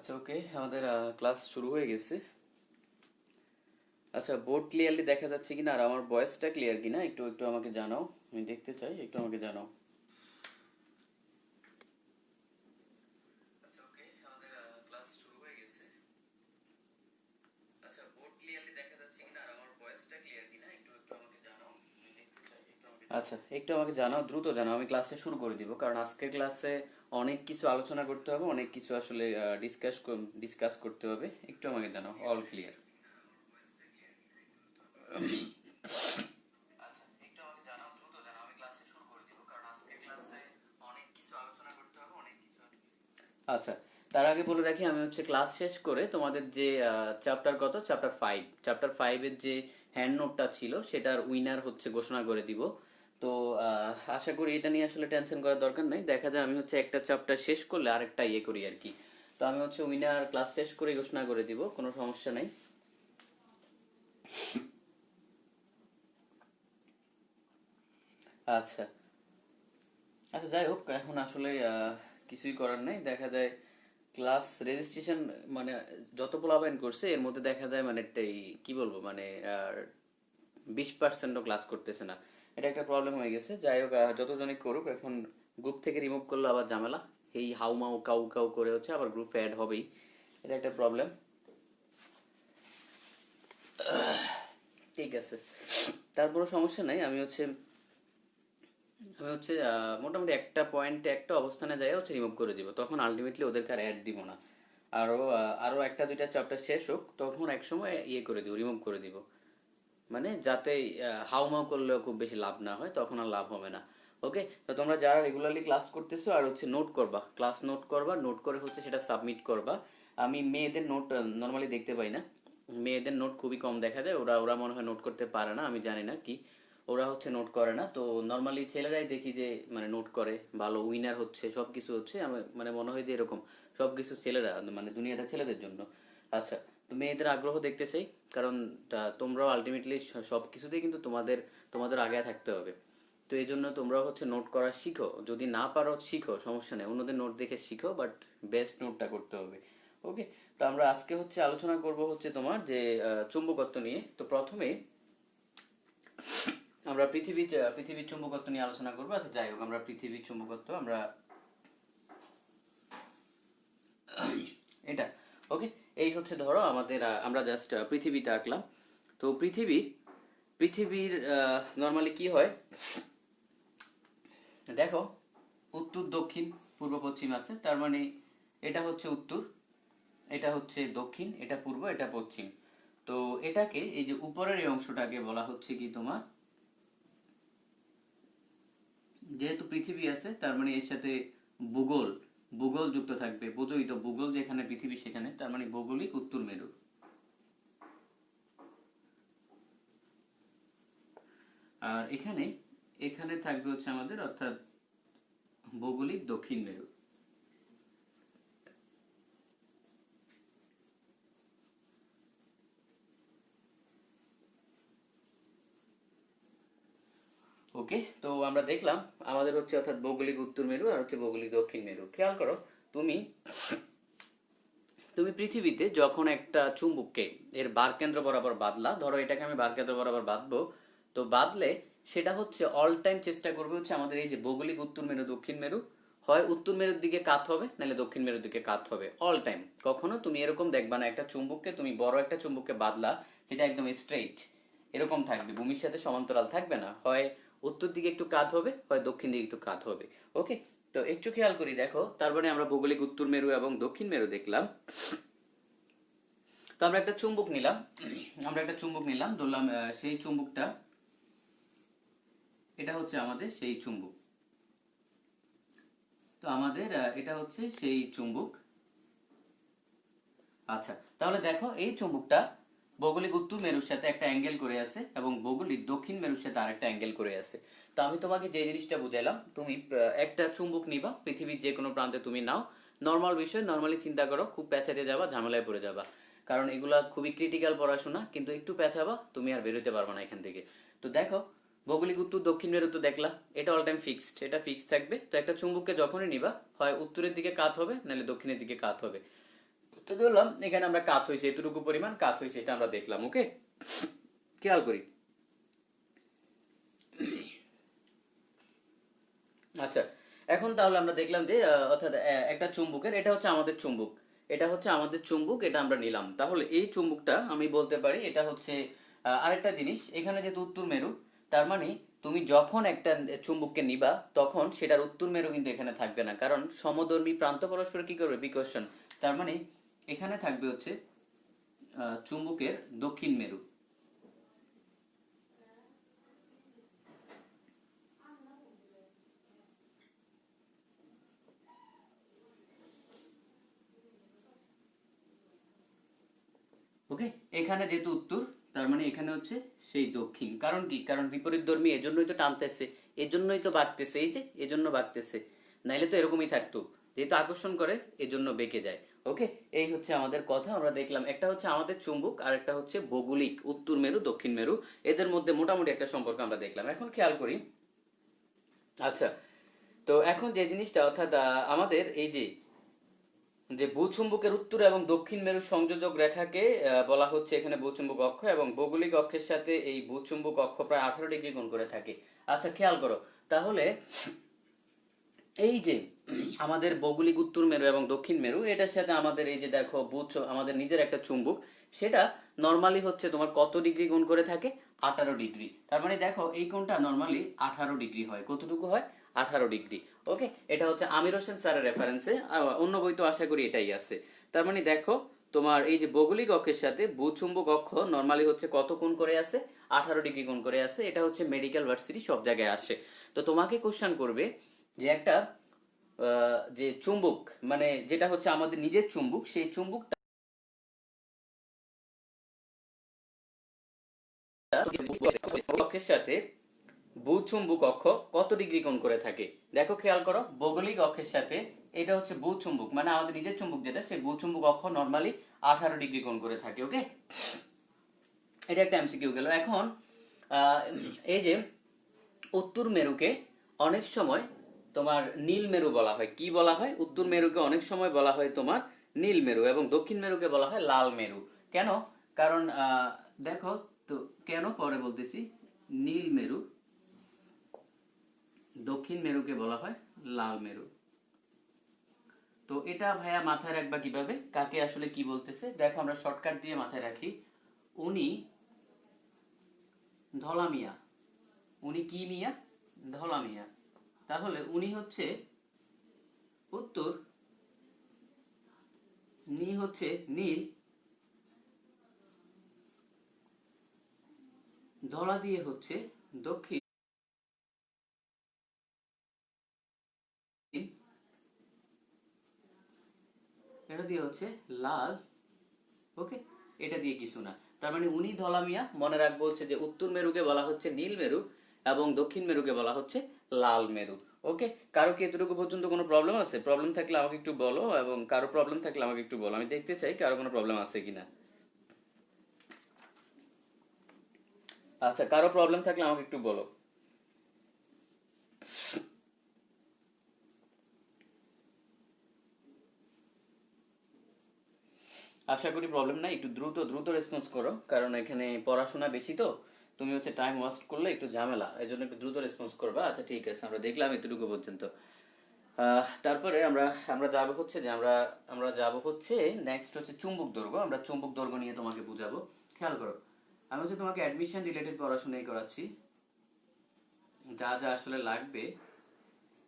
আচ্ছা, ওকে, আমাদের ক্লাস শুরু হয়ে গেছে। আচ্ছা, বোর্ড ক্লিয়ারলি দেখা যাচ্ছে কিনা আর আমার ভয়েসটা ক্লিয়ার কিনা একটু একটু আমাকে জানাও। আমি দেখতে চাই, একটু আমাকে জানাও। আচ্ছা, ওকে, আমাদের ক্লাস শুরু হয়ে গেছে। আচ্ছা, বোর্ড ক্লিয়ারলি দেখা যাচ্ছে কিনা আর আমার ভয়েসটা ক্লিয়ার কিনা একটু একটু আমাকে জানাও। আমি দেখতে চাই, একটু আমাকে আচ্ছা, একটু আমাকে জানাও, দ্রুত জানাও, আমি ক্লাসটা শুরু করে দিব, কারণ আজকের ক্লাসে অনেক কিছু আলোচনা করতে হবে, অনেক কিছু আসলে ডিসকাস করতে হবে। একটু আমাকে জানাও, অল ক্লিয়ার। আচ্ছা, একটু আমাকে জানাও, দ্রুত জানাও, আমি ক্লাসে শুরু করে দিব, কারণ আজকে ক্লাসে অনেক কিছু আলোচনা করতে হবে, অনেক কিছু। আচ্ছা, তার আগে বলে রাখি, আমি হচ্ছে ক্লাস শেষ করে তোমাদের যে চ্যাপ্টার কত, চ্যাপ্টার 5 এর যে হ্যান্ড নোটটা ছিল সেটার উইনার হচ্ছে ঘোষণা করে দিব। তো আশা করি এটা নিয়ে আসলে টেনশন করার দরকার নাই। দেখা যায় আমি হচ্ছে একটা চ্যাপ্টার শেষ করলে আরেকটা ইয়ে করি আর কি। তো আমি হচ্ছে উইনার ক্লাস শেষ করে ঘোষণা করে দিব, কোনো সমস্যা নাই। আচ্ছা, আচ্ছা, যাই হোক, এখন আসলে কিছুই করার নাই। দেখা যায় ক্লাস রেজিস্ট্রেশন মানে যত পোলাপাইন করছে এর মধ্যে দেখা যায় মানে এই কি বলবো মানে 20%ও ক্লাস করতেছে না। এটা একটা প্রবলেম হয়ে গেছে। যাই হোক, যতজনই করুক, এখন গ্রুপ থেকে রিমুভ করলে আবার ঝামেলা। এই হাউমাউ কাউ কাউ করে হচ্ছে আবার গ্রুপে অ্যাড হবেই। এটা একটা প্রবলেম। ঠিক আছে, তারপরও সমস্যা নাই। আমি হচ্ছে মোটামুটি একটা পয়েন্টে একটা অবস্থানে যাই হচ্ছে রিমুভ করে দিব, তখন আলটিমেটলি ওদেরকে আর অ্যাড দিব না। আরো একটা দুইটা চ্যাপ্টার শেষ হোক, তখন এক সময় ইয়ে করে দিব, রিমুভ করে দিব। মানে যাতে হাউমাউ করলেও খুব বেশি লাভ না হয়, তখন আর লাভ হবে না। ওকে, তো তোমরা যারা রেগুলারলি ক্লাস করতেছো আর হচ্ছে নোট করবা, ক্লাস নোট করবা, নোট করে হচ্ছে সেটা সাবমিট করবা। আমি মেয়েদের নোট নর্মালি দেখতে পাই না। মেয়েদের নোট খুবই কম দেখা যায়, ওরা ওরা মনে হয় নোট করতে পারে না, আমি জানি না কি। ওরা হচ্ছে নোট করে না, তো নর্মালি ছেলেরাই দেখি যে মানে নোট করে, ভালো উইনার হচ্ছে, সব কিছু হচ্ছে। আমার মানে মনে হয় যে এরকম সব কিছু ছেলেরা, মানে দুনিয়াটা ছেলেদের জন্য। আচ্ছা, তো মেয়েদের আগ্রহ দেখতে চাই, কারণ তোমরাও আলটিমেটলি সব কিছুতেই কিন্তু তোমাদের তোমাদের আগে থাকতে হবে। তো এই জন্য তোমরাও হচ্ছে নোট করা শিখো, যদি না পারো শিখো, সমস্যা নেই, অন্যদের নোট দেখে শিখো, বাট বেস্ট নোটটা করতে হবে। ওকে, তো আমরা আজকে হচ্ছে আলোচনা করব হচ্ছে তোমার যে চুম্বকত্ব নিয়ে। তো প্রথমে আমরা পৃথিবীর চুম্বকত্ব নিয়ে আলোচনা করবো। আচ্ছা, যাই হোক, আমরা পৃথিবীর চুম্বকত্ব আমরা এটা, ওকে, এই হচ্ছে ধরো আমাদের আমরা জাস্ট পৃথিবীতে আঁকলাম। তো পৃথিবীর নর্মালি কি হয় দেখো, উত্তর দক্ষিণ পূর্ব পশ্চিম আছে, তার মানে এটা হচ্ছে উত্তর, এটা হচ্ছে দক্ষিণ, এটা পূর্ব, এটা পশ্চিম। তো এটাকে, এই যে উপরের এই অংশটাকে বলা হচ্ছে কি তোমার, যেহেতু পৃথিবী আছে তার মানে এর সাথে ভূগোল ভূগোল যুক্ত থাকবে, বোঝোই তো, ভূগোল যেখানে পৃথিবী সেখানে, তার মানে ভৌগোলিক উত্তর মেরু। আর এখানে এখানে থাকবে হচ্ছে আমাদের, অর্থাৎ ভৌগোলিক দক্ষিণ মেরু। ওকে, তো আমরা দেখলাম আমাদের হচ্ছে অর্থাৎ ভৌগোলিক উত্তর মেরু আর হচ্ছে ভৌগোলিক দক্ষিণ মেরু। খেয়াল করো, তুমি তুমি পৃথিবীতে যখন একটা চুম্বককে এর বারকেন্দ্র বরাবর বাঁধলা, ধরো এটাকে আমি বারকেন্দ্র বরাবর বাঁধবো, তো বাঁধলে সেটা হচ্ছে অল টাইম চেষ্টা করবে হচ্ছে আমাদের এই যে ভৌগোলিক উত্তর মেরু দক্ষিণ মেরু, হয় উত্তর মেরুর দিকে কাত হবে, নাহলে দক্ষিণ মেরুর দিকে কাত হবে অল টাইম। কখনো তুমি এরকম দেখবা না একটা চুম্বককে, তুমি বড় একটা চুম্বককে বাঁধলা, সেটা একদম স্ট্রেইট এরকম থাকবে, ভূমির সাথে সমান্তরাল থাকবে না, হয় উত্তর দিকে একটু কাত হবে, হয় দক্ষিণ দিকে একটু কাত হবে। ওকে, তো একটু খেয়াল করি, দেখো, তার মানে আমরা ভৌগোলিক উত্তর মেরু এবং দক্ষিণ মেরু দেখলাম। তো আমরা একটা চুম্বক নিলাম, ধরলাম সেই চুম্বকটা, এটা হচ্ছে আমাদের সেই চুম্বক। তো আমাদের এটা হচ্ছে সেই চুম্বক। আচ্ছা, তাহলে দেখো এই চুম্বকটা ভৌগোলিক উত্তর মেরুর সাথে একটা অ্যাঙ্গেল করে আছে এবং ভৌগোলিক দক্ষিণ মেরুর সাথে আরেকটা অ্যাঙ্গেল করে আছে। তো আমি তোমাকে যে জিনিসটা বুঝাইলাম, তুমি একটা চুম্বক নিবা, পৃথিবীর যে কোনো প্রান্তে তুমি নাও, নর্মাল বিষয়, নর্মালি চিন্তা করো, খুব পেঁচাতে যাবা, ঝামেলায় পড়ে যাবা, কারণ এগুলা খুবই ক্রিটিক্যাল পড়াশোনা, কিন্তু একটু পেঁচাবা তুমি আর বেরোতে পারবে না এখান থেকে। তো দেখো, ভৌগোলিক উত্তর দক্ষিণ মেরু তো দেখলা, এটা অল টাইম ফিক্সড, এটা ফিক্সড থাকবে। তো একটা চুম্বককে যখনই নিবা, হয় উত্তরের দিকে কাত হবে, নাহলে দক্ষিণের দিকে কাত হবে। তো ধরলাম এখানে আমরা কাত হয়েছে এতটুকু পরিমাণ কাত হয়েছে, এটা আমরা দেখলাম। ওকে, খেয়াল করি। আচ্ছা, এখন তাহলে আমরা দেখলাম যে অর্থাৎ একটা চুম্বকের, এটা হচ্ছে আমাদের চুম্বক, এটা হচ্ছে আমাদের চুম্বক, এটা আমরা নিলাম। তাহলে এই চুম্বকটা আমি বলতে পারি এটা হচ্ছে আরেকটা জিনিস, এখানে যেহেতু উত্তর মেরু, তার মানে তুমি যখন একটা চুম্বককে নিবা তখন সেটার উত্তর মেরু কিন্তু এখানে থাকবে না, কারণ সমধর্মী প্রান্ত পরস্পর কি করবে, বিকর্ষণ। তার মানে এখানে থাকবে হচ্ছে চুম্বকের দক্ষিণ মেরু। ওকে, এখানে যেহেতু উত্তর, তার মানে এখানে হচ্ছে সেই দক্ষিণ। কারণ কি, কারণ বিপরীত ধর্মী, এজন্যই তো টানতেছে, এজন্যই তো বাঁকতেছে, এই যে এজন্য বাঁকতেছে, নাইলে তো এরকমই থাকতো। যেহেতু আকর্ষণ করে এজন্য বেঁকে যায়। ওকে, এই হচ্ছে আমাদের কথা। আমরা দেখলাম একটা হচ্ছে আমাদের চুম্বক আর একটা হচ্ছে ভৌগোলিক, উত্তর মেরু দক্ষিণ মেরু, এদের মধ্যে মোটামুটি একটা সম্পর্ক আমরা দেখলাম। এখন খেয়াল করি। আচ্ছা, তো এখন যে জিনিসটা, অর্থাৎ আমাদের এই যে যে ভূচুম্বকের উত্তর এবং দক্ষিণ মেরু সংযোজক রেখাকে বলা হচ্ছে এখানে ভূচুম্বক অক্ষ, এবং ভৌগোলিক অক্ষের সাথে এই ভূচুম্বক অক্ষ প্রায় 18 ডিগ্রি কোণ করে থাকে। আচ্ছা, খেয়াল করো তাহলে এই যে আমাদের ভৌগোলিক উত্তর মেরু এবং দক্ষিণ মেরু, এটার সাথে আমাদের এই যে দেখো আমাদের নিজের একটা চুম্বক, সেটা নর্মালি হচ্ছে তোমার কত ডিগ্রি কোণ করে থাকে, 18 ডিগ্রি। তার মানে দেখো এই কোণটা নর্মালি 18 ডিগ্রি হয়। কতটুকু হয়, 18 ডিগ্রি। ওকে, এটা হচ্ছে আমির হোসেন স্যারের রেফারেন্সে, অন্য বই তো আশা করি এটাই আছে। তার মানে দেখো তোমার এই যে ভৌগোলিক অক্ষের সাথে ভূচুম্বক অক্ষ নর্মালি হচ্ছে কত কোণ করে আছে, 18 ডিগ্রি কোণ করে আছে। এটা হচ্ছে মেডিকেল ভার্সিটি সব জায়গায় আসে। তো তোমাকে কোশ্চেন করবে যে একটা যে চুম্বক, মানে যেটা হচ্ছে আমাদের নিজের চুম্বক, সেই চুম্বকটা অক্ষের সাথে ভূচুম্বক অক্ষ কত ডিগ্রি কোণ করে থাকে। দেখো খেয়াল করো, ভৌগোলিক অক্ষের সাথে এটা হচ্ছে ভূচুম্বক, মানে আমাদের নিজের চুম্বক যেটা, সেই ভূচুম্বক অক্ষ নর্মালি 18 ডিগ্রি কোণ করে থাকে। ওকে, এটা একটা এমসিকিউ গেল। এখন এই যে উত্তর মেরুকে অনেক সময় তোমার নীল মেরু বলা হয়। কি বলা হয়, উত্তর মেরুকে অনেক সময় বলা হয় তোমার নীল মেরু, এবং দক্ষিণ মেরুকে বলা হয় লাল মেরু। কেন, কারণ দেখো তো, কেন পরে বলতেছি। নীল মেরু, দক্ষিণ মেরুকে বলা হয় লাল মেরু। তো এটা ভাইয়া মাথায় রাখবা কিভাবে, কাকে আসলে কি বলতেছে। দেখো আমরা শর্টকাট দিয়ে মাথায় রাখি। উনি ধলা মিয়া, উনি কি মিয়া, ধলা মিয়া। তাহলে উনি হচ্ছে উত্তর, নি হচ্ছে নীল, ধলা দিয়ে হচ্ছে দক্ষিণ, এটা দিয়ে হচ্ছে লাল। ওকে, এটা দিয়ে কিছু না। তার মানে উনি ধলা মিয়া, মনে রাখবো হচ্ছে যে উত্তর মেরুকে বলা হচ্ছে নীল মেরু এবং দক্ষিণ মেরুকে বলা হচ্ছে লাল মেরু। ওকে, কারো কি এতটুকু পর্যন্ত কোনো প্রবলেম আছে? প্রবলেম থাকলে আমাকে একটু বলো, এবং কারো প্রবলেম থাকলে আমাকে একটু বলো, আমি দেখতে চাই কারো কোনো প্রবলেম আছে কিনা। আচ্ছা, কারো প্রবলেম থাকলে আমাকে একটু বলো। আশা করি প্রবলেম নাই। একটু দ্রুত দ্রুত রেসপন্স করো, কারণ এখানে পড়াশোনা বেশি তো, তুমি হচ্ছে টাইম ওয়েস্ট করলে একটু ঝামেলা, এই জন্য একটু দ্রুত রেসপন্স করবা। আচ্ছা ঠিক আছে, আমরা দেখলাম এতটুকু পর্যন্ত। তারপরে আমরা আমরা যাব হচ্ছে যে আমরা আমরা যাব হচ্ছে নেক্সট হচ্ছে চুম্বক দৈর্ঘ্য। আমরা চুম্বক দৈর্ঘ্য নিয়ে তোমাকে বুঝাবো। খেয়াল করো, আমি হচ্ছে তোমাকে অ্যাডমিশন রিলেটেড পড়াশোনাই করাচ্ছি। যা যা আসলে লাগবে,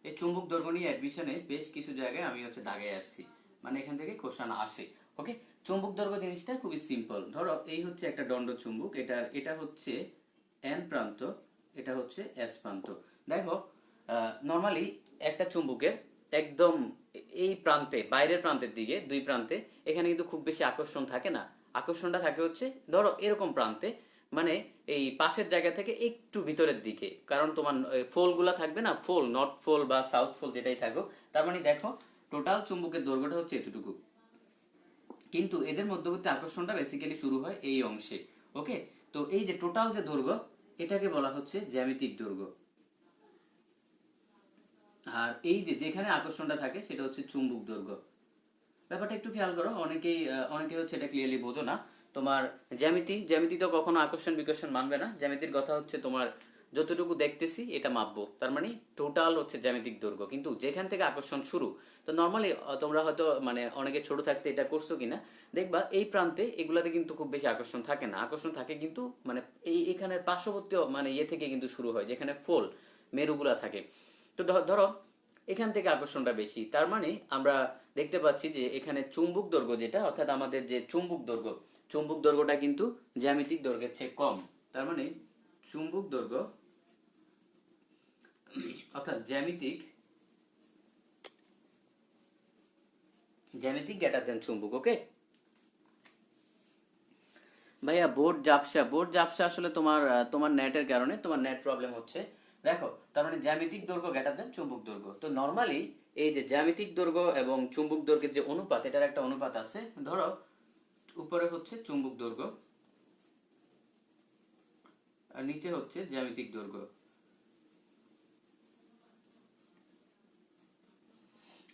এই চুম্বক দৈর্ঘ্য নিয়ে অ্যাডমিশনে বেশ কিছু জায়গায় আমি হচ্ছে দাগে আসছি, মানে এখান থেকে কোশ্চেন আসে। ওকে, চুম্বক দৈর্ঘ্য জিনিসটা খুবই সিম্পল। ধরো এই হচ্ছে একটা দণ্ড চুম্বক, এটা হচ্ছে এন প্রান্ত, এটা হচ্ছে এস প্রান্ত। দেখো নর্মালি একটা চুম্বকের একদম এই প্রান্তে, বাইরের প্রান্তের দিকে, দুই প্রান্তে এখানে কিন্তু খুব বেশি আকর্ষণ থাকে না। আকর্ষণটা থাকে হচ্ছে ধরো এরকম প্রান্তে, মানে এই পাশের জায়গা থেকে একটু ভিতরের দিকে, কারণ তোমার ফোল গুলা থাকবে না, ফোল, নর্থ ফোল বা সাউথ ফোল যেটাই থাকুক। তার মানে দেখো টোটাল চুম্বকের দৈর্ঘ্যটা হচ্ছে এতটুকু, কিন্তু এদের মধ্যবর্তী আকর্ষণটা বেসিক্যালি শুরু হয় এই অংশে। ওকে, তো এই যে টোটাল যে দৈর্ঘ্য, এটাকে বলা হচ্ছে জ্যামিতিক দৈর্ঘ্য। আর এই যে যেখানে আকর্ষণটা থাকে সেটা হচ্ছে চুম্বক দৈর্ঘ্য। ব্যাপারটা একটু খেয়াল করো, অনেকেই হচ্ছে এটা ক্লিয়ারলি বোঝো না। তোমার জ্যামিতি তো কখনো আকর্ষণ বিকর্ষণ মানবে না। জ্যামিতির কথা হচ্ছে তোমার যতটুকু দেখতেছি এটা মাপবো, তার মানে টোটাল হচ্ছে জ্যামিতিক দৈর্ঘ্য, কিন্তু যেখান থেকে আকর্ষণ শুরু। তো নর্মালি তোমরা হয়তো মানে অনেকে ছোট থাকতে এটা করছো কিনা দেখবা, এই প্রান্তে এগুলাতে কিন্তু খুব বেশি আকর্ষণ থাকে না, আকর্ষণ থাকে কিন্তু মানে এখানের পার্শ্ববর্তী মানে ইয়ে থেকে কিন্তু শুরু হয়, যেখানে ফোল মেরুগুলা থাকে। তো ধরো এখান থেকে আকর্ষণটা বেশি, তার মানে আমরা দেখতে পাচ্ছি যে এখানে চুম্বক দৈর্ঘ্য যেটা, অর্থাৎ আমাদের যে চুম্বক দৈর্ঘ্যটা কিন্তু জ্যামিতিক দৈর্ঘ্যের চেয়ে কম। তার মানে চুম্বক দৈর্ঘ্য অর্থাৎ জ্যামিতিক জ্যামিতিক গ্রেটার দেন চুম্বক। ওকে ভাইয়া, বোর্ড জাপসা আসলে তোমার নেটের কারণে, তোমার নেট প্রবলেম হচ্ছে। দেখো, তার মানে জ্যামিতিক দৈর্ঘ্য গ্রেটার দেন চুম্বক দৈর্ঘ্য। তো নর্মালি এই যে জ্যামিতিক দৈর্ঘ্য এবং চুম্বক দৈর্ঘ্যের যে অনুপাত, এটার একটা অনুপাত আছে। ধরো উপরে হচ্ছে চুম্বক দৈর্ঘ্য আর নিচে হচ্ছে জ্যামিতিক দৈর্ঘ্য,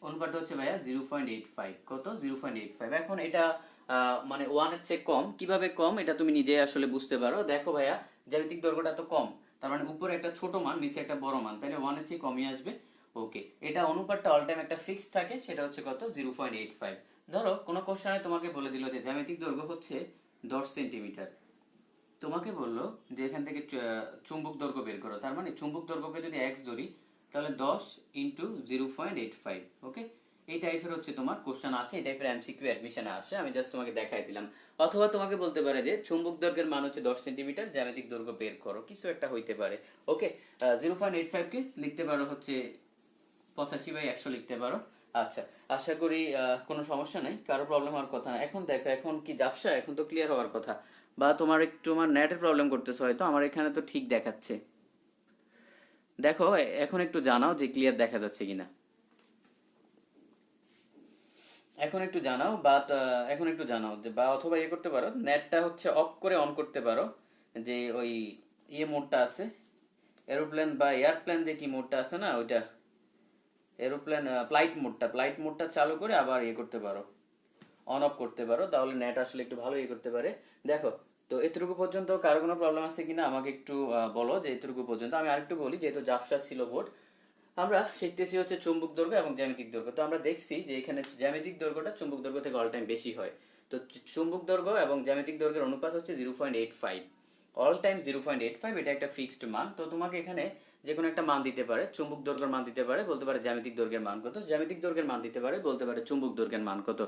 অনুপাতটা হচ্ছে ভাইয়া 0.85। কত? 0.85। এখন এটা মানে ওয়ানের চেয়ে কম। কিভাবে কম এটা তুমি নিজে আসলে বুঝতে পারো। দেখো ভাইয়া, জ্যামিতিক দৈর্ঘ্যটা তো কম, তার মানে উপরে একটা ছোট মান নিচে একটা বড় মান, তাহলে ওয়ানের চেয়ে কমই আসবে। ওকে, এটা অনুপাতটা অল টাইম একটা ফিক্স থাকে, সেটা হচ্ছে কত? 0.85। ধরো কোনো কোশ্চেনে তোমাকে বলে দিল যে জ্যামিতিক দৈর্ঘ্য হচ্ছে 10 সেন্টিমিটার, তোমাকে বললো যে এখান থেকে চুম্বক দৈর্ঘ্য বের করো, তার মানে চুম্বক দৈর্ঘ্যকে যদি এক্স ধরি তাহলে 10 × 0.85। ওকে, এই টাইপের হচ্ছে তোমার কোশ্চেন আছে, এই টাইপের এমসিকিউ অ্যাডমিশনে আসে, আমি জাস্ট তোমাকে দেখাই দিলাম। অথবা তোমাকে বলতে পারে যে চুম্বক দৈর্ঘ্যের মান হচ্ছে 10 সেন্টিমিটার, জ্যামিতিক দৈর্ঘ্য বের করো, কিছু একটা হইতে পারে। ওকে, 0.85 কে লিখতে পারো হচ্ছে 85/100 লিখতে পারো। আচ্ছা, আশা করি কোনো সমস্যা নাই, কারো প্রবলেম হওয়ার কথা না। এখন দেখো, এখন কি ঝাপসা? এখন তো ক্লিয়ার হওয়ার কথা। বা তোমার একটু আমার নেটের প্রবলেম করতেছে হয়তো, আমার এখানে তো ঠিক দেখাচ্ছে। দেখো, এখন একটু জানাও যে ক্লিয়ার দেখা যাচ্ছে কিনা। এখন একটু জানাও যে, বা অথবা ইয়ে করতে পারো, নেটটা হচ্ছে অফ করে অন করতে পারো, যে ওই ইয়ে মোডটা আছে, এরোপ্লেন বা এয়ারপ্লেন যে কি মোডটা আছে না ওইটা, এরোপ্লেন ফ্লাইট মোডটা চালু করে আবার ইয়ে করতে পারো, অন অফ করতে পারো, তাহলে নেট আসলে একটু ভালো ইয়ে করতে পারে। দেখো, তো এতটুকু পর্যন্ত কারো কোনো প্রবলেম আছে কিনা আমাকে একটু বলো, যে এতটুকু পর্যন্ত। আমি আরেকটু বলি, যেহেতু জাফসা ছিল বোর্ড, আমরা শিখতেছি হচ্ছে চুম্বক দৈর্ঘ্য এবং জ্যামিতিক দৈর্ঘ্য। তো আমরা দেখছি যে এখানে জ্যামিতিক দৈর্ঘ্যটা চুম্বক দৈর্ঘ্য থেকে অল টাইম বেশি হয়। তো চুম্বক দৈর্ঘ্য এবং জ্যামিতিক দৈর্ঘ্যের অনুপাত হচ্ছে 0.85, অল টাইম 0.85, এটা একটা ফিক্সড মান। তো তোমাকে এখানে যে কোনো একটা মান দিতে পারে, চুম্বক দৈর্ঘ্যের মান দিতে পারে, বলতে পারে জ্যামিতিক দৈর্ঘ্যের মান কত, জ্যামিতিক দৈর্ঘ্যের মান দিতে পারে, বলতে পারে চুম্বক দৈর্ঘ্যের মান কত।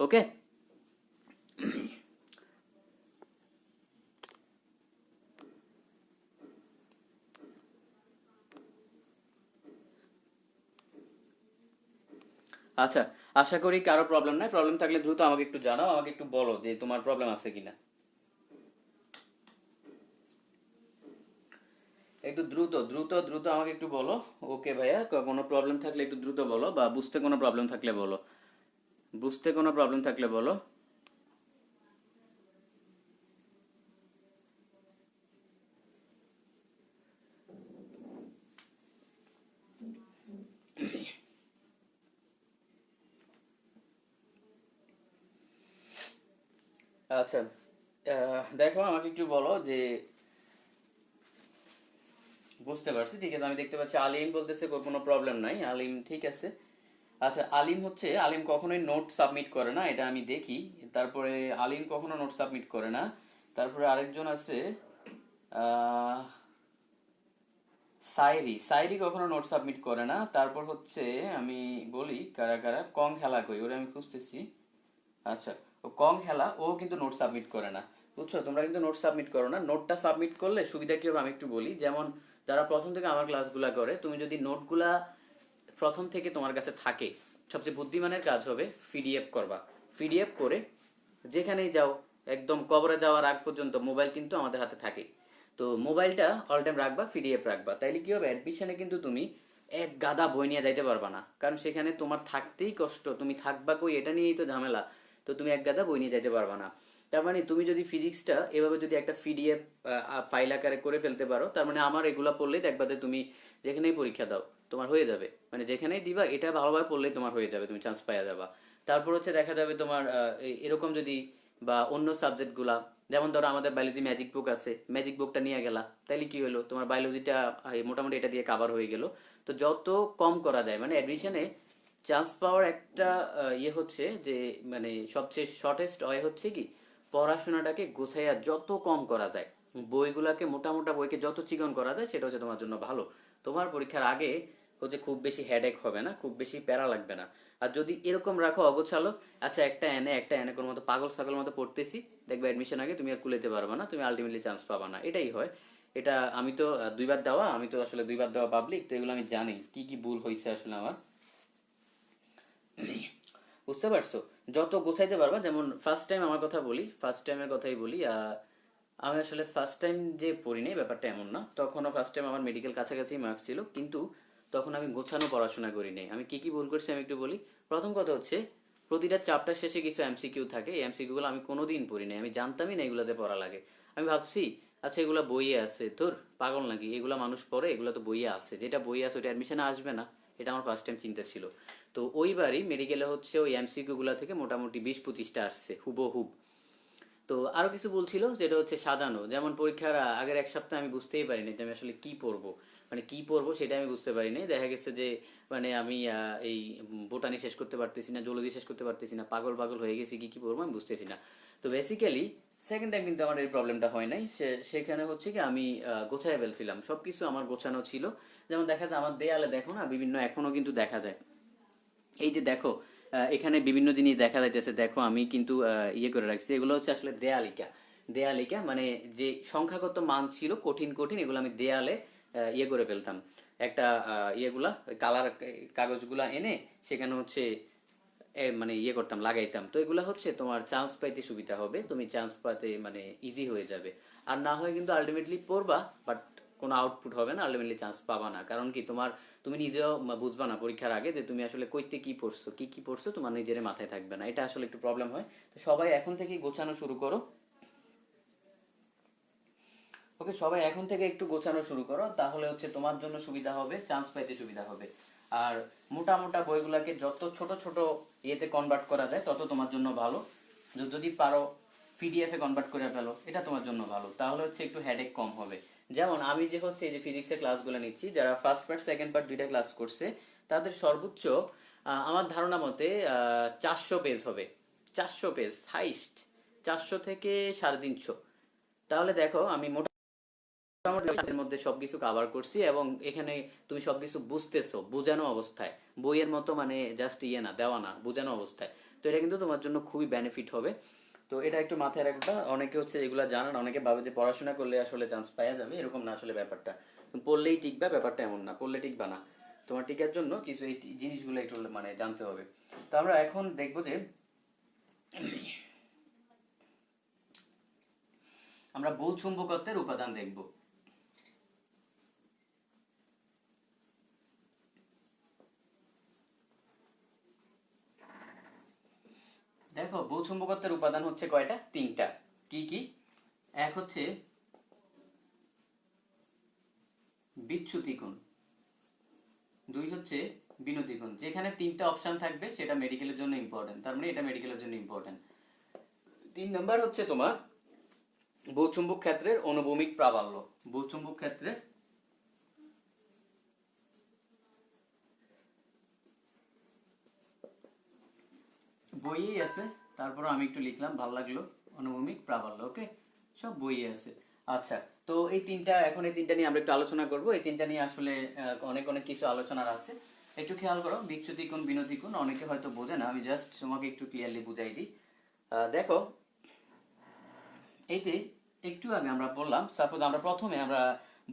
ওকে, আচ্ছা, আশা করি কারো প্রবলেম নাই। প্রবলেম থাকলে দ্রুত আমাকে একটু জানাও, আমাকে একটু বলো যে তোমার প্রবলেম আছে কিনা। একটু দ্রুত দ্রুত দ্রুত আমাকে একটু বলো। ওকে ভাইয়া, কোনো প্রবলেম থাকলে একটু দ্রুত বলো, বা বুঝতে কোনো প্রবলেম থাকলে বলো, বুঝতে কোনো প্রবলেম থাকলে বলো। আচ্ছা, দেখো আমাকে একটু বলো যে, বুঝতে পারছি, ঠিক আছে। আমি দেখতে পাচ্ছি আলিম বলতেছে ওর কোনো প্রবলেম নাই, আলিম ঠিক আছে। আচ্ছা, আলিম কখনোই নোট সাবমিট করে না, এটা আমি দেখি। তারপরে আলিম কখনো নোট সাবমিট করে না। তারপরে আরেকজন আছে আহ সাইরি কখনো নোট সাবমিট করে না। তারপর হচ্ছে আমি বলি কারা কারা, কং খেলা কই, ওরে আমি খুঁজতেছি। আচ্ছা, ও কং হেলা, ও কিন্তু নোট সাবমিট করে না। বুঝছো, তোমরা কিন্তু নোট সাবমিট করো না। নোটটা সাবমিট করলে সুবিধা কি হবে আমি একটু বলি। যেমন যারা প্রথম থেকে আমার ক্লাসগুলা করে, তুমি যদি নোটগুলা প্রথম থেকে তোমার কাছে থাকে, সবচেয়ে বুদ্ধিমানের কাজ হবে পিডিএফ করবা। পিডিএফ করে যেখানেই যাও, একদম কবরে যাওয়ার আগ পর্যন্ত মোবাইল কিন্তু আমাদের হাতে থাকে। তো মোবাইলটা অল টাইম রাখবা, পিডিএফ রাখবা, তাইলে কি হবে, অ্যাডমিশনে কিন্তু তুমি এক গাদা বই নিয়ে যাইতে পারবা না, কারণ সেখানে তোমার থাকতেই কষ্ট, তুমি থাকবা কই এটা নিয়েই তো ঝামেলা। তো তুমি এক গাদা বই নিয়ে যাইতে পারবা না। তার মানে তুমি যদি ফিজিক্সটা এভাবে যদি একটা পিডিএফ ফাইল আকারে করে ফেলতে পারো, তার মানে আমার এগুলা পড়লেই দেখবা যে তুমি যেখানেই পরীক্ষা দাও তোমার হয়ে যাবে, মানে যেখানেই দিবা এটা ভালোভাবে পড়লেই তোমার হয়ে যাবে, তুমি চান্স পাওয়া যাবা। তারপর হচ্ছে দেখা যাবে তোমার এরকম যদি বা অন্য সাবজেক্টগুলা, যেমন ধরো আমাদের বায়োলজি ম্যাজিক বুক আছে, ম্যাজিক বুকটা নিয়ে গেলা, তাইলে কি হলো, তোমার বায়োলজিটা মোটামুটি এটা দিয়ে কাভার হয়ে গেল। তো যত কম করা যায়, মানে অ্যাডমিশনে চান্স পাওয়ার একটা ইয়ে হচ্ছে যে, মানে সবচেয়ে শর্টেস্ট ওয়ে হচ্ছে কি, পড়াশোনাটাকে গোছাইয়া যত কম করা যায়, বইগুলাকে মোটা মোটা বইকে যত চিকন করা যায়, সেটা হচ্ছে তোমার জন্য ভালো। তোমার পরীক্ষার আগে হচ্ছে খুব বেশি হেডেক হবে না, খুব বেশি প্যারা লাগবে না। আর যদি এরকম রাখো অগোছালো, আচ্ছা একটা এনে কোনো মতো পাগল ছাগল মতো পড়তেছি, দেখবে অ্যাডমিশন আগে তুমি আর কুলাইতে পারবে না, তুমি আলটিমেটলি চান্স পাবা না, এটাই হয়। এটা আমি তো দুইবার দেওয়া, আমি তো আসলে দুইবার দেওয়া পাবলিক, তো এগুলো আমি জানি কি কি ভুল হয়েছে আসলে আমার। বুঝতে পারছো? যত গোছাইতে পারবা, যেমন ফার্স্ট টাইম আমার কথা বলি, ফার্স্ট টাইমের কথাই বলি। আমি আসলে ফার্স্ট টাইম যে পড়ি নাই ব্যাপারটা এমন না, তখনও ফার্স্ট টাইম আমার মেডিকেল কাছাকাছি মার্কস ছিল, কিন্তু তখন আমি গোছানো পড়াশোনা করি নাই। আমি কি কি ভুল করছি আমি একটু বলি। প্রথম কথা হচ্ছে, প্রতিটা চ্যাপ্টার শেষে কিছু এমসিকিউ থাকে, এই এমসিকিউ গুলো আমি কোনোদিন পড়ি নাই, আমি জানতামই না এগুলোতে পড়া লাগে। আমি ভাবছি আচ্ছা এগুলা বইয়ে আছে, তোর পাগল নাকি, এগুলা মানুষ পড়ে, এগুলো তো বইয়ে আছে, যেটা বইয়ে আছে ওটা অ্যাডমিশনে আসবে না। এটা আমার ফার্স্ট টাইম চিন্তা ছিল। তো ওইবারই মেডিকেলে হচ্ছে ওই এমসিকিউ গুলা থেকে মোটামুটি 20-25টা আসছে হুবহুব। তো আরো কিছু বলছিল, যেটা হচ্ছে সাজানো, যেমন পরীক্ষার আগের এক সপ্তাহ আমি বুঝতেই পারিনি যে আমি আসলে কি পড়বো, মানে কি পড়বো সেটা আমি বুঝতে পারিনি। দেখা গেছে যে মানে আমি এই বোটানি শেষ করতে পারতেছি না, জুলজি শেষ করতে পারতেছি না, পাগল পাগল হয়ে গেছি, কি কি পড়বো আমি বুঝতেছি না। তো বেসিক্যালি সেকেন্ড টাইম কিন্তু আমার এই প্রবলেমটা হয় নাই, সেখানে হচ্ছে কি আমি গোছায় ফেলছিলাম, সবকিছু আমার গোছানো ছিল। যেমন দেখা যায় আমার দেয়ালে দেখো না, বিভিন্ন এখনো কিন্তু দেখা যায়, এই যে দেখো এখানে বিভিন্ন জিনিস দেখা যাইতেছে, দেখো আমি কিন্তু ইয়ে করে রাখছি, এগুলো হচ্ছে আসলে দেয়ালিকা। দেয়ালিকা মানে যে সংখ্যাগত মান ছিল কঠিন কঠিন, এগুলো আমি দেয়ালে ইয়ে করে ফেলতাম। একটা ইয়েগুলা কালার কাগজগুলা এনে সেখানে হচ্ছে মানে ইয়ে করতাম, লাগাইতাম। তো এগুলা হচ্ছে তোমার চান্স পাইতে সুবিধা হবে, তুমি চান্স পাতে মানে ইজি হয়ে যাবে। আর না হয় কিন্তু আলটিমেটলি পড়বা, বাট কোনো আউটপুট হবে না, আলটিমেটলি চান্স পাবা না। কারণ কি, তুমি নিজেও বুঝবা না পরীক্ষার আগে যে তুমি আসলে কইতে কি পড়ছো, কি কি পড়ছো, তোমার নিজের মাথায় থাকবে না, এটা আসলে একটু প্রবলেম হয়। তো সবাই এখন থেকেই গোছানো শুরু করো। ওকে, সবাই এখন থেকে একটু গোছানো শুরু করো, তাহলে হচ্ছে তোমার জন্য সুবিধা হবে, চান্স পাইতে সুবিধা হবে। আর মোটা মোটা বইগুলাকে যত ছোট ছোট ইয়েতে কনভার্ট করা যায় তত তোমার জন্য ভালো। যদি পারো পিডিএফ এ কনভার্ট করে ফেলো, এটা তোমার জন্য ভালো, তাহলে হচ্ছে একটু হেডেক কম হবে। যেমন আমি যে হচ্ছে এই যে ফিজিক্সের ক্লাসগুলো নিচ্ছি, যারা ফার্স্ট পার্ট সেকেন্ড পার্ট দুইটা ক্লাস করছে, তাদের সর্বোচ্চ আমার ধারণা মতে 400 পেজ হবে। 400 পেজ হাইস্ট, 400 থেকে 350। তাহলে দেখো আমি মোটামুটি এর মধ্যে সবকিছু কভার করছি, এবং এখানে তুমি সবকিছু বুঝতেছো বোঝানো অবস্থায়, বইয়ের মতো মানে জাস্ট ইয়ে না, দেওয়া না, বোঝানো অবস্থায়। তো এটা কিন্তু তোমার জন্য খুবই বেনিফিট হবে। তো এটা একটু মাথায় রাখবা। অনেকে হচ্ছে এগুলা জানে না, অনেকে ভাবে যে পড়াশোনা করলে আসলে চান্স পাওয়া যাবে, এরকম না আসলে ব্যাপারটা। তুমি পড়লেই টিকবা, ব্যাপারটা এমন না, পড়লে টিকবা না। তোমার টিকার জন্য কিছু এই জিনিসগুলো একটু মানে জানতে হবে। তো আমরা এখন দেখবো যে আমরা বল চুম্বকত্বের উপাদান দেখবো। দেখো বহিঃচুম্বকত্বের উপাদান হচ্ছে কয়টা, তিনটা। কি কি? এক হচ্ছে বিচ্যুতি কোণ, দুই হচ্ছে বিনতি কোণ। যেখানে তিনটা অপশন থাকবে সেটা মেডিকেলের জন্য ইম্পর্টেন্ট, তার মানে এটা মেডিকেলের জন্য ইম্পর্টেন্ট। 3 নাম্বার হচ্ছে তোমার বহিঃচুম্বক ক্ষেত্রের অনুভূমিক প্রাবল্য। বহিঃচুম্বক ক্ষেত্রে বইয়েই আছে, তারপর আমি একটু লিখলাম, ভালো লাগলো, অনুভূমিক প্রাবল্য। ওকে, সব বইয়ে আছে। আচ্ছা, তো এই তিনটা নিয়ে আমরা একটু আলোচনা করব। এই তিনটা নিয়ে আসলে অনেক অনেক কিছু আলোচনার আছে। একটু খেয়াল করো, বিচ্যুতি কোণ বিনতি কোণ অনেকে হয়তো বোঝে না, আমি জাস্ট তোমাকে একটু ক্লিয়ারলি বুঝাই দিই। দেখো, এই যে একটু আগে আমরা বললাম, সাপোজ আমরা প্রথমে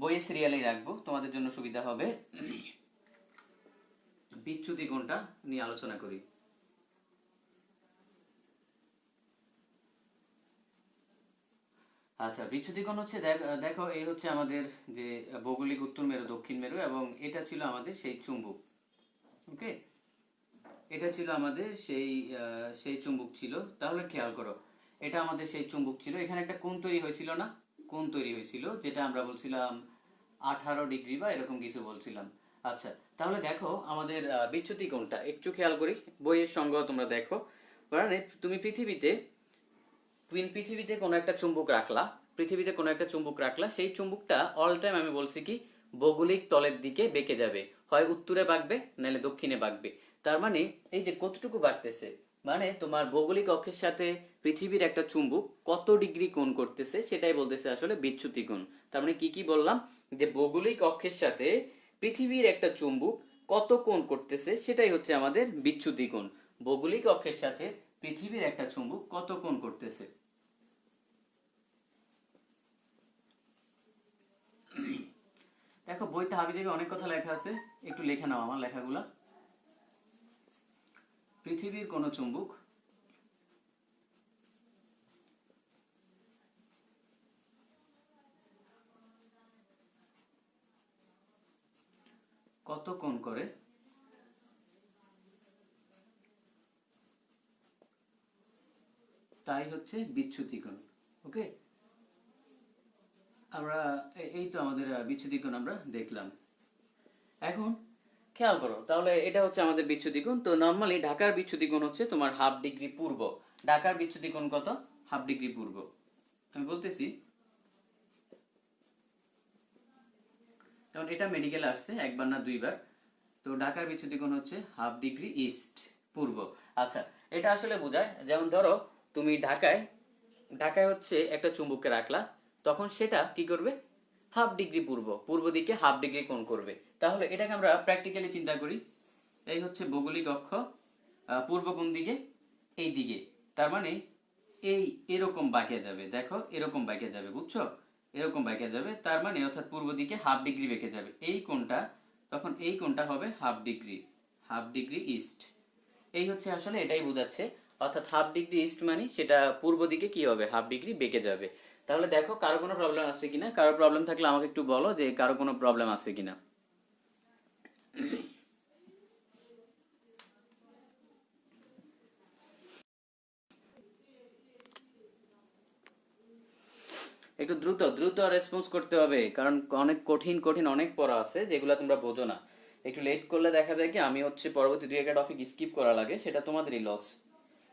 বইয়ের সিরিয়ালেই রাখবো, তোমাদের জন্য সুবিধা হবে। বিচ্যুতি কোণটা নিয়ে আলোচনা করি। আচ্ছা, বিচ্যুতিকোণ হচ্ছে দেখো এই হচ্ছে আমাদের যে ভৌগোলিক উত্তর মেরু দক্ষিণ মেরু, এবং এটা ছিল আমাদের সেই চুম্বক। ওকে, এটা ছিল আমাদের সেই চুম্বক ছিল। তাহলে খেয়াল করো, এটা আমাদের সেই চুম্বক ছিল, এখানে একটা কোণ তৈরি হয়েছিল না, কোণ তৈরি হয়েছিল, যেটা আমরা বলছিলাম 18 ডিগ্রি বা এরকম কিছু বলছিলাম। আচ্ছা, তাহলে দেখো আমাদের বিচ্যুতি কোণটা একটু খেয়াল করি, বইয়ের সংজ্ঞা তোমরা দেখো। মানে তুমি পৃথিবীতে কোনো একটা চুম্বক রাখলা, পৃথিবীতে কোনো একটা চুম্বক রাখলা, সেই চুম্বকটা অল টাইম আমি বলছি কি ভৌগোলিক তলের দিকে বেঁকে যাবে, হয় উত্তরে বাঁকবে নাহলে দক্ষিণে বাঁকবে। তার মানে এই যে কতটুকু বাঁকতেছে, মানে তোমার ভৌগোলিক অক্ষের সাথে পৃথিবীর একটা চুম্বক কত ডিগ্রি কোণ করতেছে সেটাই বলতেছে আসলে বিচ্যুতি কোণ। তার মানে কি কি বললাম, যে ভৌগোলিক অক্ষের সাথে পৃথিবীর একটা চুম্বক কত কোণ করতেছে সেটাই হচ্ছে আমাদের বিচ্যুতি কোণ। ভৌগোলিক অক্ষের সাথে পৃথিবীর একটা চুম্বক কত কোণ করতেছে। দেখো বইতে হাবিজাবি অনেক কথা লেখা আছে, একটু লেখে নাও আমার লেখাগুলা। পৃথিবীর কোন চুম্বক কত কোণ করে তাই হচ্ছে বিচ্যুতি কোণ। ওকে, আমরা এই তো আমাদের বিচ্যুতি কোণ আমরা দেখলাম। এখন খেয়াল করো, তাহলে এটা হচ্ছে আমাদের বিচ্যুতি কোণ। তো নর্মালি ঢাকার বিচ্যুতি কোণ হচ্ছে তোমার হাফ ডিগ্রি পূর্ব। ঢাকার বিচ্যুতি কোণ কত? হাফ ডিগ্রি পূর্ব। আমি বলতেছি, কারণ এটা মেডিকেল আসছে একবার না দুইবার। তো ঢাকার বিচ্যুতি কোণ হচ্ছে হাফ ডিগ্রি ইস্ট, পূর্ব। আচ্ছা, এটা আসলে বোঝায়, যেমন ধরো তুমি ঢাকায় ঢাকায় হচ্ছে একটা চুম্বককে রাখলা, তখন সেটা কি করবে, হাফ ডিগ্রি পূর্ব দিকে হাফ ডিগ্রি কোণ করবে। তাহলে এটাকে আমরা প্র্যাকটিক্যালি চিন্তা করি, এই হচ্ছে ভৌগোলিক অক্ষ, পূর্ব কোণ দিকে, এই দিকে। তার মানে এই এরকম বাঁকে যাবে, দেখো এরকম বাঁকে যাবে, বুঝছো, এরকম বাঁকে যাবে। তার মানে অর্থাৎ পূর্ব দিকে হাফ ডিগ্রি বেঁকে যাবে এই কোণটা, তখন এই কোণটা হবে হাফ ডিগ্রি ইস্ট। এই হচ্ছে আসলে এটাই বোঝাচ্ছে, অর্থাৎ হাফ ডিগ্রি ইস্ট মানে সেটা পূর্ব দিকে কি হবে, হাফ ডিগ্রি বেঁকে যাবে। তাহলে দেখো কারো কোনো প্রবলেম আছে কিনা, কারো প্রবলেম থাকলে আমাকে একটু বলো যে কারো কোনো প্রবলেম আছে কিনা। একটু দ্রুত দ্রুত রেসপন্স করতে হবে, কারণ অনেক কঠিন কঠিন অনেক পড়া আছে যেগুলো তোমরা বোঝো না। একটু লেট করলে দেখা যায় কি আমি হচ্ছে পরবর্তী দুই একটা টপিক স্কিপ করা লাগে, সেটা তোমাদেরই লস।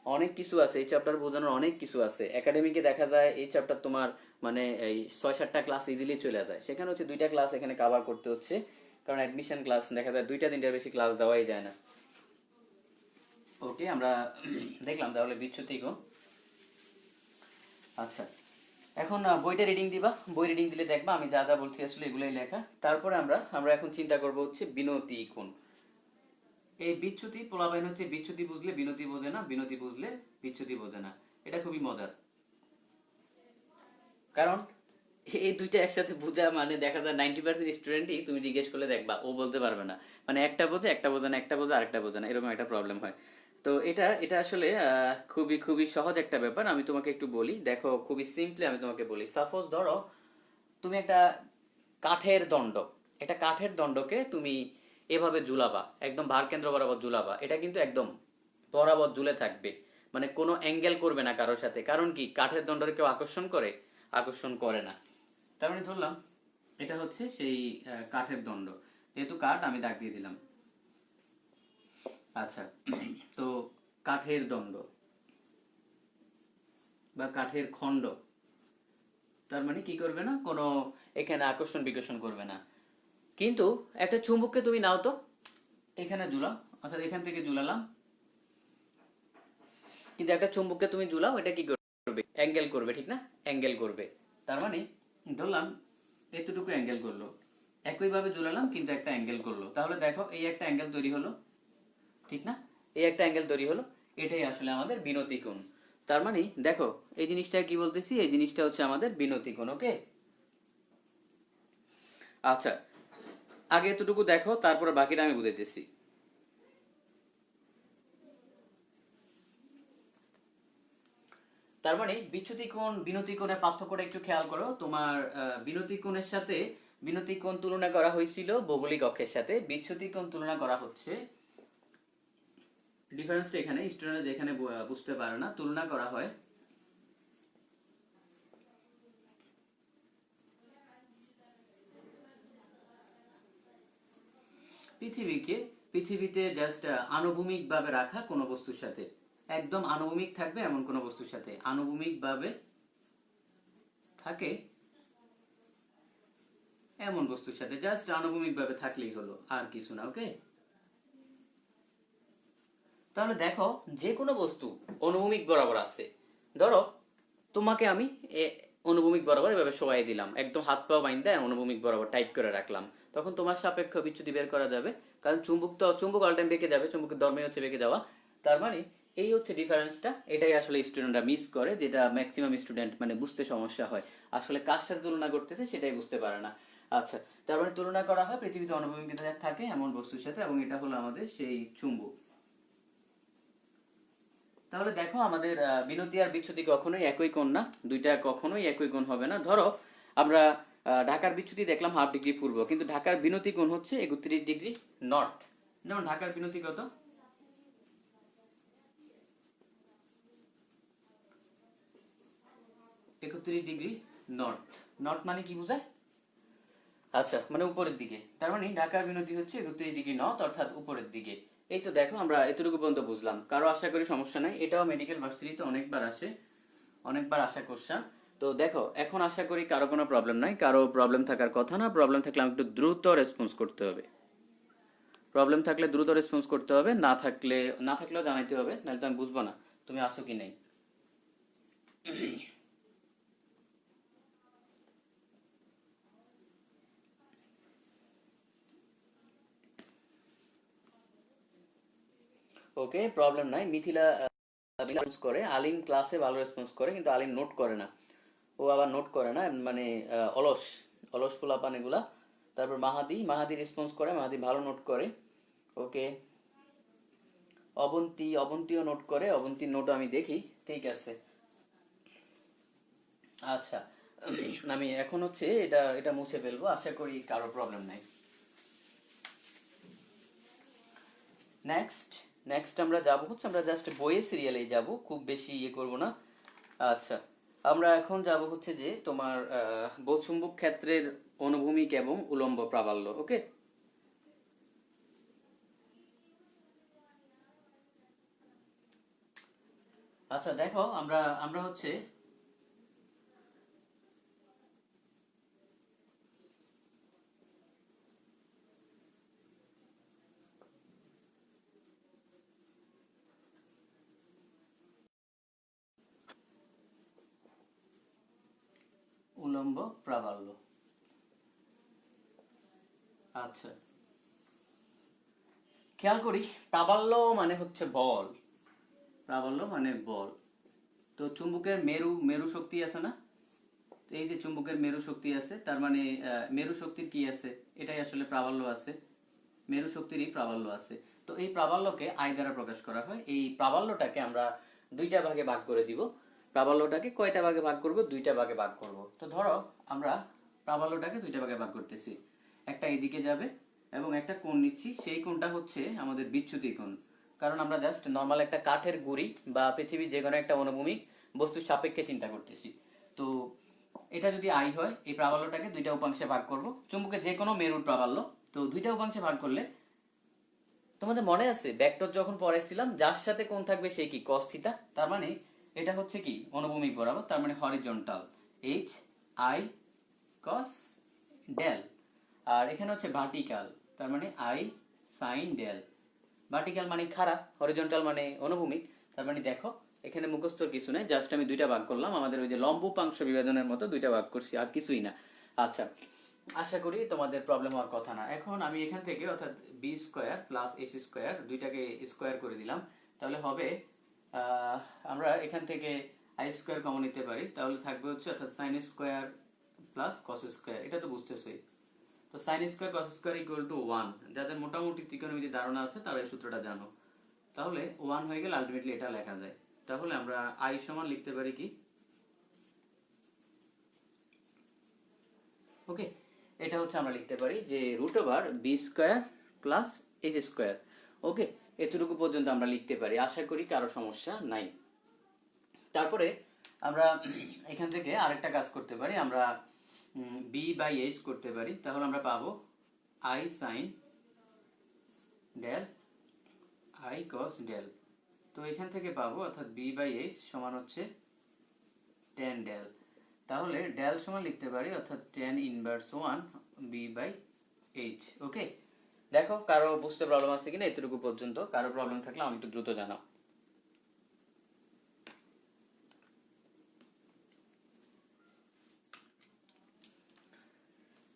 অনেক কিছু আছে এই চ্যাপ্টার বোঝানোর, অনেক কিছু আছে একাডেমিকে দেখা যায় এই চ্যাপ্টার তোমার মানে এই 6-7টা ক্লাস ইজিলি চলে যায়, সেখানে হচ্ছে 2টা ক্লাস এখানে কভার করতে হচ্ছে, কারণ অ্যাডমিশন ক্লাস দেখা যায় 2-3টার বেশি ক্লাস দেওয়াই যায় না। ওকে, আমরা দেখলাম তাহলে বিচ্যুতি কোণ। আচ্ছা, এখন বইটা রিডিং দিবা, বই রিডিং দিলে দেখবা আমি যা যা বলছি আসলে এগুলাই লেখা। তারপরে আমরা আমরা এখন চিন্তা করব হচ্ছে বিনতি কোণ। এই বিচ্যুতি পোলাপাইন হচ্ছে বিচ্যুতি বুঝলে বিনতি বোঝে না, বিনতি বুঝলে বিচ্যুতি বোঝে না। এটা খুবই মজার, কারণ এই দুইটা একসাথে বোঝা মানে দেখা যায় 90% স্টুডেন্টই তুমি জিজ্ঞেস করলে দেখবা ও বলতে পারবে না, মানে একটা বোঝে একটা বোঝে না, একটা বোঝে আরেকটা বোঝে না, এরকম একটা প্রবলেম হয়। তো এটা এটা আসলে খুবই খুবই সহজ একটা ব্যাপার, আমি তোমাকে একটু বলি, দেখো খুবই সিম্পলি আমি তোমাকে বলি। সাপোজ ধরো তুমি কাঠের দণ্ড একটা কাঠের দণ্ডকে তুমি এভাবে ঝুলাবা, একদম ভারকেন্দ্র বরাবর ঝুলাবা, এটা কিন্তু একদম বরাবর ঝুলে থাকবে, মানে কোনো অ্যাঙ্গেল করবে না কারোর সাথে। কারণ কি, কাঠের দণ্ডকে কেউ আকর্ষণ করে? আকর্ষণ করে না। তার মানে ধরলাম এটা হচ্ছে সেই কাঠের দণ্ড, যেহেতু কাঠ আমি দাগ দিয়ে দিলাম। আচ্ছা, তো কাঠের দণ্ড বা কাঠের খণ্ড, তার মানে কি করবে না, কোনো এখানে আকর্ষণ বিকর্ষণ করবে না। কিন্তু একটা চুম্বককে তুমি নাও তো, এখানে ঝুলাও, অর্থাৎ এখান থেকে ঝুলালাম, কিন্তু একটা চুম্বককে তুমি ঝুলাও, এটা কি করবে, অ্যাঙ্গেল করবে, ঠিক না, অ্যাঙ্গেল করবে। তার মানে ধরলাম এতটুকু অ্যাঙ্গেল করলো, একইভাবে ঝুলালাম কিন্তু একটা অ্যাঙ্গেল করলো, তাহলে দেখো এই একটা অ্যাঙ্গেল তৈরি হলো, ঠিক না, এই একটা অ্যাঙ্গেল তৈরি হলো, এটাই আসলে আমাদের বিনতি কোণ। তার মানে দেখো এই জিনিসটা কি বলতেছি, এই জিনিসটা হচ্ছে আমাদের বিনতি কোণ। ওকে, আচ্ছা, আগে এতটুকু দেখো, তারপরে বাকিটা আমি বুঝাইতেছি। তার মানে বিচ্যুতি কোণ বিনতি কোণের পার্থক্যটা একটু খেয়াল করো। তোমার বিনতি কোণের সাথে বিনতি কোণ তুলনা করা হয়েছিল ভৌগোলিক অক্ষের সাথে, বিচ্যুতি কোণ তুলনা করা হচ্ছে, ডিফারেন্সটা এখানে স্টুডেন্ট যেখানে বুঝতে পারে না, তুলনা করা হয় পৃথিবীতে জাস্ট আনুভূমিক ভাবে রাখা কোনো বস্তুর সাথে, একদম আনুভূমিক থাকবে এমন কোনো বস্তুর সাথে, আনুভূমিক ভাবে থাকে এমন বস্তুর সাথে, জাস্ট আনুভূমিক ভাবে থাকলেই হলো, আর কিছু না। ওকে, তাহলে দেখো যে কোনো বস্তু অনুভূমিক বরাবর আছে, ধরো তোমাকে আমি অনুভূমিক বরাবর এভাবে শোয়াই দিলাম, একদম হাত পা বাইন্দা অনুভূমিক বরাবর টাইপ করে রাখলাম, তখন তোমার সাপেক্ষ বিচ্যুতি বের করা যাবে, কারণ চুম্বক অল টাইম বেঁকে যাবে, চুম্বকের ধর্মই হচ্ছে বেঁকে যাওয়া। তার মানে এই হচ্ছে ডিফারেন্সটা, এটাই আসলে স্টুডেন্টরা মিস করে, যেটা ম্যাক্সিমাম স্টুডেন্ট মানে বুঝতে সমস্যা হয়, আসলে কার সাথে তুলনা করতেছে সেটাই বুঝতে পারে না। আচ্ছা, তার মানে তুলনা করা হয় পৃথিবীতে অনুভূমিক থাকে এমন বস্তুর সাথে, এবং এটা হলো আমাদের সেই চুম্বক। তাহলে দেখো আমাদের বিনতি আর বিচ্যুতি কখনোই একই কোণ না, দুইটা কখনোই একই কোণ হবে না। ধরো আমরা ঢাকার বিচ্যুতি দেখলাম হাফ ডিগ্রি পূর্ব, কিন্তু ঢাকার বিনতি কোণ হচ্ছে 31 ডিগ্রি নর্থ। যেমন ঢাকার বিনতি কত, 31 ডিগ্রি নর্থ। নর্থ মানে কি বোঝায়? আচ্ছা, মানে উপরের দিকে, তার মানে ঢাকার বিনতি হচ্ছে 31 ডিগ্রি নর্থ, অর্থাৎ উপরের দিকে। এই তো দেখো আমরা এতটুকু পর্যন্ত বুঝলাম, কারো আশা করি সমস্যা নাই, এটাও মেডিকেল ভার্সিটিতে অনেকবার আসে, অনেকবার আসা কোশ্চেন। তো দেখো এখন আশা করি কারো কোনো প্রবলেম নাই, কারো প্রবলেম থাকার কথা না, প্রবলেম থাকলে আমাকে একটু দ্রুত রেসপন্স করতে হবে, প্রবলেম থাকলে দ্রুত রেসপন্স করতে হবে, না থাকলেও জানাইতে হবে, নাহলে তো আমি বুঝবো না তুমি আসো কি নাই। ওকে, প্রবলেম নাই। মিথিলা রেসপন্স করে, আলিম ক্লাসে ভালো রেসপন্স করে, কিন্তু আলিম নোট করে না, ও আবার নোট করে না, মানে অলস অলস পোলাপান এগুলা। তারপর মাহাদি রেসপন্স করে, মাহাদি ভালো নোট করে। ওকে, অবন্তীও নোট করে, অবন্তীর নোট আমি দেখি, ঠিক আছে। আচ্ছা, আমি এখন হচ্ছে এটা এটা মুছে ফেলবো, আশা করি কারো প্রবলেম নাই। নেক্সট নেক্সট আমরা যাব হচ্ছে, আমরা জাস্ট বইয়ের সিরিয়ালে যাব, খুব বেশি ইয়ে করব না। আচ্ছা, আমরা এখন যাব হচ্ছে যে তোমার বচুম্বক ক্ষেত্রের অনুভূমিক এবং উলম্ব প্রাবল্য। ওকে, আচ্ছা দেখো আমরা আমরা হচ্ছে উলম্ব প্রাবল্য। আচ্ছা, খেয়াল করি, প্রাবল্য মানে হচ্ছে বল, প্রাবল্য মানে বল। তো চুম্বকের মেরু মেরু শক্তি আছে না, তো এই যে চুম্বকের মেরু শক্তি আছে, তার মানে মেরু শক্তির কি আছে, এটাই আসলে প্রাবল্য আছে, মেরু শক্তিরই প্রাবল্য আছে। তো এই প্রাবল্যকে আই দ্বারা প্রকাশ করা হয়, এই প্রাবল্যটাকে আমরা দুইটা ভাগে ভাগ করে দিব। প্রাবল্যটাকে কয়টা ভাগে ভাগ করব? দুইটা ভাগে ভাগ করব। তো ধরো আমরা প্রাবল্যটাকে দুইটা ভাগে ভাগ করতেছি, একটা এদিকে যাবে এবং একটা কোণ নিচ্ছি, সেই কোণটা হচ্ছে আমাদের বিচ্যুতি কোণ, কারণ আমরা জাস্ট নর্মাল একটা কাঠের গুঁড়ি বা পৃথিবীর যে কোনো একটা অনুভূমিক বস্তুর সাপেক্ষে চিন্তা করতেছি। তো এটা যদি আই হয়, এই প্রাবল্যটাকে দুইটা উপাংশে ভাগ করব, চুম্বকের যে কোনো মেরুর প্রাবল্য, তো দুইটা উপাংশে ভাগ করলে, তোমাদের মনে আছে ভেক্টর যখন পড়াইছিলাম, যার সাথে কোণ থাকবে সে কি cos থিটা, তার মানে এটা হচ্ছে কি অনুভূমিক বরাবর, তার মানে হরিজন্টাল, এইচ আই cos ডেল। আর এখানে হচ্ছে ভার্টিক্যাল, তার মানে আই সাইন ডেল। ভার্টিক্যাল মানে খাড়া, হরিজন্টাল মানে অনুভূমিক। তার মানে দেখো এখানে মুখস্থর কিছু নেই, জাস্ট আমি দুইটা ভাগ করলাম, আমাদের ওই যে লম্ব উপাংশ বিভাজনের মতো দুইটা ভাগ করছি, আর কিছুই না। আচ্ছা, আশা করি তোমাদের প্রবলেম হওয়ার কথা না। এখন আমি এখান থেকে অর্থাৎ B square plus S square দুইটাকে স্কোয়ার করে দিলাম, তাহলে হবে আহ, আমরা এখান থেকে আই স্কোয়ার কমন নিতে পারি, তাহলে থাকবে হচ্ছে অর্থাৎ sine square plus cos square, এটা তো বুঝতেছই। তো sine square cos square equal to one, যাদের মোটামুটি ত্রিকোণমিতির ধারণা আছে তারা এই সূত্রটা জানো। তাহলে ওয়ান হয়ে গেলে আলটিমেটলি এটা লেখা যায়, তাহলে আমরা আই সমান লিখতে পারি কি, ওকে, এটা হচ্ছে আমরা লিখতে পারি যে root over B square plus H square. Okay, এতটুকু পর্যন্ত আমরা লিখতে পারি, আশা করি কারো সমস্যা নাই। তারপরে আমরা এখান থেকে আরেকটা কাজ করতে পারি, আমরা বি বাই এইচ করতে পারি, তাহলে আমরা পাবো I sine del I cos del. তো এখান থেকে পাবো অর্থাৎ বি বাই এইচ সমান হচ্ছে টেন ডেল। তাহলে ডেল সমান লিখতে পারি অর্থাৎ tan inverse one B by H. Okay, দেখো কারো বুঝতে প্রবলেম আছে কিনা এতটুকু পর্যন্ত? কারো প্রবলেম থাকলে আমি একটু দ্রুত জানাও।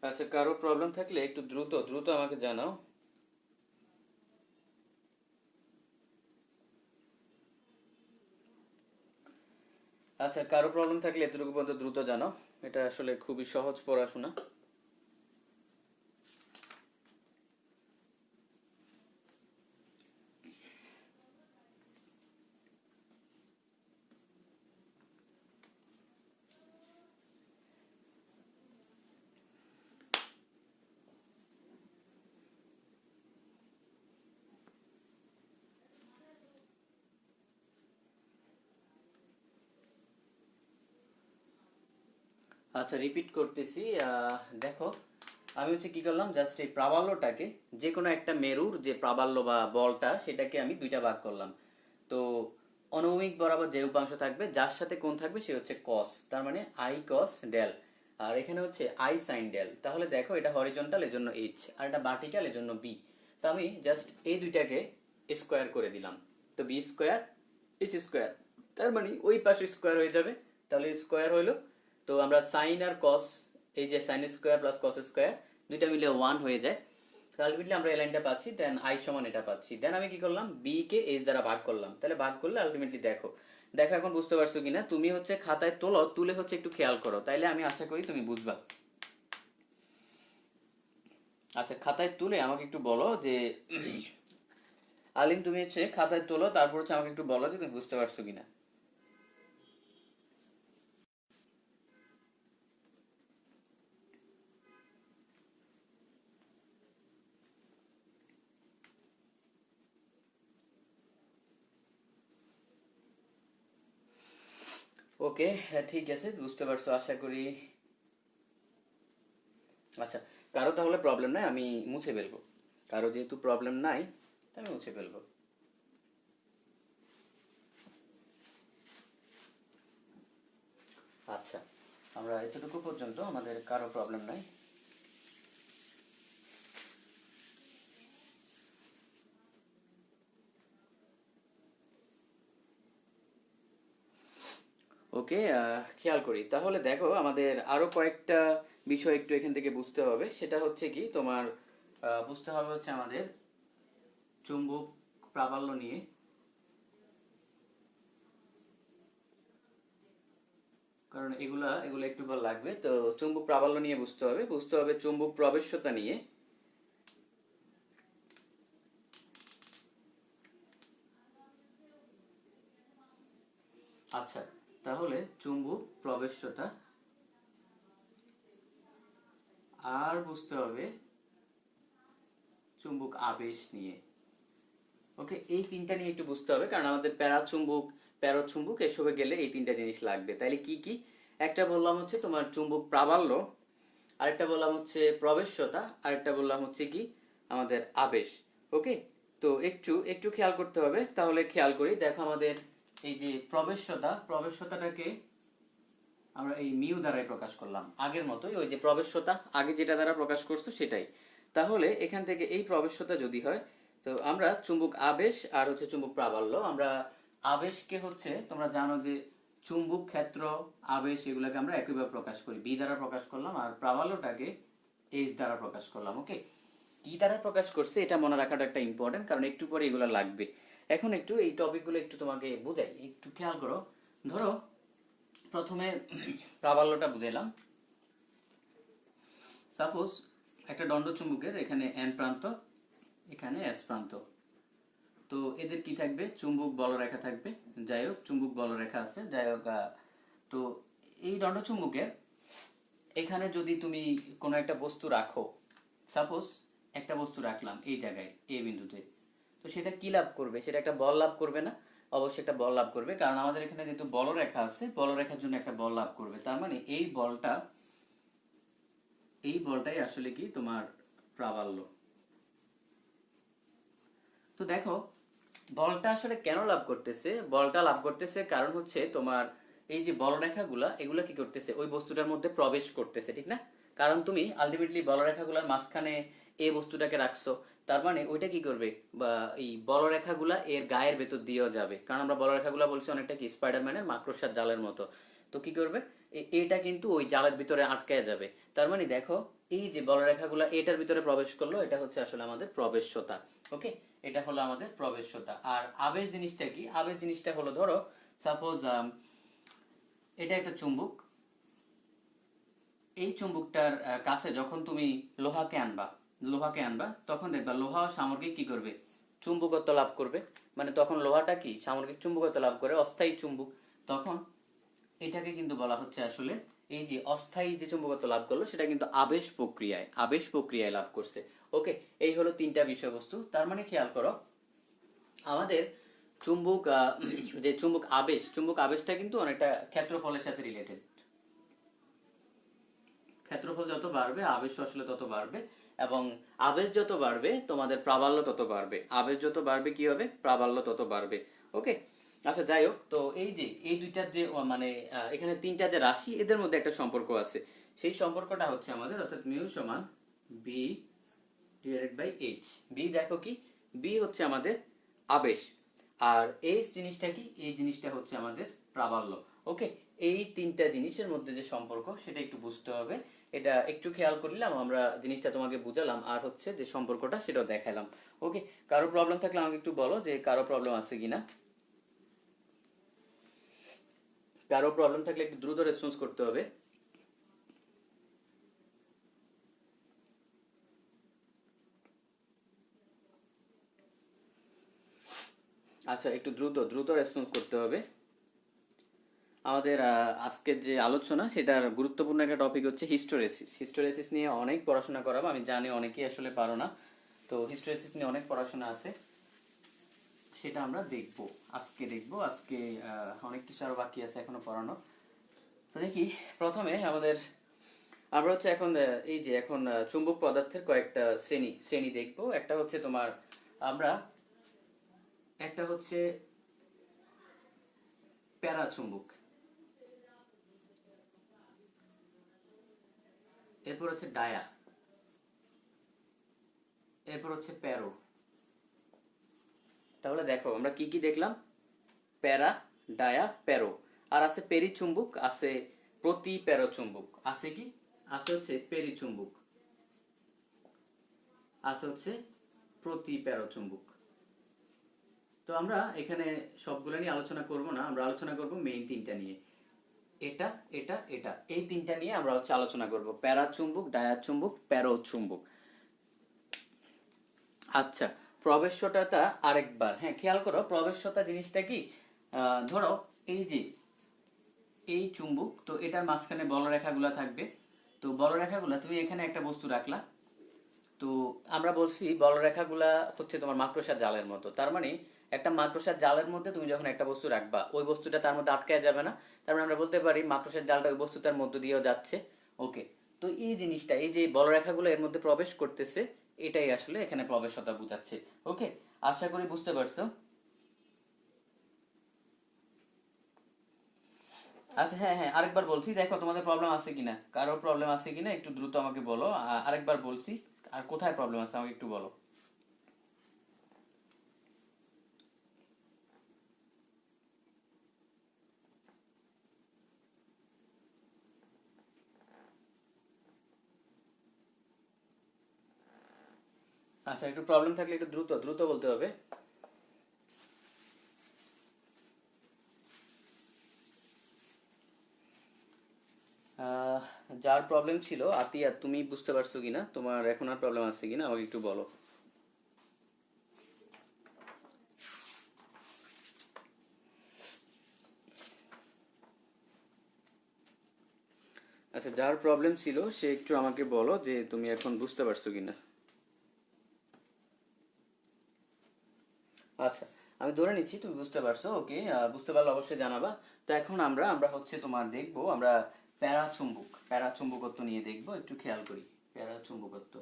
আচ্ছা, কারো প্রবলেম থাকলে একটু দ্রুত দ্রুত আমাকে জানাও। আচ্ছা, কারো প্রবলেম থাকলে এতটুকু পর্যন্ত দ্রুত জানাও। এটা আসলে খুবই সহজ পড়াশোনা। আচ্ছা, রিপিট করতেছি। দেখো, আমি হচ্ছে কি করলাম, জাস্ট এই প্রাবল্যটাকে, যে কোনো একটা মেরুর যে প্রাবল্য বা বলটা, সেটাকে আমি দুইটা ভাগ করলাম। তো অনুভূমিক বরাবর যে উপাংশ থাকবে, যার সাথে কোণ থাকবে, সে হচ্ছে কস, তার মানে আই কস ডেল। আর এখানে হচ্ছে আই সাইন ডেল। তাহলে দেখো, এটা হরিজন্টাল, এজন্য এইচ, আর এটা ভার্টিক্যাল, এজন্য বি। তো আমি জাস্ট এই দুইটাকে স্কোয়ার করে দিলাম। তো বি স্কোয়ার এইচ স্কোয়ার, তার মানে ওই পাশে স্কোয়ার হয়ে যাবে, তাহলে স্কোয়ার হইলো। তো আমরা সাইন আর কস, এই যে sine square plus cos square, দুইটা মিলে ওয়ান হয়ে যায়। আলটিমেটলি আমরা এই লাইনটা পাচ্ছি, দেন আই সমান এটা পাচ্ছি। দেন আমি কি করলাম, বি কে এইচ দ্বারা ভাগ করলাম। তাহলে ভাগ করলে আলটিমেটলি দেখো, দেখো এখন বুঝতে পারছো কিনা? তুমি হচ্ছে খাতায় তোলো, তুলে হচ্ছে একটু খেয়াল করো, তাইলে আমি আশা করি তুমি বুঝবা। আচ্ছা, খাতায় তুলে আমাকে একটু বলো যে আলিম, তুমি হচ্ছে খাতায় তোলো, তারপর হচ্ছে আমাকে একটু বলো যে তুমি বুঝতে পারছো কিনা। ওকে, হ্যাঁ ঠিক আছে, বুঝতে পারছো আশা করি। আচ্ছা, কারো তাহলে প্রবলেম নাই, আমি মুছে ফেলবো। কারো যেহেতু প্রবলেম নাই, তাই আমি মুছে ফেলবো। আচ্ছা, আমরা এতটুকু পর্যন্ত আমাদের কারো প্রবলেম নাই। ওকে, খেয়াল করি তাহলে। দেখো, আমাদের আরো কয়েকটা বিষয় একটু এখান থেকে বুঝতে হবে। সেটা হচ্ছে কি, তোমার বুঝতে হবে হচ্ছে আমাদের চুম্বক প্রাবল্য নিয়ে। কারণ এগুলা এগুলো একটু ভালো লাগবে। তো চুম্বক প্রাবল্য নিয়ে বুঝতে হবে, বুঝতে হবে চুম্বক প্রবেশ্যতা নিয়ে। আচ্ছা, তাহলে চুম্বক প্রবেশ্যতা, আর বুঝতে হবে চুম্বক আবেশ নিয়ে। ওকে, এই তিনটা নিয়ে একটু বুঝতে হবে, কারণ আমাদের প্যারাচুম্বক, প্যারোচুম্বক এসবে গেলে এই তিনটা জিনিস লাগবে। তাইলে কি কি? একটা বললাম হচ্ছে তোমার চুম্বক প্রাবল্য, আরেকটা বললাম হচ্ছে প্রবেশ্যতা, আরেকটা বললাম হচ্ছে কি আমাদের আবেশ। ওকে, তো একটু একটু খেয়াল করতে হবে। তাহলে খেয়াল করি, দেখো আমাদের এই যে প্রবেশ্যতা, প্রবেশ্যতাটাকে আমরা এই মিউ দ্বারাই প্রকাশ করলাম, আগের মতোই, ওই যে প্রবেশ্যতা আগে যেটা দ্বারা প্রকাশ করছো সেটাই। তাহলে এখান থেকে এই প্রবেশ্যতা যদি হয়, তো আমরা চুম্বক আবেশ আর হচ্ছে চুম্বক প্রাবল্য, আমরা আবেশকে হচ্ছে তোমরা জানো যে চুম্বক ক্ষেত্র, আবেশ, এগুলোকে আমরা একইভাবে প্রকাশ করি, বি দ্বারা প্রকাশ করলাম, আর প্রাবল্যটাকে এইচ দ্বারা প্রকাশ করলাম। ওকে, কি দ্বারা প্রকাশ করছে এটা মনে রাখাটা একটা ইম্পর্টেন্ট, কারণ একটু পরে এগুলো লাগবে। এখন একটু এই টপিকগুলো একটু তোমাকে বোঝাই, একটু খেয়াল করো। ধরো, প্রথমে প্রাবল্যটা বুঝাইলাম। সাপোজ একটা দণ্ডচুম্বকের এখানে এন প্রান্ত, এখানে এস প্রান্ত। তো এদের কি থাকবে, চুম্বক বলরেখা থাকবে। যাই হোক, চুম্বক বলরেখা আছে, যাই হোক। তো এই দণ্ডচুম্বকের এখানে যদি তুমি কোনো একটা বস্তু রাখো, সাপোজ একটা বস্তু রাখলাম এই জায়গায় এ বিন্দুতে, তো সেটা কি লাভ করবে? সেটা একটা বল লাভ করবে না? অবশ্যই একটা বল লাভ করবে, কারণ আমাদের এখানে যেহেতু বলরেখা আছে, বলরেখার জন্য একটা বল লাভ করবে। তার মানে এই বলটা, এই বলটাই আসলে কি তোমার প্রাবল্য। তো দেখো বলটা আসলে কেন লাভ করতেছে, বলটা লাভ করতেছে কারণ হচ্ছে তোমার এই যে বলরেখাগুলা এগুলা কি করতেছে ওই বস্তুটার মধ্যে প্রবেশ করতেছে, ঠিক না? কারণ তুমি আলটিমেটলি বলরেখাগুলার মাঝখানে এই বস্তুটাকে রাখছো, তার মানে ওইটা কি করবে, বা এই বলরেখাগুলা এর গায়ের ভেতর দিয়েও যাবে, কারণ আমরা বলরেখাগুলা বলছি অনেকটা কি স্পাইডারম্যানের মাকড়সার জালের মতো। তো কি করবে, এটা কিন্তু ওই জালের ভিতরে আটকায় যাবে। তার মানে দেখো এই যে বলরেখাগুলা এটার ভিতরে প্রবেশ করলো, এটা হচ্ছে আসলে আমাদের প্রবেশ্যতা। ওকে, এটা হলো আমাদের প্রবেশ্যতা। আর আবেশ জিনিসটা কি, আবেশ জিনিসটা হলো ধরো সাপোজ এটা একটা চুম্বক, এই চুম্বকটার কাছে যখন তুমি লোহাকে আনবা তখন দেখবা লোহা সামগ্রিক কি করবে, চুম্বকত্ব লাভ করবে। মানে তখন লোহাটা কি সামগ্রিক চুম্বকত্ব লাভ করে, অস্থায়ী চুম্বক। তখন এটাকে কিন্তু বলা হচ্ছে আসলে এই যে অস্থায়ী যে চুম্বকত্ব লাভ করলো সেটা কিন্তু আবেশ প্রক্রিয়ায় লাভ করছে। ওকে, এই হলো তিনটা বিষয়বস্তু। তার মানে খেয়াল করো আমাদের চুম্বক যে চুম্বক আবেশটা কিন্তু অনেকটা ক্ষেত্রফলের সাথে রিলেটেড। ক্ষেত্রফল যত বাড়বে আবেশ আসলে তত বাড়বে, এবং আবেশ যত বাড়বে তোমাদের প্রাবল্য তত বাড়বে, আবেশ যত বাড়বে কি হবে, প্রাবল্য তত বাড়বে। ওকে, আচ্ছা যাই হোক, তো এই যে এই দুইটার যে মানে এখানে তিনটা যে রাশি এদের মধ্যে একটা সম্পর্ক আছে, সেই সম্পর্কটা হচ্ছে আমাদের অর্থাৎ মিউ সমান B divided by H. B দেখো কি, বি হচ্ছে আমাদের আবেশ, আর এইচ জিনিসটা কি, এই জিনিসটা হচ্ছে আমাদের প্রাবল্য। ওকে, এই তিনটা জিনিসের মধ্যে যে সম্পর্ক সেটা একটু বুঝতে হবে। এটা একটু খেয়াল করলাম আমরা, জিনিসটা তোমাকে বুঝালাম, আর হচ্ছে যে সম্পর্কটা সেটাও দেখালাম। ওকে, কারো প্রবলেম থাকলে আমাকে একটু বলো যে কারো প্রবলেম আছে কিনা। কারো প্রবলেম থাকলে একটু দ্রুত রেসপন্স করতে হবে। আচ্ছা, একটু দ্রুত দ্রুত রেসপন্স করতে হবে। আমাদের আজকের যে আলোচনা সেটার গুরুত্বপূর্ণ একটা টপিক হচ্ছে হিস্টোরেসিস। হিস্টোরেসিস নিয়ে অনেক পড়াশোনা করাবো, আমি জানি অনেকেই আসলে পারো না। তো হিস্টোরেসিস নিয়ে অনেক পড়াশোনা আছে, সেটা আমরা দেখবো, আজকে অনেক কিছু আরো বাকি আছে এখনো পড়ানো। তো দেখি, প্রথমে আমরা হচ্ছে এখন এই যে এখন চুম্বক পদার্থের কয়েকটা শ্রেণী শ্রেণী দেখবো। একটা হচ্ছে তোমার আমরা একটা হচ্ছে প্যারাচুম্বক, এরপর হচ্ছে ডায়া, এরপর হচ্ছে প্যারো। তাহলে দেখো আমরা কি কি দেখলাম, প্যারা, ডায়া, প্যারো। আর আছে পেরিচুম্বক, আছে প্রতি প্যারো চুম্বক, আছে কি, আছে হচ্ছে পেরিচুম্বক, আছে হচ্ছে প্রতি প্যারো চুম্বক। তো আমরা এখানে সবগুলো নিয়ে আলোচনা করব না, আমরা আলোচনা করব মেইন তিনটা নিয়ে, এটা এটা এটা, এই তিনটা নিয়ে আমরা হচ্ছে আলোচনা করব, প্যারা চুম্বক, ডায়া চুম্বক, প্যারো চুম্বক। আচ্ছা, প্রবেশ্যটা আরেকবার, হ্যাঁ খেয়াল করো প্রবেশ্যতা জিনিসটা কি, ধরো এই যে এই চুম্বক, তো এটার মাঝখানে বলরেখাগুলা থাকবে। তো বলরেখাগুলা তুমি এখানে একটা বস্তু রাখলা, তো আমরা বলছি বলরেখাগুলা হচ্ছে তোমার মাকড়সার জালের মতো। তার মানে একটা মাকড়সার জালের মধ্যে তুমি যখন একটা বস্তু রাখবা ওই বস্তুটা তার মধ্যে আটকায় যাবে না, তার মানে আমরা বলতে পারি মাকড়সার জালটা ওই বস্তুটার মধ্য দিয়েও যাচ্ছে। ওকে, তো এই জিনিসটা এই যে বলরেখাগুলো এর মধ্যে প্রবেশ করতেছে, এটাই আসলে এখানে প্রবেশতা বোঝাচ্ছে। ওকে, আশা করি বুঝতে পারছো। আচ্ছা, হ্যাঁ হ্যাঁ, আরেকবার বলছি, দেখো তোমাদের প্রবলেম আছে কিনা, কারো প্রবলেম আছে কিনা একটু দ্রুত আমাকে বলো। আরেকবার বলছি, আর কোথায় প্রবলেম আছে আমাকে একটু বলো। আচ্ছা, একটু প্রবলেম থাকলে একটু দ্রুত দ্রুত বলতে হবে। আহ, যার প্রবলেম ছিল আতিয়া, তুমি বুঝতে পারছো কিনা, তোমার এখন আর প্রবলেম আছে কিনা আমাকে একটু বলো। আচ্ছা, যার প্রবলেম ছিল সে একটু আমাকে বলো যে তুমি এখন বুঝতে পারছো কিনা। আচ্ছা, আমি ধরে নিচ্ছি তুমি বুঝতে পারছো। ওকে, বুঝতে পারলে অবশ্যই জানাবা। তো এখন আমরা আমরা হচ্ছে তোমার দেখবো আমরা প্যারাচুম্বকত্ব নিয়ে দেখবো, একটু খেয়াল করি প্যারাচুম্বকত্ব।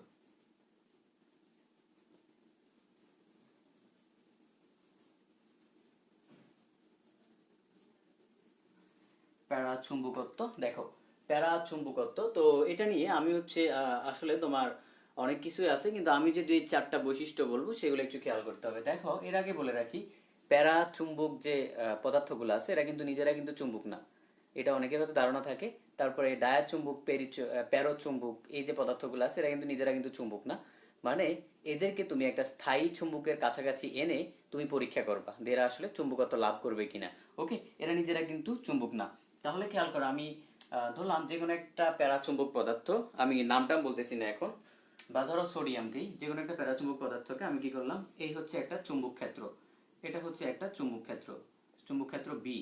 প্যারা চুম্বকত্ব। দেখো প্যারা চুম্বকত্ব, তো এটা নিয়ে আমি হচ্ছে আসলে তোমার অনেক কিছুই আছে, কিন্তু আমি যে দুই চারটা বৈশিষ্ট্য বলবো সেগুলো একটু খেয়াল করতে হবে। দেখো এর আগে বলে রাখি, প্যারা চুম্বক যে পদার্থগুলো আছে এরা কিন্তু নিজেরা কিন্তু চুম্বক না, এটা অনেকের হয়তো ধারণা থাকে। তারপরে ডায়া চুম্বক, প্যারো চুম্বক, এই যে পদার্থগুলো আছে এরা কিন্তু নিজেরা কিন্তু চুম্বক না। মানে এদেরকে তুমি একটা স্থায়ী চুম্বকের কাছাকাছি এনে তুমি পরীক্ষা করবা যে এরা আসলে চুম্বকত্ব লাভ করবে কিনা। ওকে, এরা নিজেরা কিন্তু চুম্বক না। তাহলে খেয়াল করো, আমি ধরলাম যে কোনো একটা প্যারাচুম্বক পদার্থ, আমি নামটা বলতেছি না এখন, বা ধরো সোডিয়ামকেই, যে কোনো একটা প্যারাচুম্বক পদার্থকে আমি কি করলাম, এই হচ্ছে একটা চুম্বক ক্ষেত্র, এটা হচ্ছে একটা চুম্বক ক্ষেত্র, চুম্বক ক্ষেত্র বি।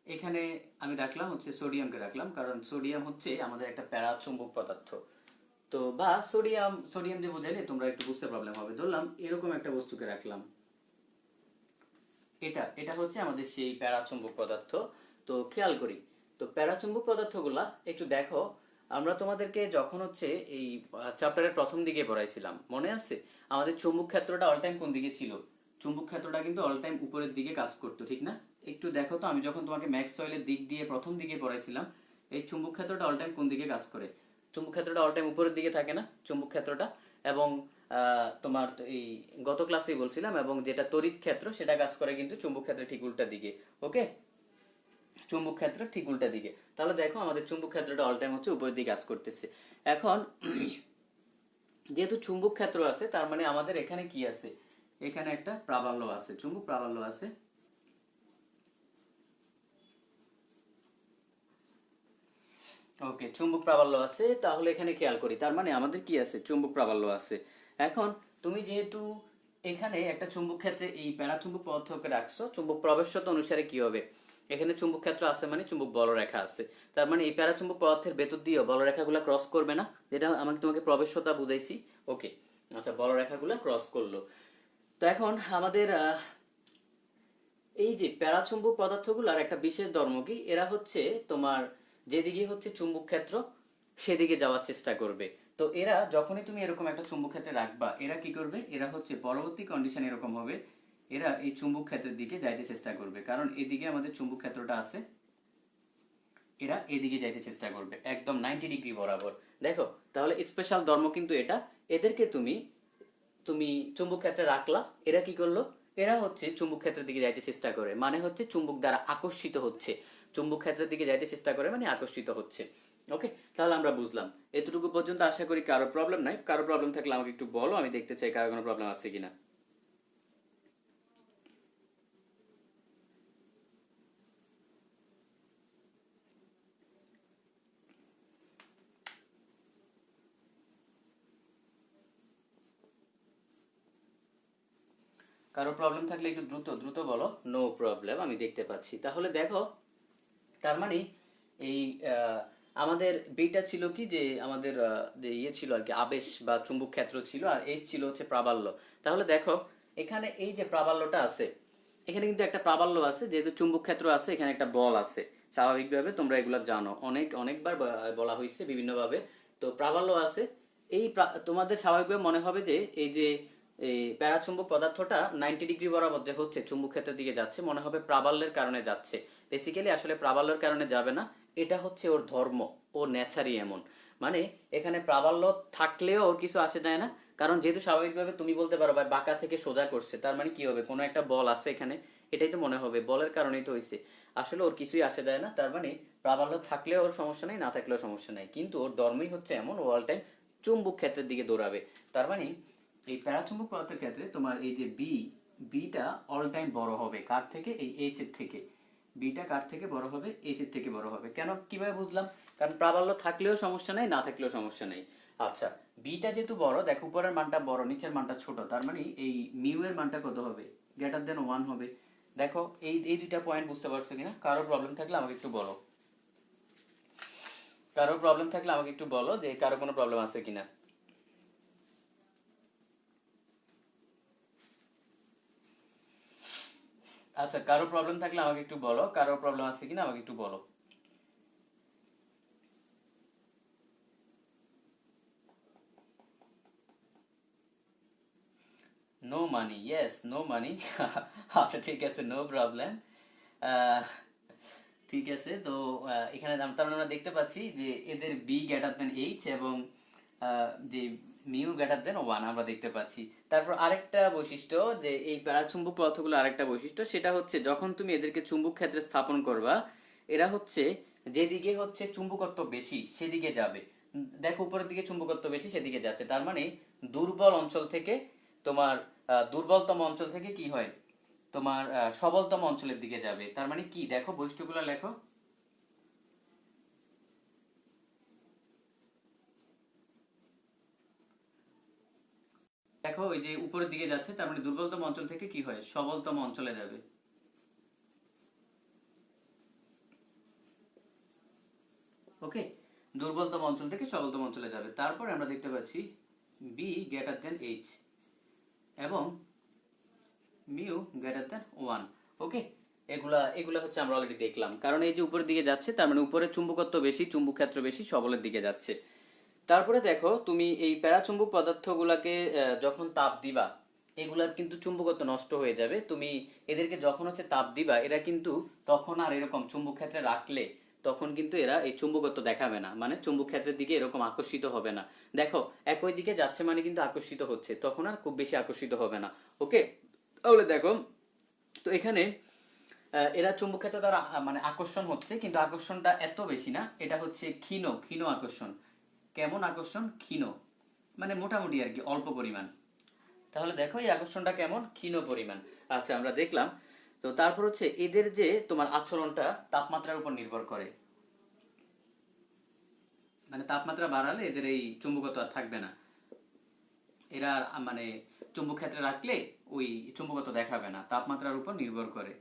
এখানে আমি রাখলাম হচ্ছে সোডিয়ামকে রাখলাম, কারণ সোডিয়াম হচ্ছে আমাদের একটা প্যারাচুম্বক পদার্থ। তো বা সোডিয়াম, সোডিয়াম যে বোঝাইলে তোমরা একটু বুঝতে প্রবলেম হবে, ধরলাম এরকম একটা বস্তুকে রাখলাম, এটা এটা হচ্ছে আমাদের সেই প্যারাচুম্বক পদার্থ। তো খেয়াল করি, তো প্যারাচুম্বক পদার্থগুলা একটু দেখো, আমরা তোমাদেরকে যখন হচ্ছে এই চ্যাপ্টারের প্রথম দিকে পড়াইছিলাম মনে আছে, আমাদের চুম্বক ক্ষেত্রটা অল টাইম কোন দিকে ছিল? চুম্বক ক্ষেত্রটা কিন্তু অল টাইম উপরের দিকে কাজ করতো, ঠিক না? একটু দেখো তো, আমি যখন তোমাকে ম্যাক্সওয়েলের দিক দিয়ে প্রথম দিকে পড়াইছিলাম, এই চুম্বক ক্ষেত্রটা অল টাইম কোন দিকে কাজ করে? চুম্বক ক্ষেত্রটা অল টাইম উপরের দিকে থাকে না চুম্বক ক্ষেত্রটা? এবং তোমার তো এই গত ক্লাসেই বলছিলাম, এবং যেটা তড়িৎ ক্ষেত্র সেটা কাজ করে কিন্তু চুম্বক ক্ষেত্রের ঠিক উল্টা দিকে। ওকে, চুম্বক ক্ষেত্র ঠিক উল্টা দিকে। তাহলে দেখো আমাদের চুম্বক ক্ষেত্রটা অল টাইম হচ্ছে উপরের দিকে কাজ করতেছে। এখন যেহেতু চুম্বক ক্ষেত্র আছে, তার মানে আমাদের এখানে কি আছে, এখানে একটা প্রাবল্য আছে, চুম্বক প্রাবল্য আছে। ওকে, চুম্বক প্রাবল্য আছে, তাহলে এখানে খেয়াল করি, তার মানে আমাদের কি আছে, চুম্বক প্রাবল্য আছে। এখন তুমি যেহেতু এখানে একটা চুম্বক ক্ষেত্রে এই প্যারাচুম্বক পদার্থকে রাখছো, চুম্বক প্রবেশ্যতা অনুসারে কি হবে, এখানে চুম্বক ক্ষেত্র আছে মানে চুম্বক বলরেখা আছে, তার মানে এই প্যারাচুম্বক পদার্থের ভেতর দিয়েও বলরেখাগুলো ক্রস করবে না, যেটা আমাকে তোমাকে প্রবেশ্যতা বুঝাইছি। ওকে, আচ্ছা, বলরেখাগুলো ক্রস করলো। তো এখন আমাদের এই যে প্যারাচুম্বক পদার্থগুলোর একটা বিশেষ ধর্ম কি, এরা হচ্ছে তোমার যেদিকে হচ্ছে চুম্বক ক্ষেত্র সেদিকে যাওয়ার চেষ্টা করবে। তো এরা যখনই তুমি এরকম একটা চুম্বক ক্ষেত্রে রাখবা, এরা কি করবে, এরা হচ্ছে পরবর্তী কন্ডিশন এরকম হবে, এরা এই চুম্বক ক্ষেত্রের দিকে যাইতে চেষ্টা করবে, কারণ এদিকে আমাদের চুম্বক ক্ষেত্রটা আছে, এরা এদিকে যাইতে চেষ্টা করবে একদম 90 ডিগ্রি বরাবর। দেখো তাহলে স্পেশাল ধর্ম কিন্তু এটা, এদেরকে তুমি তুমি চুম্বক ক্ষেত্রে রাখলা, এরা কি করলো, এরা হচ্ছে চুম্বক ক্ষেত্রের দিকে যাইতে চেষ্টা করে, মানে হচ্ছে চুম্বক দ্বারা আকর্ষিত হচ্ছে, চুম্বক ক্ষেত্রের দিকে যাইতে চেষ্টা করে মানে আকর্ষিত হচ্ছে। ওকে, তাহলে আমরা বুঝলাম এতটুকু পর্যন্ত, আশা করি কারো প্রবলেম নাই। কারো প্রবলেম থাকলে আমাকে একটু বলো, আমি দেখতে চাই কারো কোনো প্রবলেম আছে কিনা। কারো প্রবলেম থাকলে একটু দ্রুত দ্রুত বলো, নো প্রবলেম, আমি দেখতে পাচ্ছি। তাহলে দেখো, তার মানে এই আমাদের বিটা ছিল কি, যে আমাদের যে ইয়ে ছিল আর কি, আবেশ বা চুম্বক ক্ষেত্র ছিল, আর এইচ ছিল হচ্ছে প্রাবল্য। তাহলে দেখো এখানে এই যে প্রাবল্যটা আছে, এখানে কিন্তু একটা প্রাবল্য আছে, যেহেতু চুম্বক ক্ষেত্র আছে এখানে একটা বল আছে, স্বাভাবিকভাবে তোমরা এগুলো জানো, অনেকবার বলা হয়েছে বিভিন্নভাবে। তো প্রাবল্য আছে, এই তোমাদের স্বাভাবিকভাবে মনে হবে যে এই যে এই প্যারাচুম্বক পদার্থটা 90 ডিগ্রি বরাবর যে হচ্ছে চুম্বক ক্ষেত্রের দিকে যাচ্ছে, মনে হবে প্রাবল্যের কারণে যাচ্ছে। বেসিক্যালি আসলে প্রাবল্যের কারণে যাবে না, এটা হচ্ছে ওর ধর্ম, ও নেচারই এমন। মানে এখানে প্রাবল্য থাকলেও ওর কিছু আসে যায় না, কারণ যেহেতু স্বাভাবিকভাবে তুমি বলতে পারো ভাই বাঁকা থেকে সোজা করছে, তার মানে কি হবে, কোনো একটা বল আছে এখানে, এটাই তো মনে হবে, বলের কারণেই তো হয়েছে। আসলে ওর কিছুই আসে যায় না, তার মানে প্রাবল্য থাকলেও ওর সমস্যা নেই, না থাকলেও সমস্যা নাই, কিন্তু ওর ধর্মই হচ্ছে এমন, ও অল টাইম চুম্বক ক্ষেত্রের দিকে দৌড়াবে। তার মানে এই প্যারাচুম্বক পদার্থের ক্ষেত্রে তোমার এই যে বিটা অল টাইম বড় হবে কার থেকে, এই এইচ এর থেকে। বিটা কার থেকে বড় হবে, এইচ এর থেকে বড় হবে। কেন, কিভাবে বুঝলাম, কারণ প্রাবল্য থাকলেও সমস্যা নাই, না থাকলেও সমস্যা নাই। আচ্ছা, বিটা যেহেতু বড়, দেখো উপরের মানটা বড় নিচের মানটা ছোট, তার মানে এই মিউ এর মানটা কত হবে, গ্রেটার দেন 1 হবে। দেখো এই এই দুইটা পয়েন্ট বুঝতে পারছো কিনা, কারো প্রবলেম থাকলে আমাকে একটু বলো, কারো প্রবলেম থাকলে আমাকে একটু বলো যে কারো কোনো প্রবলেম আছে কিনা। আচ্ছা, কারো প্রবলেম থাকলে আমাকে একটু বলো, কারো প্রবলেম আছে কিনা আমাকে একটু বলো। No money, yes no money. আচ্ছা ঠিক আছে, নো প্রবলেম। ঠিক আছে, তো এখানে তার মানে আমরা দেখতে পাচ্ছি যে এদের বি গ্রেটার দেন এইচ এবং যে মিউ গ্রেটার দেন ওয়ান আমরা দেখতে পাচ্ছি। তারপর আরেকটা বৈশিষ্ট্য, যে এই প্যারাচুম্বক পদার্থগুলো আরেকটা বৈশিষ্ট্য, সেটা হচ্ছে যখন তুমি এদেরকে চুম্বক ক্ষেত্রে স্থাপন করবা, এরা হচ্ছে যেদিকে হচ্ছে চুম্বকত্ব বেশি সেদিকে যাবে। দেখো উপরের দিকে চুম্বকত্ব বেশি সেদিকে যাচ্ছে, তার মানে দুর্বল অঞ্চল থেকে তোমার দুর্বলতম অঞ্চল থেকে কি হয়, তোমার সবলতম অঞ্চলের দিকে যাবে। তার মানে কি, দেখো বৈশিষ্ট্যগুলো লেখো। দেখো ওই যে উপরের দিকে যাচ্ছে, তার মানে দুর্বলতম অঞ্চল থেকে কি হয়, সবলতম অঞ্চলে যাবে। ওকে, দুর্বলতম অঞ্চল থেকে সবলতম অঞ্চলে যাবে। তারপরে আমরা দেখতে পাচ্ছি বি গ্রেটার দেন এইচ এবং মিউ গ্রেটার দেন ওয়ান। ওকে, এগুলা এগুলা হচ্ছে আমরা অলরেডি দেখলাম, কারণ এই যে উপরের দিকে যাচ্ছে তার মানে উপরে চুম্বকত্ব বেশি, চুম্বক ক্ষেত্র বেশি, সবলের দিকে যাচ্ছে। তারপরে দেখো তুমি এই প্যারাচুম্বক পদার্থগুলাকে যখন তাপ দিবা, এগুলার কিন্তু চুম্বকত্ব নষ্ট হয়ে যাবে। তুমি এদেরকে যখন হচ্ছে তাপ দিবা, এরা কিন্তু তখন আর এরকম চুম্বক ক্ষেত্রে রাখলে তখন কিন্তু এরা এই চুম্বকত্ব দেখাবে না, মানে চুম্বক ক্ষেত্রের দিকে এরকম আকর্ষিত হবে না। দেখো একই দিকে যাচ্ছে মানে কিন্তু আকর্ষিত হচ্ছে, তখন আর খুব বেশি আকর্ষিত হবে না। ওকে, তাহলে দেখো, তো এখানে এরা চুম্বক ক্ষেত্রে দ্বারা মানে আকর্ষণ হচ্ছে, কিন্তু আকর্ষণটা এত বেশি না, এটা হচ্ছে ক্ষীণ ক্ষীণ আকর্ষণ। কেমন আকর্ষণ, ক্ষীণ, মানে মোটামুটি আর কি, অল্প পরিমাণ। তাহলে দেখো এই আকর্ষণটা কেমন, ক্ষীণ পরিমাণ। আচ্ছা আমরা দেখলাম। তো তারপর হচ্ছে এদের যে তোমার আচরণটা তাপমাত্রার উপর নির্ভর করে, মানে তাপমাত্রা বাড়ালে এদের এই চুম্বকত্ব আর থাকবে না। এরা মানে চুম্বক ক্ষেত্রে রাখলে ওই চুম্বকত্ব দেখাবে না, তাপমাত্রার উপর নির্ভর করে।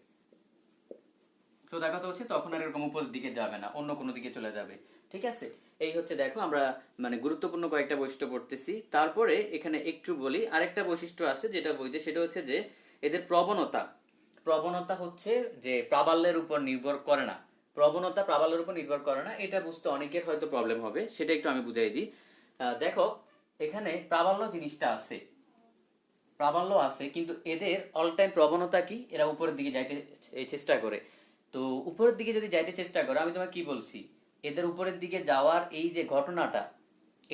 তো দেখা হচ্ছে তখন আর এরকম উপরের দিকে যাবে না, অন্য কোনো দিকে চলে যাবে। ঠিক আছে, এই হচ্ছে দেখো আমরা মানে গুরুত্বপূর্ণ কয়েকটা বৈশিষ্ট্য পড়তেছি। তারপরে এখানে একটু বলি, আরেকটা বৈশিষ্ট্য আছে যেটা বইতে, সেটা হচ্ছে যে এদের প্রবণতা। প্রবণতা হচ্ছে যে প্রাবল্যের উপর নির্ভর করে না। প্রবণতা প্রাবল্যের উপর নির্ভর করে না, এটা বুঝতে অনেকের হয়তো প্রবলেম হবে, সেটা একটু আমি বুঝাই দিই। দেখো এখানে প্রাবল্য জিনিসটা আছে, প্রাবল্য আছে, কিন্তু এদের অল টাইম প্রবণতা কি, এরা উপরের দিকে যাইতে চেষ্টা করে। তো উপরের দিকে যদি যাইতে চেষ্টা করে, আমি তোমাকে কি বলছি, এদের উপরের দিকে যাওয়ার এই যে ঘটনাটা,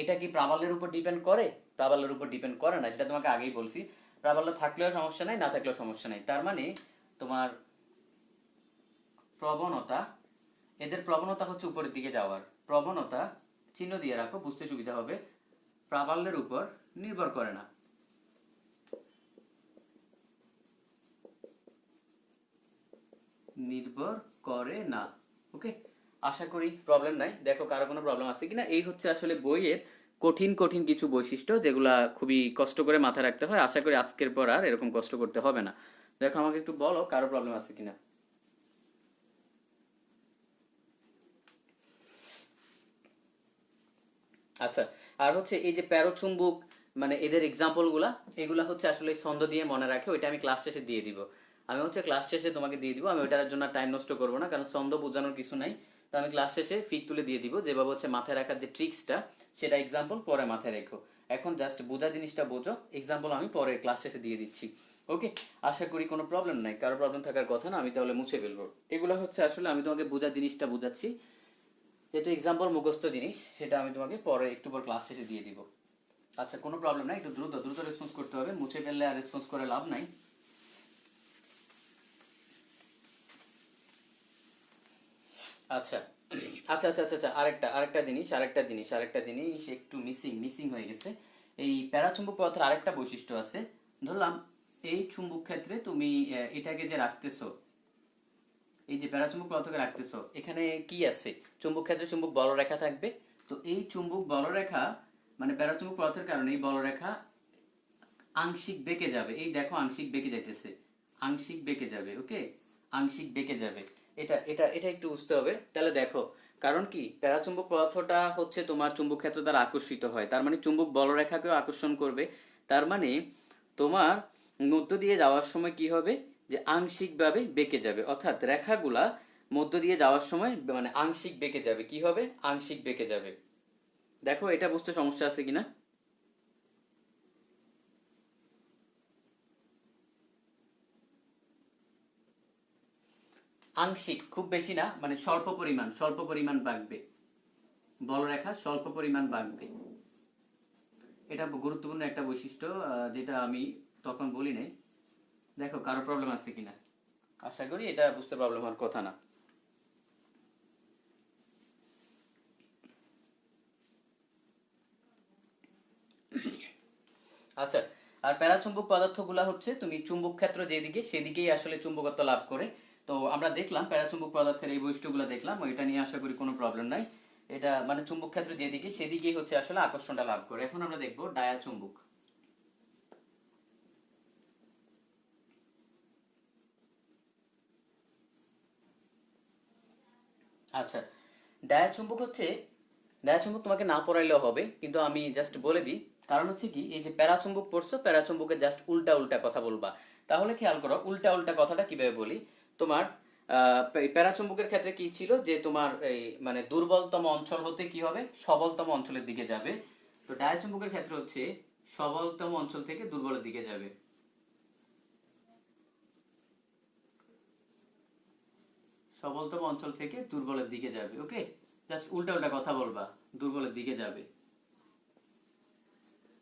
এটা কি প্রাবল্যের উপর ডিপেন্ড করে? প্রাবল্যের উপর ডিপেন্ড করে না, সেটা তোমাকে আগেই বলছি। প্রাবল্য থাকলেও সমস্যা নাই, না থাকলেও সমস্যা নাই। তার মানে তোমার প্রবণতা, এদের প্রবণতা হচ্ছে উপরের দিকে যাওয়ার। প্রবণতা চিহ্ন দিয়ে রাখো, বুঝতে সুবিধা হবে। প্রাবল্যের উপর নির্ভর করে না, নির্ভর করে না। ওকে, আশা করি প্রবলেম নাই। দেখো কারো কোনো প্রবলেম আছে কিনা। এই হচ্ছে আসলে বইয়ের কঠিন কঠিন কিছু বৈশিষ্ট্য, যেগুলা খুবই কষ্ট করে মাথায় রাখতে হয়। আশা করি আজকের পর আর এরকম কষ্ট করতে হবে না। দেখো আমাকে একটু বলো কারো প্রবলেম আছে কিনা। আচ্ছা, আর হচ্ছে এই যে প্যারোচুম্বক, মানে এদের এক্সাম্পল গুলা, এগুলা হচ্ছে আসলে ছন্দ দিয়ে মনে রাখে, ওইটা আমি ক্লাস শেষে দিয়ে দিব। আমি হচ্ছে ক্লাস শেষে তোমাকে দিয়ে দিব, আমি ওইটার জন্য টাইম নষ্ট করবো না, কারণ ছন্দ বোঝানোর কিছু নাই। তো আমি ক্লাস শেষে ফিক তুলে দিয়ে দিব, যেভাবে হচ্ছে মাথায় রাখার যে ট্রিক্সটা, সেটা এক্সাম্পল পরে মাথায় রেখো। এখন জাস্ট বোঝা জিনিসটা বোঝো, এক্সাম্পল আমি পরে ক্লাস শেষে দিয়ে দিচ্ছি। ওকে, আশা করি কোনো প্রবলেম নাই, কারো প্রবলেম থাকার কথা না, আমি তাহলে মুছে ফেলবো। এগুলো হচ্ছে আসলে আমি তোমাকে বোঝা জিনিসটা বুঝাচ্ছি, যেহেতু এক্সাম্পল মুখস্থ জিনিস, সেটা আমি তোমাকে পরে একটু পর ক্লাস শেষে দিয়ে দিব। আচ্ছা কোনো প্রবলেম নাই, একটু দ্রুত দ্রুত রেসপন্স করতে হবে, মুছে ফেললে আর রেসপন্স করে লাভ নাই। আচ্ছা আচ্ছা আচ্ছা আচ্ছা আচ্ছা, আরেকটা জিনিস একটু মিসিং মিসিং হয়ে গেছে। এই প্যারাচুম্বক পদার্থের আরেকটা বৈশিষ্ট্য আছে। ধরলাম এই চুম্বক ক্ষেত্রে তুমি এটাকে যে রাখতেছো, এই যে প্যারাচুম্বক পদার্থকে রাখতেছো, এখানে কি আছে, চুম্বক ক্ষেত্রে চুম্বক বলরেখা থাকবে। তো এই চুম্বক বলরেখা, মানে প্যারাচুম্বক পদার্থের কারণে এই বলরেখা আংশিক বেঁকে যাবে। এই দেখো আংশিক বেঁকে যাইতেছে, আংশিক বেঁকে যাবে। ওকে, আংশিক বেঁকে যাবে। এটা এটা এটা একটু বুঝতে হবে। তাহলে দেখো, কারণ কি, প্যারাচুম্বক পদার্থটা হচ্ছে তোমার চুম্বক ক্ষেত্র দ্বারা আকর্ষিত হয়, তার মানে চুম্বক বলরেখাকেও আকর্ষণ করবে। তার মানে তোমার মধ্য দিয়ে যাওয়ার সময় কি হবে, যে আংশিকভাবে বেঁকে যাবে, অর্থাৎ রেখাগুলা মধ্য দিয়ে যাওয়ার সময় মানে আংশিক বেঁকে যাবে। কি হবে, আংশিক বেঁকে যাবে। দেখো এটা বুঝতে সমস্যা আছে কিনা। আংশিক, খুব বেশি না, মানে স্বল্প পরিমাণ বাঁকবে, বলরেখা স্বল্প পরিমাণ বাঁকবে। এটা গুরুত্বপূর্ণ একটা বৈশিষ্ট্য, যেটা আমি তখন বলি নাই। দেখো কারো প্রবলেম আছে কিনা, আশা করি এটা বুঝতে প্রবলেম হওয়ার কথা না। আচ্ছা, আর প্যারাচুম্বক পদার্থগুলা হচ্ছে তুমি চুম্বক ক্ষেত্র যেদিকে সেদিকেই আসলে চুম্বকত্ব লাভ করে। তো আমরা দেখলাম প্যারাচুম্বক পদার্থের এই বৈশিষ্ট্যগুলো দেখলাম, এটা নিয়ে আশা করি কোনো প্রবলেম নাই। এটা মানে চুম্বক ক্ষেত্র যেদিকে সেদিকেই হচ্ছে আসলে আকর্ষণটা লাভ করে। এখন আমরা দেখবো ডায়া চুম্বক। আচ্ছা, ডায়া চুম্বক হচ্ছে, ডায়া চুম্বক তোমাকে না পড়াইলেও হবে, কিন্তু আমি জাস্ট বলে দিই। কারণ হচ্ছে কি, এই যে প্যারাচুম্বক পড়ছো, প্যারাচুম্বকের জাস্ট উল্টা উল্টা কথা বলবা। তাহলে খেয়াল করো উল্টা উল্টা কথাটা কিভাবে বলি। তোমার প্যারাচুম্বকের ক্ষেত্রে কি ছিল, যে তোমার এই মানে দুর্বলতম অঞ্চল হতে কি হবে, সবলতম অঞ্চলের দিকে যাবে। তো ডায়া চুম্বকের ক্ষেত্রে হচ্ছে সবলতম অঞ্চল থেকে দুর্বলের দিকে যাবে। সবলতম অঞ্চল থেকে দুর্বলের দিকে যাবে, ওকে। জাস্ট উল্টা উল্টা কথা বলবা, দুর্বলের দিকে যাবে।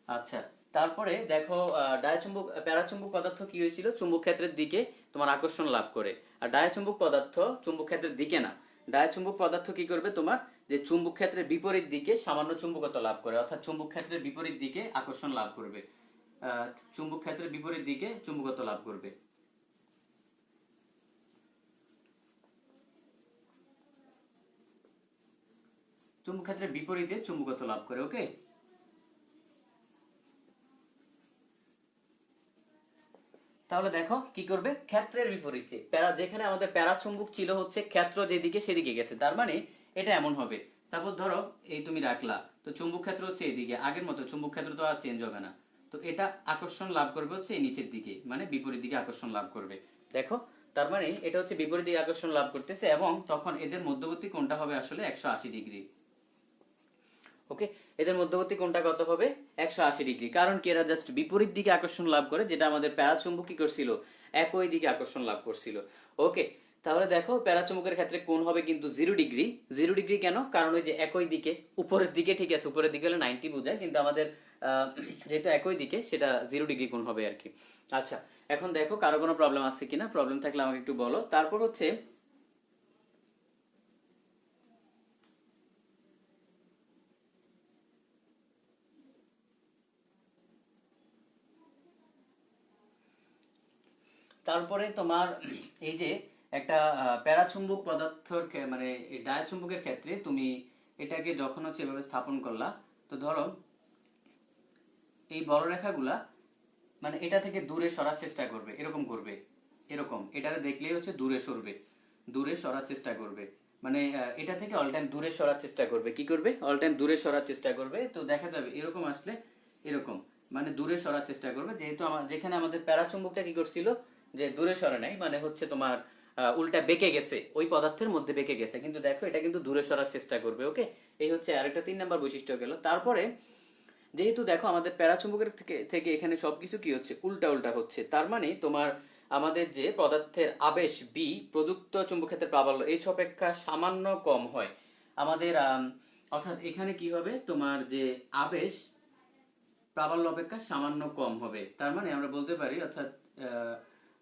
আচ্ছা, তারপরে দেখো ডায়াচুম্বক প্যারাচুম্বক পদার্থ কি হয়েছিল, চুম্বক ক্ষেত্রের দিকে তোমার আকর্ষণ লাভ করে। আর ডায়াচুম্বক পদার্থ চুম্বক ক্ষেত্রের দিকে না। ডায়াচুম্বক পদার্থ কি করবে, তোমার যে চুম্বক ক্ষেত্রের বিপরীত দিকে সামান্য চুম্বকত্ব লাভ করে, অর্থাৎ চুম্বক ক্ষেত্রের বিপরীত দিকে আকর্ষণ লাভ করবে। চুম্বক ক্ষেত্রের বিপরীত দিকে চুম্বকত্ব লাভ করবে। চুম্বক ক্ষেত্রের বিপরীতে চুম্বকত্ব লাভ করে, ওকে। তাহলে দেখো কি করবে, ক্ষেত্রের বিপরীতে যেখানে আমাদের প্যারাচুম্বক ছিল হচ্ছে ক্ষেত্র যেদিকে সেদিকে গেছে, তার মানে এটা এমন হবে। তারপর ধরো এই তুমি রাখলা, তো চুম্বক ক্ষেত্র হচ্ছে এদিকে, আগের মতো চুম্বক ক্ষেত্র তো আর চেঞ্জ হবে না। তো এটা আকর্ষণ লাভ করবে হচ্ছে এই নিচের দিকে, মানে বিপরীত দিকে আকর্ষণ লাভ করবে। দেখো, তার মানে এটা হচ্ছে বিপরীত দিকে আকর্ষণ লাভ করতেছে, এবং তখন এদের মধ্যবর্তী কোণটা হবে আসলে 180 ডিগ্রি। ওকে, এদের মধ্যবর্তী কোণটা কত হবে, 180 ডিগ্রি। কারণ কি, এরা জাস্ট বিপরীত দিকে আকর্ষণ লাভ করে, যেটা আমাদের প্যারাচুম্বক কি করছিল, একই দিকে আকর্ষণ লাভ করছিল। ওকে, তাহলে দেখো প্যারাচুম্বকের ক্ষেত্রে কোণ হবে কিন্তু 0 ডিগ্রি। 0 ডিগ্রি কেন, কারণ ওই যে একই দিকে, উপরের দিকে, ঠিক আছে, উপরের দিকে হলে 90 বোঝায়, কিন্তু আমাদের যেহেতু একই দিকে সেটা 0 ডিগ্রি কোণ হবে আর কি। আচ্ছা, এখন দেখো কারো কোনো প্রবলেম আছে কিনা, প্রবলেম থাকলে আমাকে একটু বলো। তারপর হচ্ছে তারপরে তোমার এই যে একটা প্যারাচুম্বক পদার্থর মানে এই ডায়াচুম্বকের ক্ষেত্রে তুমি এটাকে যখন হচ্ছে এভাবে স্থাপন করলা, তো ধরো এই বলরেখাগুলা মানে এটা থেকে দূরে সরার চেষ্টা করবে, এরকম করবে, এরকম এটারে দেখলেই হচ্ছে দূরে সরবে, দূরে সরার চেষ্টা করবে। মানে এটা থেকে অল টাইম দূরে সরার চেষ্টা করবে, কি করবে, অল টাইম দূরে সরার চেষ্টা করবে। তো দেখা যাবে এরকম আসলে এরকম, মানে দূরে সরার চেষ্টা করবে। যেহেতু যেখানে আমাদের প্যারাচুম্বকটা কি করছিল, যে দূরে সরে নাই, মানে হচ্ছে তোমার উল্টা বেঁকে গেছে, ওই পদার্থের মধ্যে বেঁকে গেছে, কিন্তু দেখো এটা কিন্তু দূরে সরার চেষ্টা করবে, ওকে। এই হচ্ছে আরেকটা 3 নাম্বার বৈশিষ্ট্য গেল। তারপরে যেহেতু দেখো আমাদের প্যারাচুম্বকের থেকে থেকে এখানে সবকিছু কি হচ্ছে, উল্টা উল্টা হচ্ছে, তার মানে তোমার আমাদের যে পদার্থের আবেশ বি প্রযুক্ত চুম্বক ক্ষেত্রের প্রাবল্য এইচ অপেক্ষা সামান্য কম হয় আমাদের, অর্থাৎ এখানে কি হবে, তোমার যে আবেশ প্রাবল্য অপেক্ষা সামান্য কম হবে। তার মানে আমরা বলতে পারি, অর্থাৎ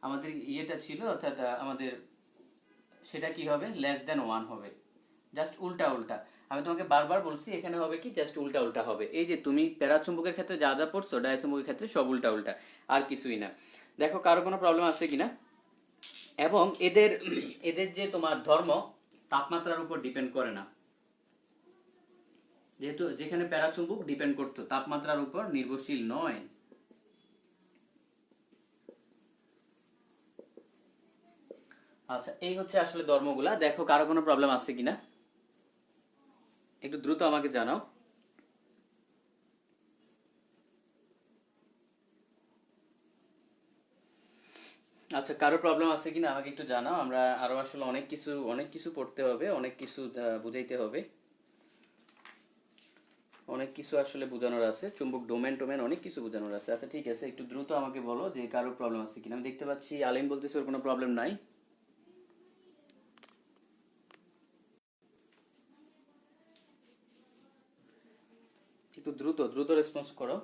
আমাদের ইয়েটা ছিল, অর্থাৎ আমাদের সেটা কি হবে, লেস দেন 1 হবে। জাস্ট উল্টা উল্টা, আমি তোমাকে বারবার বলছি এখানে হবে কি, জাস্ট উল্টা উল্টা হবে। এই যে তুমি প্যারাচুম্বকের ক্ষেত্রে যা যা পড়ছো, ডায়াচুম্বকের ক্ষেত্রে সব উল্টা উল্টা, আর কিছুই না। দেখো কারো কোনো প্রবলেম আছে কিনা। এবং এদের এদের যে তোমার ধর্ম তাপমাত্রার উপর ডিপেন্ড করে না, যেহেতু যেখানে প্যারাচুম্বক ডিপেন্ড করতো তাপমাত্রার উপর নির্ভরশীল নয়। আচ্ছা, এই হচ্ছে আসলে ধর্মগুলা। দেখো কারো কোনো প্রবলেম আছে কিনা, একটু দ্রুত আমাকে জানাও। আচ্ছা, কারো প্রবলেম আছে কিনা আমাকে একটু জানাও। আমরা আরো আসলে অনেক কিছু পড়তে হবে, অনেক কিছু বুঝাইতে হবে, অনেক কিছু আসলে বোঝানোর আছে, চুম্বক ডোমেন টোমেন অনেক কিছু বোঝানোর আছে। আচ্ছা ঠিক আছে, একটু দ্রুত আমাকে বলো যে কারো প্রবলেম আছে কিনা। আমি দেখতে পাচ্ছি আলিম বলতেছে ওর কোনো প্রবলেম নাই। একটু দ্রুত দ্রুত রেসপন্স করো।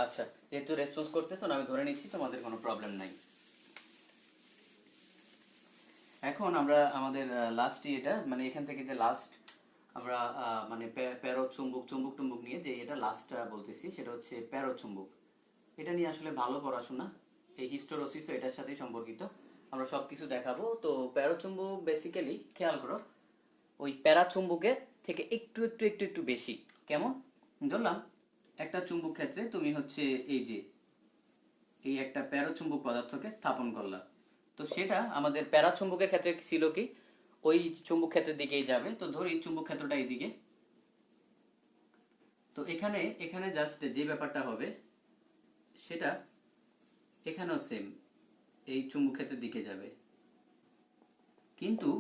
আচ্ছা, যেহেতু রেসপন্স করতেছো না, আমি ধরে নিচ্ছি তোমাদের কোনো প্রবলেম নাই। এখন আমরা আমাদের লাস্ট এটা মানে এখান থেকে যে লাস্ট আমরা মানে প্যারো চুম্বক চুম্বক টুম্বক নিয়ে যে এটা লাস্ট বলতেছি, সেটা হচ্ছে প্যারো চুম্বক। এটা নিয়ে আসলে ভালো পড়াশোনা, এই হিস্টোরোসিস এটার সাথেই সম্পর্কিত, আমরা সব কিছু দেখাবো। তো প্যারো চুম্বক বেসিক্যালি খেয়াল করো, ওই প্যারা চুম্বকের থেকে একটু একটু একটু একটু বেশি। কেমন? ধরলাম একটা চুম্বক ক্ষেত্রে তুমি হচ্ছে এই যে এই একটা প্যারাচুম্বক পদার্থকে স্থাপন করলাম, তো সেটা আমাদের প্যারাচুম্বকের ক্ষেত্রে ছিল কি ওই চুম্বক ক্ষেত্রের দিকেই যাবে। তো ধরি চুম্বক ক্ষেত্রটা এইদিকে, তো এখানে এখানে জাস্ট যে ব্যাপারটা হবে সেটা এখানেও সেম, এই চুম্বক ক্ষেত্রের দিকে যাবে, কিন্তু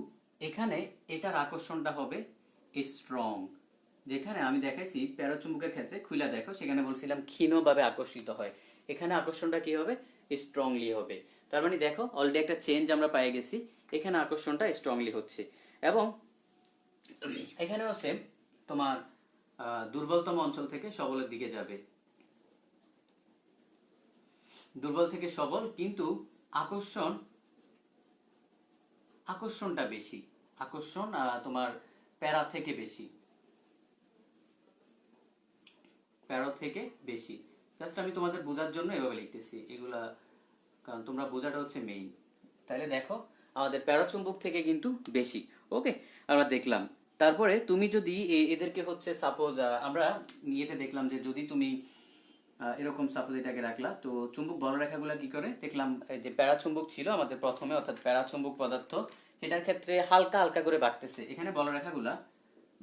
এখানে এটার আকর্ষণটা হবে স্ট্রং। যেখানে আমি দেখাইছি প্যারাচুম্বকের ক্ষেত্রে খুইলা দেখো, সেখানে বলছিলাম ক্ষীণভাবে আকর্ষিত হয়, এখানে আকর্ষণটা কি হবে? স্ট্রংলি হবে। তার মানে দেখো অলরেডি একটা চেঞ্জ আমরা পেয়ে গেছি, এখানে আকর্ষণটা স্ট্রংলি হচ্ছে। এবং এখানেও সেম, তোমার দুর্বলতম অঞ্চল থেকে সবলের দিকে যাবে, দুর্বল থেকে সবল, কিন্তু আকর্ষণ আকর্ষণটা বেশি, আকর্ষণ তোমার প্যারা থেকে বেশি, প্যারা থেকে বেশি। জাস্ট আমি তোমাদের বোঝার জন্য এভাবে লিখতেছি এগুলা, কারণ তোমরা বোঝাটা হচ্ছে মেইন। তাহলে দেখো আমাদের প্যারাচুম্বক থেকে কিন্তু বেশি। ওকে, আমরা দেখলাম। তারপরে তুমি যদি এদেরকে হচ্ছে সাপোজ আমরা ইয়েতে দেখলাম যে যদি তুমি এরকম সাপোজ এটাকে রাখলা, তো চুম্বক বলরেখাগুলো কি করে দেখলাম, যে প্যারাচুম্বক ছিল আমাদের প্রথমে, অর্থাৎ প্যারাচুম্বক পদার্থ, সেটার ক্ষেত্রে হালকা হালকা করে বাঁকতেছে। এখানে বলরেখাগুলা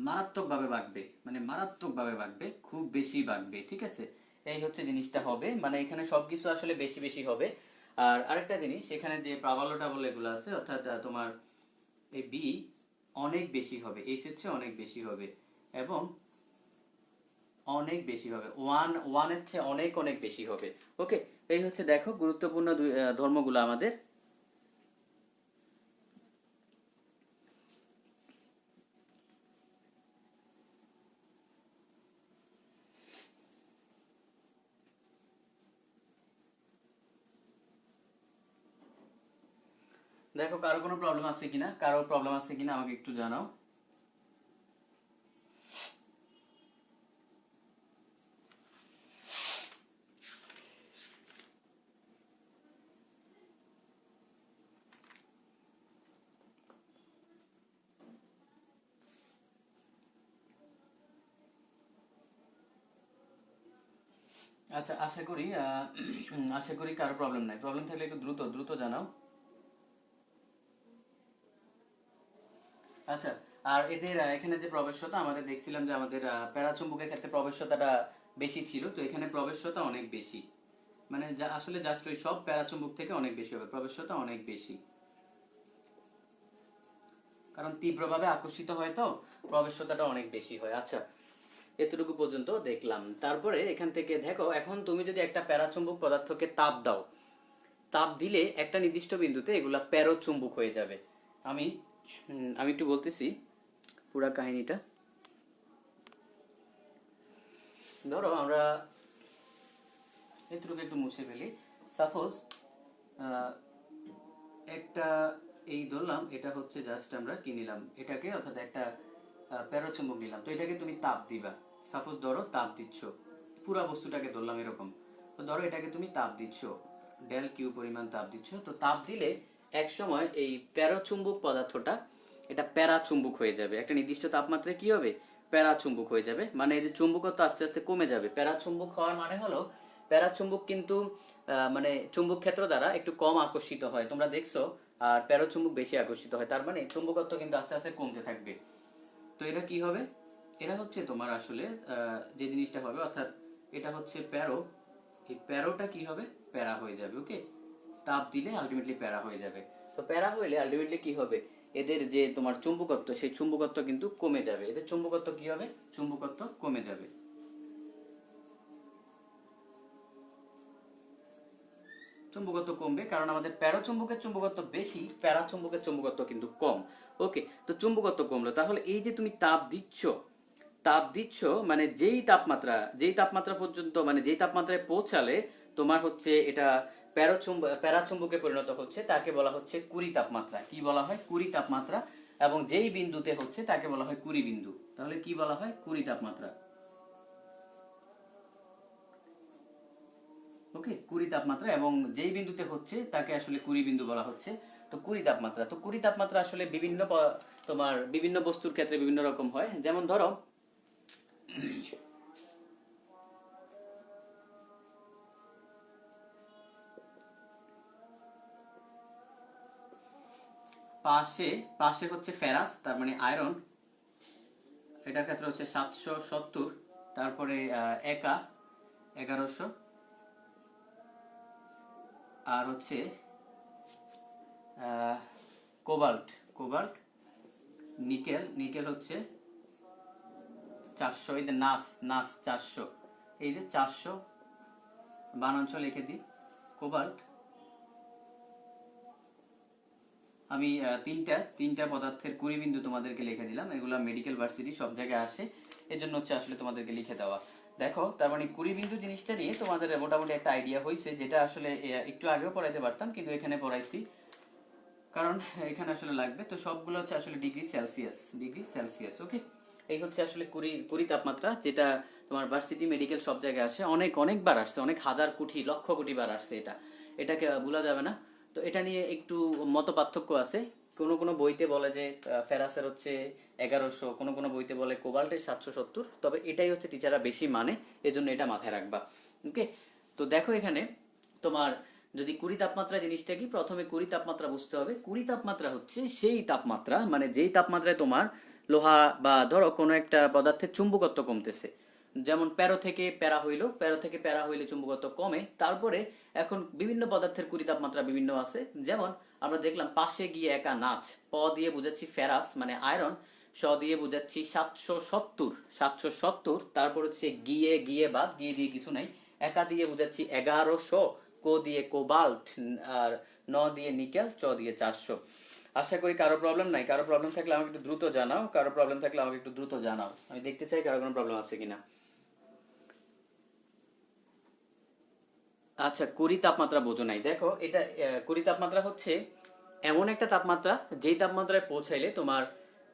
মারাত্মকভাবে বাঁকবে, মানে মারাত্মকভাবে বাঁকবে, খুব বেশি বাঁকবে, ঠিক আছে? এই হচ্ছে জিনিসটা হবে, মানে এখানে সবকিছু আসলে বেশি বেশি হবে। আর আরেকটা জিনিস, এখানে যে প্রাবল্য টাবল্য এগুলো আছে, অর্থাৎ তোমার এই বি অনেক বেশি হবে, এইচ এর চেয়ে অনেক বেশি হবে, এবং অনেক বেশি হবে, ওয়ানের চেয়ে অনেক অনেক বেশি হবে। ওকে, এই হচ্ছে দেখো গুরুত্বপূর্ণ ধর্মগুলো আমাদের। দেখো কারো কোনো প্রবলেম আছে কিনা, কারো প্রবলেম আছে কিনা আমাকে একটু জানাও। আচ্ছা, আশা করি কারো প্রবলেম নাই। প্রবলেম থাকলে একটু দ্রুত দ্রুত জানাও। আচ্ছা, আর এদের এখানে যে প্রবেশ্যতা আমাদের দেখছিলাম যে আমাদের প্যারাচুম্বকের ক্ষেত্রে প্রবেশ্যতাটা বেশি ছিল, তো এখানে প্রবেশ্যতা অনেক বেশি, মানে আসলে জাস্ট ওই সব প্যারাচুম্বক থেকে অনেক বেশি হবে, প্রবেশ্যতা অনেক বেশি, কারণ তীব্রভাবে আকর্ষিত হয়, তো প্রবেশ্যতাটা অনেক বেশি হয়। আচ্ছা, এতটুকু পর্যন্ত দেখলাম। তারপরে এখান থেকে দেখো, এখন তুমি যদি একটা প্যারাচুম্বক পদার্থকে তাপ দাও, তাপ দিলে একটা নির্দিষ্ট বিন্দুতে এগুলা প্যারোচুম্বক হয়ে যাবে। আমি আমি একটু বলতেছি পুরা কাহিনীটা। ধরো আমরা এতটুকু একটু মুছে ফেলি। সাপোজ একটা এই ধরলাম, এটা হচ্ছে জাস্ট আমরা কি নিলাম এটাকে, অর্থাৎ একটা প্যারাচুম্বক নিলাম, তো এটাকে তুমি তাপ দিবা। সাপোজ ধরো তাপ দিচ্ছ, পুরা বস্তুটাকে ধরলাম এরকম, তো ধরো এটাকে তুমি তাপ দিচ্ছ, ডেল কিউ পরিমাণ তাপ দিচ্ছ, তো তাপ দিলে এক সময় এই প্যারাচুম্বক পদার্থটা এটা প্যারাচুম্বক হয়ে যাবে, একটা নির্দিষ্ট তাপমাত্রায় কি হবে? প্যারাচুম্বক হয়ে যাবে, মানে এই যে চুম্বকত্ব আস্তে আস্তে কমে যাবে। প্যারাচুম্বক হওয়ার মানে হলো প্যারাচুম্বক কিন্তু মানে চুম্বক ক্ষেত্র দ্বারা একটু কম আকর্ষিত হয়, তোমরা দেখছো, আর প্যারাচুম্বক বেশি আকর্ষিত হয়, তার মানে চুম্বকত্ব কিন্তু আস্তে আস্তে কমতে থাকবে। তো এটা কি হবে? এটা হচ্ছে তোমার আসলে যে জিনিসটা হবে, অর্থাৎ এটা হচ্ছে প্যারো, এই প্যারোটা কি হবে? প্যারা হয়ে যাবে। ওকে, তাপ দিলে আলটিমেটলি প্যারা হয়ে যাবে। তো প্যারা হইলে আলটিমেটলি কি হবে? এদের যে তোমার চুম্বকত্ব, সেই চুম্বকত্ব কিন্তু কমে যাবে। এদের চুম্বকত্ব কি হবে? চুম্বকত্ব কমে যাবে। চুম্বকত্ব কমবে কারণ আমাদের প্যারাচুম্বকের চুম্বকত্ব বেশি, প্যারাচুম্বকের চুম্বকত্ব কিন্তু কম। ওকে, তো চুম্বকত্ব কমলো, তাহলে এই যে তুমি তাপ দিচ্ছ মানে যেই তাপমাত্রা পর্যন্ত, মানে যেই তাপমাত্রায় পৌঁছালে তোমার হচ্ছে এটা প্যারাচুম্বকে পরিণত হচ্ছে, তাকে বলা হচ্ছে কুড়ি তাপমাত্রা। কি বলা হয়? কুড়ি তাপমাত্রা। এবং যেই বিন্দুতে হচ্ছে তাকে বলা হয় কুড়ি বিন্দু। তাহলে কি বলা হয়? কুড়ি তাপমাত্রা। ওকে, কুড়ি তাপমাত্রা, এবং যেই বিন্দুতে হচ্ছে তাকে আসলে কুড়ি বিন্দু বলা হচ্ছে। তো কুড়ি তাপমাত্রা, তো কুড়ি তাপমাত্রা আসলে তোমার বিভিন্ন বস্তুর ক্ষেত্রে বিভিন্ন রকম হয়। যেমন ধরো পাশে পাশে হচ্ছে ফেরাস, তার মানে আয়রন, এটার ক্ষেত্রে হচ্ছে 770। তারপরে একা 1100। আর হচ্ছে আহ, কোবাল্ট, নিকেল হচ্ছে 400। এই যে নাস 400, এই যে 400 বানাঞ্চল লিখে দিই। কোবাল্ট, আমি তিনটা পদার্থের কুড়ি বিন্দু তোমাদেরকে লিখে দিলাম। এগুলো মেডিকেল ভার্সিটি সব জায়গায় আসে, এজন্য হচ্ছে আসলে তোমাদেরকে লিখে দেওয়া। দেখো, তার মানে কুড়ি বিন্দু জিনিসটা নিয়ে তোমাদের মোটামুটি একটা আইডিয়া হয়েছে, যেটা আসলে একটু আগেও পড়াইতে পারতাম কিন্তু এখানে পড়াইছি কারণ এখানে আসলে লাগবে। তো সবগুলো হচ্ছে আসলে ডিগ্রি সেলসিয়াস। ওকে, এই হচ্ছে আসলে কুড়ি কুড়ি তাপমাত্রা, যেটা তোমার ভার্সিটি মেডিকেল সব জায়গায় আসে, অনেক অনেকবার আসছে, অনেক হাজার কোটি লক্ষ কোটি বার আসছে। এটাকে ভোলা যাবে না। তো এটা নিয়ে একটু মত পার্থক্য আছে। কোনো কোনো বইতে বলে যে ফেরাসের হচ্ছে 1100, কোনো কোনো বইতে বলে কোবাল্টের 770। তবে এটাই হচ্ছে টিচাররা বেশি মানে, এজন্য এটা মাথায় রাখবা। ওকে, তো দেখো এখানে তোমার যদি কুড়ি তাপমাত্রা জিনিসটা কি, প্রথমে কুড়ি তাপমাত্রা বুঝতে হবে। কুড়ি তাপমাত্রা হচ্ছে সেই তাপমাত্রা, মানে যেই তাপমাত্রায় তোমার লোহা বা ধরো কোনো একটা পদার্থের চুম্বকত্ব কমতেছে। যেমন প্যারা থেকে প্যারা হইলে চুম্বকত্ব কমে। তারপরে এখন বিভিন্ন পদার্থের কুড়ি তাপমাত্রা বিভিন্ন আছে। যেমন আমরা দেখলাম পাশে গিয়ে একা নাচ, প দিয়ে বুঝাচ্ছি ফেরাস মানে আয়রন, স দিয়ে বুঝাচ্ছি 770। তারপর হচ্ছে গিয়ে বাদ, গিয়ে দিয়ে কিছু নাই, একা দিয়ে বুঝাচ্ছি 1100, কো দিয়ে কোবাল্ট, আর ন দিয়ে নিকেল, চ দিয়ে 400। আশা করি কারো প্রবলেম নাই। কারো প্রবলেম থাকলে আমাকে একটু দ্রুত জানাও, আমি দেখতে চাই কারো কোনো প্রবলেম আছে কিনা। আচ্ছা, কুড়ি তাপমাত্রা বোঝো নাই। দেখো এটা কুড়ি তাপমাত্রা হচ্ছে এমন একটা তাপমাত্রা যেই তাপমাত্রায় পৌঁছাইলে তোমার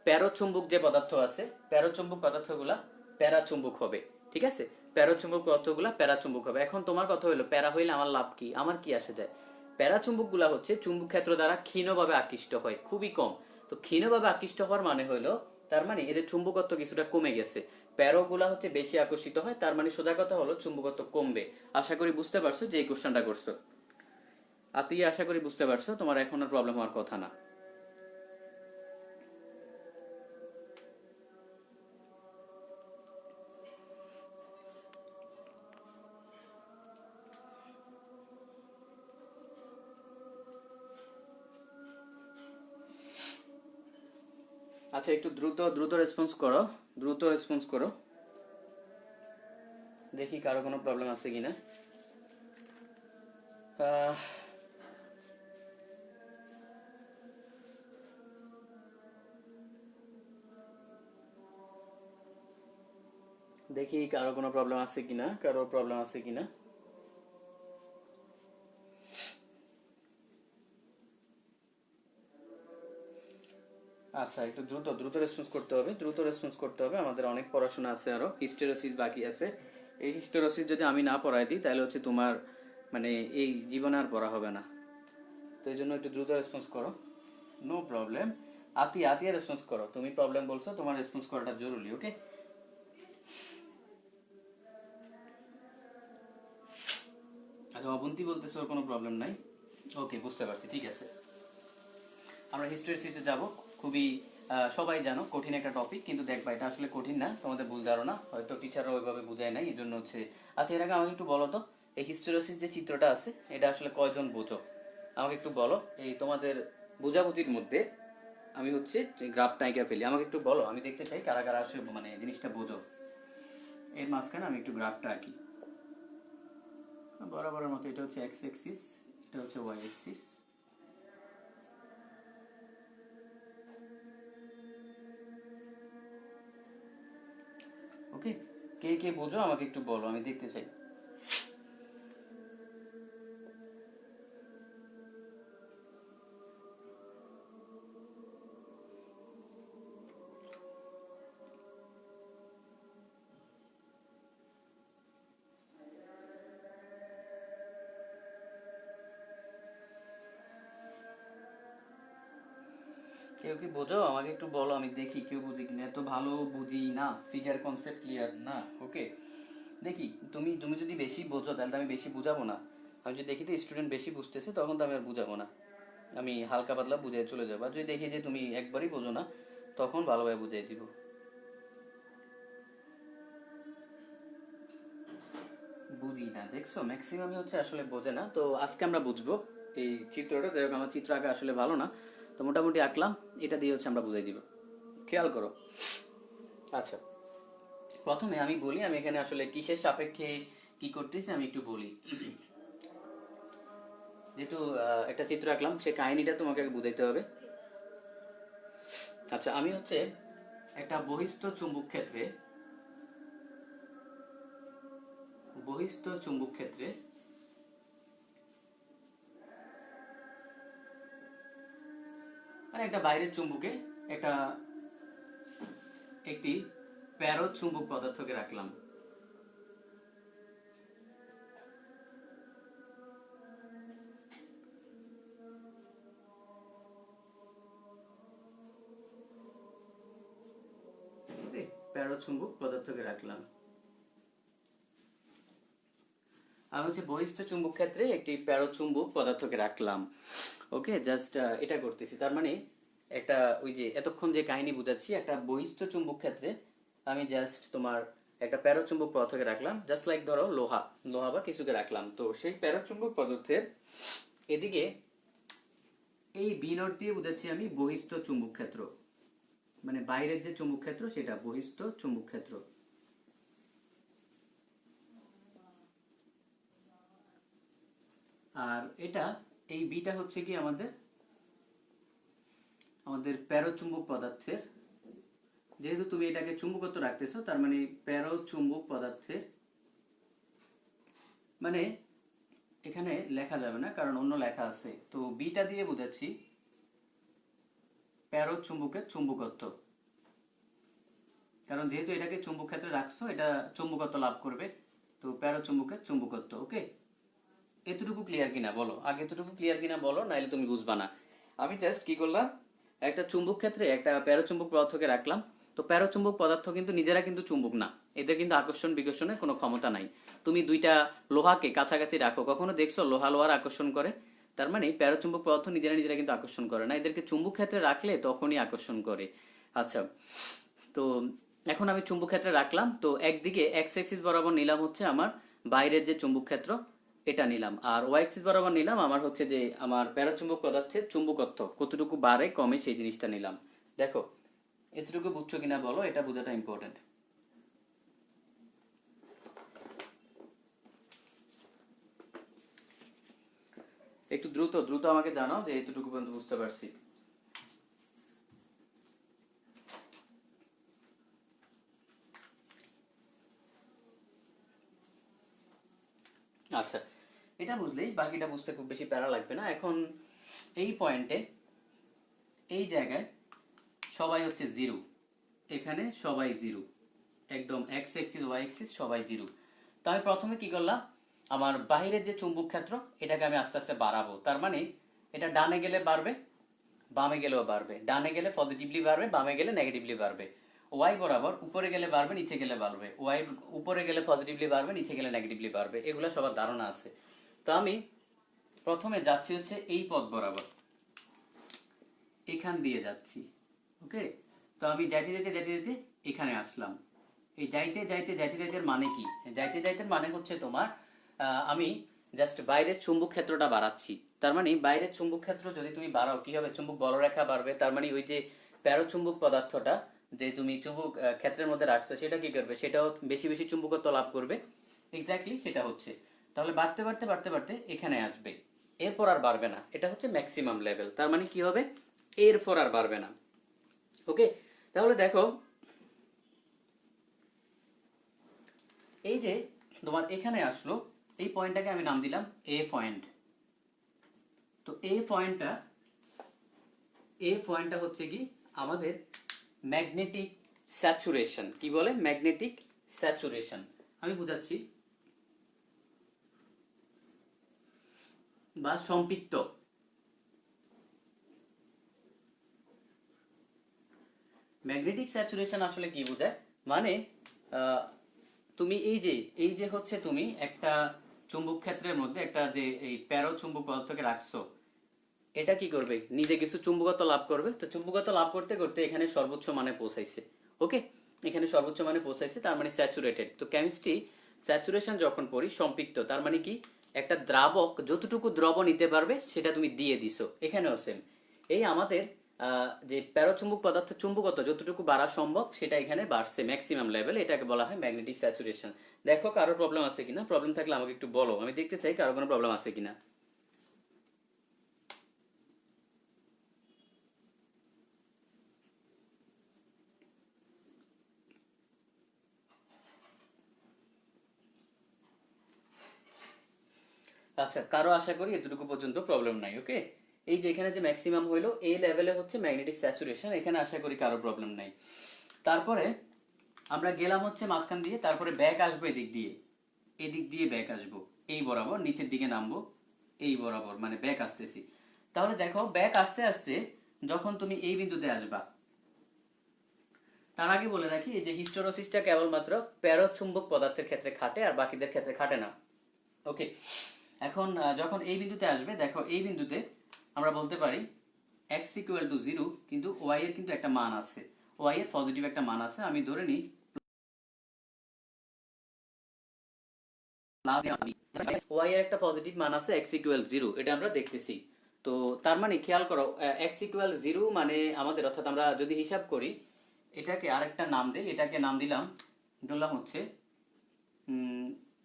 প্যারোচুম্বক যে পদার্থ আছে, প্যারোচুম্বক পদার্থগুলা প্যারাচুম্বক হবে। ঠিক আছে, প্যারোচুম্বক পদার্থগুলা প্যারাচুম্বক হবে। এখন তোমার কথা হলো প্যারা হইলে আমার লাভ কি, আমার কি আসে যায়? প্যারাচুম্বক গুলা হচ্ছে চুম্বক ক্ষেত্র দ্বারা ক্ষীণভাবে আকৃষ্ট হয়, খুবই কম। তো ক্ষীণভাবে আকৃষ্ট হওয়ার মানে হলো, তার মানে এদের চুম্বকত্ব কিছুটা কমে গেছে। প্যারোগুলা হচ্ছে বেশি আকর্ষিত হয়, তার মানে সোজা কথা হলো চুম্বকত্ব কমবে। আশা করি বুঝতে পারছো যে এই কোশ্চেনটা করছো। আতিয়া, আশা করি বুঝতে পারছো, তোমার এখন আর প্রবলেম হওয়ার কথা না। আচ্ছা, একটু দ্রুত দ্রুত রেসপন্স করো, দেখি কারো কোনো প্রবলেম আছে কিনা। আহ, দেখি কারো কোনো প্রবলেম আছে কিনা। আচ্ছা, একটু দ্রুত দ্রুত রেসপন্স করতে হবে, আমাদের অনেক পড়াশোনা আছে, আরো হিস্টেরোসিস বাকি আছে। এই হিস্টেরোসিস যদি আমি না পড়াই দিই তাহলে হচ্ছে তোমার মানে এই জীবনে আর পড়া হবে না। তো এই জন্য একটু দ্রুত রেসপন্স করো। No problem. আতিয়া রেসপন্স করো, তুমি প্রবলেম বলছো, তোমার রেসপন্স করাটা জরুরি। ওকে, আচ্ছা, অবন্তি বলতেছে ওর কোনো প্রবলেম নাই। ওকে, বুঝতে পারছি, ঠিক আছে। আমরা হিস্টোরিসিতে যাব। খুবই সবাই জানো কঠিন একটা টপিক, কিন্তু দেখবা এটা আসলে কঠিন না, তোমাদের ভুল ধারণা, হয়তো টিচাররা ওইভাবে বুঝায় নাই, এই জন্য হচ্ছে। আচ্ছা, এর আগে আমাকে একটু বলো তো, এই হিস্টোরিসিস যে চিত্রটা আছে এটা আসলে কয়জন বোঝো? আমাকে একটু বলো, এই তোমাদের বোঝাবুঝির মধ্যে আমি হচ্ছে গ্রাফটা এঁকে ফেলি। আমাকে একটু বলো, আমি দেখতে চাই কারা কারা আসলে মানে জিনিসটা বোঝো। এর মাঝখানে আমি একটু গ্রাফটা আঁকি বরাবরের মতো। এটা হচ্ছে এক্স এক্সিস, এটা হচ্ছে ওয়াই এক্সিস। ওকে, কে কে বোঝো আমাকে একটু বলো, আমি দেখতে চাই। কেউ কি বোঝো আমাকে একটু বলো, আমি দেখি কেউ বুঝি কিনা। এত ভালো বুঝি না, ফিগার কনসেপ্ট ক্লিয়ার না। ওকে, দেখি তুমি তুমি যদি বেশি বোঝো তাহলে তো আমি বেশি বুঝাবো না। আমি যদি দেখি তো স্টুডেন্ট বেশি বুঝতেছে তখন তো আমি আর বুঝাবো না, আমি হালকা পাতলা বুঝিয়ে চলে যাবো। আর যদি দেখি যে তুমি একবারই বোঝো না তখন ভালোভাবে বুঝিয়ে দিব। বুঝি না, দেখছো ম্যাক্সিমামই হচ্ছে আসলে বোঝে না। তো আজকে আমরা বুঝবো এই চিত্রটা। যাই হোক, আমার চিত্র আঁকা আসলে ভালো না, তো মোটামুটি আঁকলাম, এটা দিয়ে হচ্ছে আমরা বুঝাই দিব। খেয়াল করো। আচ্ছা, প্রথমে আমি বলি আমি এখানে আসলে কিসের সাপেক্ষে কি করতেছি আমি একটু বলি। যেহেতু একটা চিত্র আঁকলাম, সে কাহিনীটা তোমাকে আগে বুঝাইতে হবে। আচ্ছা, আমি হচ্ছে একটা বহিস্থ চুম্বক ক্ষেত্রে, বহিস্থ চুম্বক ক্ষেত্রে মানে একটা বাইরের চুম্বকে একটা একটি প্যারো চুম্বক পদার্থকে রাখলাম। ওকে, প্যারো চুম্বক পদার্থকে রাখলাম। আমি হচ্ছে বহিস্থ চুম্বক ক্ষেত্রে একটি প্যারো চুম্বক পদার্থকে রাখলাম। ওকে, জাস্ট এটা করতেছি। তার মানে একটা ওই যে এতক্ষণ যে কাহিনী বুঝাচ্ছি, একটা বহিস্থ চুম্বক ক্ষেত্রে আমি জাস্ট তোমার একটা প্যারো চুম্বক পদার্থকে রাখলাম। জাস্ট লাইক ধরো লোহা, লোহা বা কিছুকে রাখলাম। তো সেই প্যারো চুম্বক পদার্থের এদিকে এই বি নট দিয়ে বুঝাচ্ছি আমি বহিস্থ চুম্বক ক্ষেত্র, মানে বাইরের যে চুম্বক ক্ষেত্র সেটা বহিস্থ চুম্বক ক্ষেত্র। আর এটা এই বিটা হচ্ছে কি আমাদের আমাদের প্যারোচুম্বক পদার্থের, যেহেতু তুমি এটাকে চুম্বকত্ব রাখতেছো তার মানে প্যারোচুম্বক পদার্থের, মানে এখানে লেখা যাবে না কারণ অন্য লেখা আছে। তো বিটা দিয়ে বুঝাচ্ছি প্যারোচুম্বকের চুম্বকত্ব, কারণ যেহেতু এটাকে চুম্বক ক্ষেত্রে রাখছো এটা চুম্বকত্ব লাভ করবে। তো প্যারোচুম্বকের চুম্বকত্ব। ওকে, এতটুকু ক্লিয়ার কিনা বলো, আগে এতটুকু ক্লিয়ার কিনা বলো, নাইলে তুমি বুঝবা না। আমি জাস্ট কি করলাম, একটা চুম্বক ক্ষেত্রে একটা প্যারোচুম্বক পদার্থকে রাখলাম। তো প্যারোচুম্বক পদার্থ কিন্তু নিজেরা কিন্তু চুম্বক না, এদের কিন্তু আকর্ষণ বিকর্ষণের কোনো ক্ষমতা নাই। তুমি দুইটা লোহাকে কাছাকাছি রাখো, কখনো দেখছো লোহা লোহার আকর্ষণ করে? তার মানে প্যারোচুম্বক পদার্থ নিজেরা নিজেরা কিন্তু আকর্ষণ করে না, এদেরকে চুম্বক ক্ষেত্রে রাখলে তখনই আকর্ষণ করে। আচ্ছা, তো এখন আমি চুম্বক ক্ষেত্রে রাখলাম। তো একদিকে এক্স এক্সিস বরাবর নিলাম হচ্ছে আমার বাইরের যে চুম্বক ক্ষেত্র এটা নিলাম, আর ওয়াই এক্সিস বরাবর নিলাম আমার হচ্ছে যে আমার প্যারাচুম্বক পদার্থের চুম্বকত্ব কতটুকু বাড়ে কমে সেই জিনিসটা নিলাম। দেখো এতটুকু বুঝছো কিনা বলো, এটা বোঝাটা ইম্পর্টেন্ট। একটু দ্রুত দ্রুত আমাকে জানাও যে এতটুকু পর্যন্ত বুঝতে পারছি। আচ্ছা, এটা বুঝলেই বাকিটা বুঝতে খুব বেশি প্যারা লাগবে না। এখন এই পয়েন্টে, এই জায়গায় সবাই হচ্ছে জিরো, এখানে সবাই জিরো, একদম এক্স এক্সিস ওয়াই এক্সিস সবাই জিরো। তো আমি প্রথমে কি করলাম, আমার বাইরের যে চুম্বক ক্ষেত্র এটাকে আমি আস্তে আস্তে বাড়াবো। তার মানে এটা ডানে গেলে বাড়বে, বামে গেলেও বাড়বে। ডানে গেলে পজিটিভলি বাড়বে, বামে গেলে নেগেটিভলি বাড়বে। ওয়াই বরাবর উপরে গেলে বাড়বে, নিচে গেলে বাড়বে। ওয়াই উপরে গেলে পজিটিভলি বাড়বে, নিচে গেলে নেগেটিভলি বাড়বে। এগুলো সবার ধারণা আছে। তো আমি প্রথমে যাচ্ছি হচ্ছে এই পথ বরাবর, এখান দিয়ে যাচ্ছি। ওকে, তো আমি যাইতে যাইতে যাইতে যাইতে এখানে আসলাম। এই যাইতে যাইতে যাইতে যাইতে মানে কি? যাইতে যাইতে মানে হচ্ছে তোমার আমি জাস্ট বাইরের চুম্বক ক্ষেত্রটা বাড়াচ্ছি। তার মানে বাইরের চুম্বক ক্ষেত্র যদি তুমি বাড়াও কি হবে, চুম্বক বলরেখা বাড়বে, তার মানে ওই যে প্যারোচুম্বক পদার্থটা যে তুমি চুম্বক ক্ষেত্রের মধ্যে রাখছো সেটা কি করবে, সেটাও বেশি বেশি চুম্বকত্ব লাভ করবে। এক্স্যাক্টলি সেটা হচ্ছে। তাহলে বাড়তে বাড়তে বাড়তে বাড়তে এখানে আসবে, এরপর আর বাড়বে না। এটা হচ্ছে ম্যাক্সিমাম লেভেল, তার মানে কি হবে, এরপর আর বাড়বে না। ওকে, তাহলে দেখো এই যে তোমার এখানে আসলো, এই পয়েন্টটাকে আমি নাম দিলাম এ পয়েন্ট। তো এ পয়েন্টটা হচ্ছে কি আমাদের ম্যাগনেটিক স্যাচুরেশন। কি বলে, ম্যাগনেটিক স্যাচুরেশন। আমি বুঝাচ্ছি, বা সম্পৃক্ত। ম্যাগনেটিক স্যাচুরেশন আসলে কি বোঝায়, মানে তুমি এই যে হচ্ছে তুমি একটা চুম্বক ক্ষেত্রের মধ্যে একটা যে এই প্যারো চুম্বক পদার্থকে রাখছো, এটা কি করবে, নিজে কিছু চুম্বকত্ব লাভ করবে। তো চুম্বকত্ব লাভ করতে করতে এখানে সর্বোচ্চ মানে পৌঁছাইছে। ওকে, এখানে সর্বোচ্চ মানে পৌঁছাইছে, তার মানে স্যাচুরেটেড। তো কেমিস্ট্রি স্যাচুরেশন যখন পড়ি সম্পৃক্ত, তার মানে কি একটা দ্রাবক যতটুকু দ্রব নিতে পারবে সেটা তুমি দিয়ে দিছো। এখানেও সেম, এই আমাদের যে প্যারোচুম্বক পদার্থ চুম্বকত্ব যতটুকু বাড়া সম্ভব সেটা এখানে বাড়ছে ম্যাক্সিমাম লেভেল, এটাকে বলা হয় ম্যাগনেটিক স্যাচুরেশন। দেখো কারো প্রবলেম আছে কিনা, প্রবলেম থাকলে আমাকে একটু বলো, আমি দেখতে চাই কারো কোনো প্রবলেম আছে কিনা। আচ্ছা, কারো আশা করি এতটুকু পর্যন্ত প্রবলেম নাই। ওকে, এই যে এখানে যে ম্যাক্সিমাম হইলো এই লেভেলে হচ্ছে ম্যাগনেটিক স্যাচুরেশন, এখানে আশা করি কারো প্রবলেম নাই। তারপরে আমরা গেলাম হচ্ছে মাঝখান দিয়ে, তারপরে ব্যাক আসবো এদিক দিয়ে, এদিক দিয়ে ব্যাক আসবো, এই বরাবর নিচের দিকে নামবো, এই বরাবর মানে ব্যাক আসতেছি। তাহলে দেখো ব্যাক আসতে আসতে যখন তুমি এই বিন্দুতে আসবা, তার আগে বলে রাখি এই যে হিস্টোরোসিসটা কেবলমাত্র প্যারোচুম্বক পদার্থের ক্ষেত্রে খাটে, আর বাকিদের ক্ষেত্রে খাটে না। ওকে, এখন যখন এই বিন্দুতে আসবে, দেখো এই বিন্দুতে আমরা বলতে পারি x ইকুয়াল টু 0, কিন্তু y এর কিন্তু একটা মান আছে, y এর পজিটিভ একটা মান আছে। আমি ধরে নিই y এর একটা পজিটিভ মান আছে x ইকুয়াল 0, এটা আমরা দেখতেছি। তো তার মানে খেয়াল করো x ইকুয়াল 0 মানে আমাদের, অর্থাৎ আমরা যদি হিসাব করি এটাকে আরেকটা নাম দেই, এটাকে নাম দিলাম, ধরলাম হচ্ছে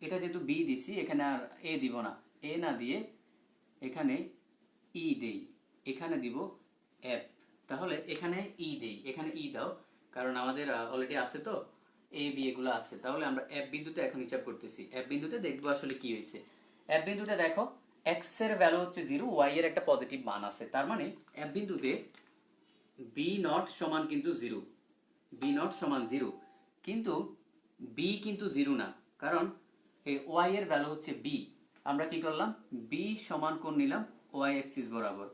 এটা যেহেতু বি দিছি এখানে আর এ দিব না, এ না দিয়ে এখানে ই দেই, এখানে দিব এফ। তাহলে এখানে ই দেই, এখানে ই দাও, কারণ আমাদের অলরেডি আছে তো এ বি এগুলো আছে। তাহলে আমরা এফ বিন্দুতে এখন হিসাব করতেছি, এফ বিন্দুতে দেখবো আসলে কি হয়েছে। এফ বিন্দুতে দেখো এক্স এর ভ্যালু হচ্ছে 0, ওয়াই এর একটা পজিটিভ মান আছে, তার মানে এফ বিন্দুতে বি নট সমান কিন্তু 0, বি নট সমান 0, কিন্তু বি কিন্তু 0 না, কারণ এই ওয়াই এর ভ্যালু হচ্ছে বি। আমরা কি করলাম, বি সমান কোণ নিলাম ওয়াই অ্যাক্সিস বরাবর,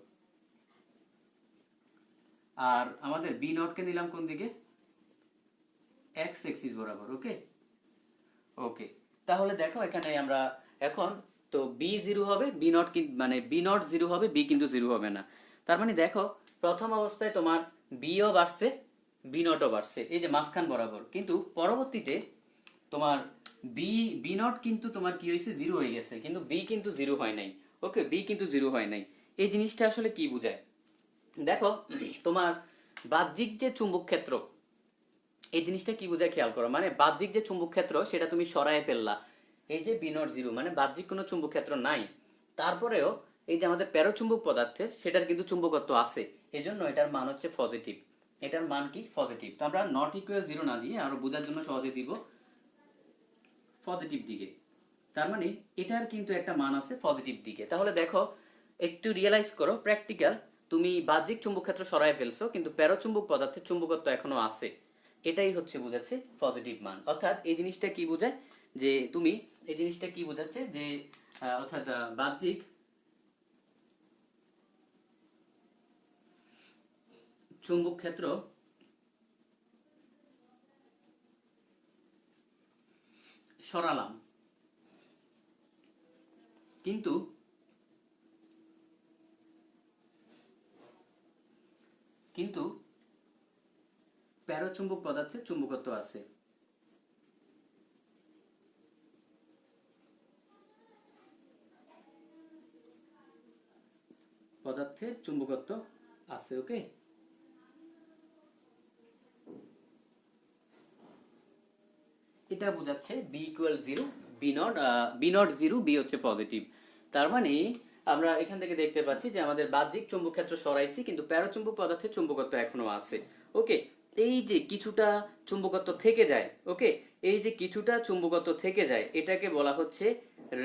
আর আমাদের বি নট কে নিলাম কোন দিকে, এক্স অ্যাক্সিস বরাবর। ওকে, ওকে, তাহলে দেখো এখানে আমরা এখন তো বি 0 হবে, বি নট মানে বি নট 0 হবে, বি কিন্তু 0 হবে না। তার মানে দেখো প্রথম অবস্থায় তোমার বিও বাড়ছে, বি নটও বাড়ছে এই যে মাঝখান বরাবর, কিন্তু পরবর্তীতে তোমার বি বি নট কিন্তু তোমার কি হয়েছে, 0 হয়ে গেছে, কিন্তু বি কিন্তু 0 হয় নাই। ওকে, বি কিন্তু 0 হয় নাই। এই জিনিসটা আসলে কি বোঝায়, দেখো তোমার বাহ্যিক যে চুম্বক ক্ষেত্র, এই জিনিসটা কি বোঝায় খেয়াল করো, মানে বাহ্যিক যে চুম্বক ক্ষেত্র সেটা তুমি সরায় ফেললা, এই যে বি নট 0 মানে বাহ্যিক কোনো চুম্বক ক্ষেত্র নাই, তারপরেও এই যে আমাদের প্যারোচুম্বক পদার্থের সেটার কিন্তু চুম্বকত্ব আছে, এজন্য এটার মান হচ্ছে পজিটিভ। এটার মান কি, পজিটিভ। তো আমরা নট ইকুয়াল 0 না দিয়ে আরো বোঝার জন্য সহজে দিব পজিটিভ দিকে, তার মানে এটার কিন্তু একটা মান আছে পজিটিভ দিকে। তাহলে দেখো একটু রিয়েলাইজ করো প্র্যাকটিক্যাল, তুমি বাহ্যিক চুম্বক ক্ষেত্র সরায় ফেলছো কিন্তু প্যারোচুম্বক পদার্থের চুম্বকত্ব এখনো আছে, এটাই হচ্ছে বোঝাচ্ছে পজিটিভ মান। অর্থাৎ এই জিনিসটা কি বোঝায়, যে তুমি এই জিনিসটা কি বোঝাচ্ছে যে অর্থাৎ বাহ্যিক চুম্বক ক্ষেত্র সরালাম, কিন্তু কিন্তু প্যারোচুম্বক পদার্থের চুম্বকত্ব আছে। পদার্থের চুম্বকত্ব আছে। ওকে, এটা বোঝাচ্ছে B equal zero, B not zero, B হচ্ছে পজিটিভ। তার মানে আমরা এখান থেকে দেখতে পাচ্ছি যে আমাদের বাহ্যিক চুম্বক ক্ষেত্র সরাইছি, কিন্তু প্যারাচুম্বক পদার্থের চুম্বকত্ব এখনো আছে। ওকে, এই যে কিছুটা চুম্বকত্ব থেকে যায়, ওকে, এই যে কিছুটা চুম্বকত্ব থেকে যায় এটাকে বলা হচ্ছে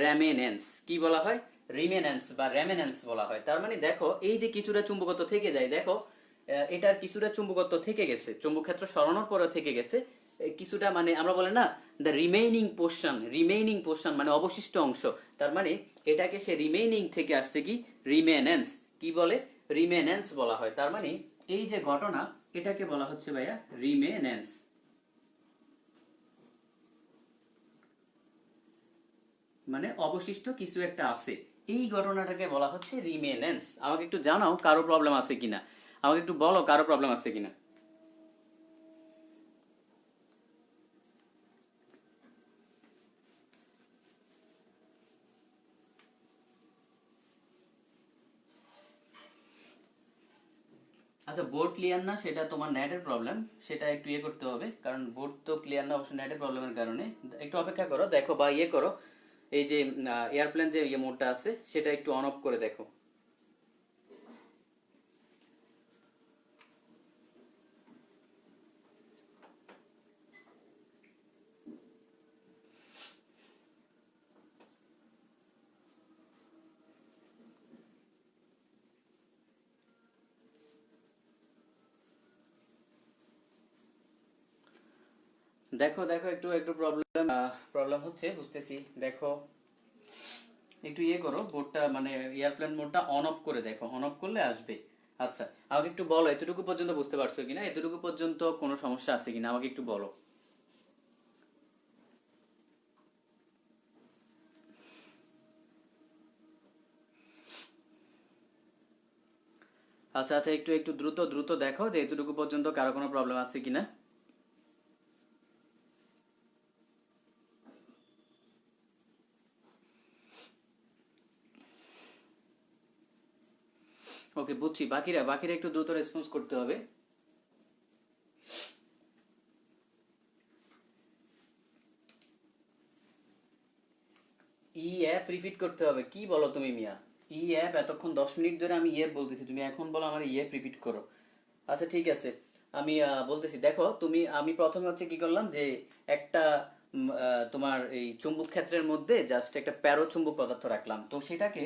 রেমেনেন্স। কি বলা হয়? রিমেনেন্স বা রেমেনেন্স বলা হয়। তার মানে দেখো এই যে কিছুটা চুম্বকত্ব থেকে যায়, দেখো এটার কিছুটা চুম্বকত্ব থেকে গেছে, চুম্বক ক্ষেত্র সরানোর পরে থেকে গেছে কিছুটা, মানে আমরা বলে না the remaining portion, remaining portion মানে অবশিষ্ট অংশ। তার মানে এটাকে সে রিমেইনিং থেকে আসছে কি রিমেনেন্স, কি বলে? রিমেনেন্স বলা হয়। তার মানে এই যে ঘটনা এটাকে বলা হচ্ছে ভাইয়া রিমেনেন্স, মানে অবশিষ্ট কিছু একটা আছে, এই ঘটনাটাকে বলা হচ্ছে রিমেনেন্স। আমাকে একটু জানাও কারো প্রবলেম আছে কিনা, আমাকে একটু বলো কারো প্রবলেম আছে কিনা। আচ্ছা, বোর্ড ক্লিয়ার না সেটা তোমার নেটের প্রবলেম, সেটা একটু ইয়ে করতে হবে, কারণ বোর্ড তো ক্লিয়ার না অবশ্য নেটের প্রবলেমের কারণে। একটু অপেক্ষা করো, দেখো বা ইয়ে করো, এই যে এয়ারপ্লেন যে ইয়ে মোডটা আছে সেটা একটু অন অফ করে দেখো। দেখো দেখো একটু একটু প্রবলেম প্রবলেম হচ্ছে বুঝতেছি। দেখো একটু ইয়ে করো বোর্ডটা, মানে এয়ারপ্লেন মোডটা অন অফ করে দেখো, অন অফ করলে আসবে। আচ্ছা, আমাকে একটু বলো এতটুকু পর্যন্ত বুঝতে পারছো কিনা, এতটুকু পর্যন্ত কোনো সমস্যা আছে কিনা আমাকে একটু বলো। আচ্ছা আচ্ছা, একটু একটু দ্রুত দ্রুত দেখো যে এতটুকু পর্যন্ত কারো কোনো প্রবলেম আছে কিনা। ওকে, বুঝছি। বাকিরা বাকিরা একটু দ্রুত রেসপন্স করতে হবে। ই অ্যাপ রিপিট করতে হবে? কি বলো তুমি মিয়া? ই অ্যাপ এতক্ষণ 10 মিনিট ধরে আমি ইয়ে বলতেছি, তুমি এখন বলো আমার ই অ্যাপ রিপিট করো। আচ্ছা ঠিক আছে, আমি বলতেছি। দেখো তুমি, আমি প্রথমে হচ্ছে কি করলাম যে একটা তোমার এই চুম্বক ক্ষেত্রের মধ্যে জাস্ট একটা প্যারো চুম্বক পদার্থ রাখলাম, তো সেটাকে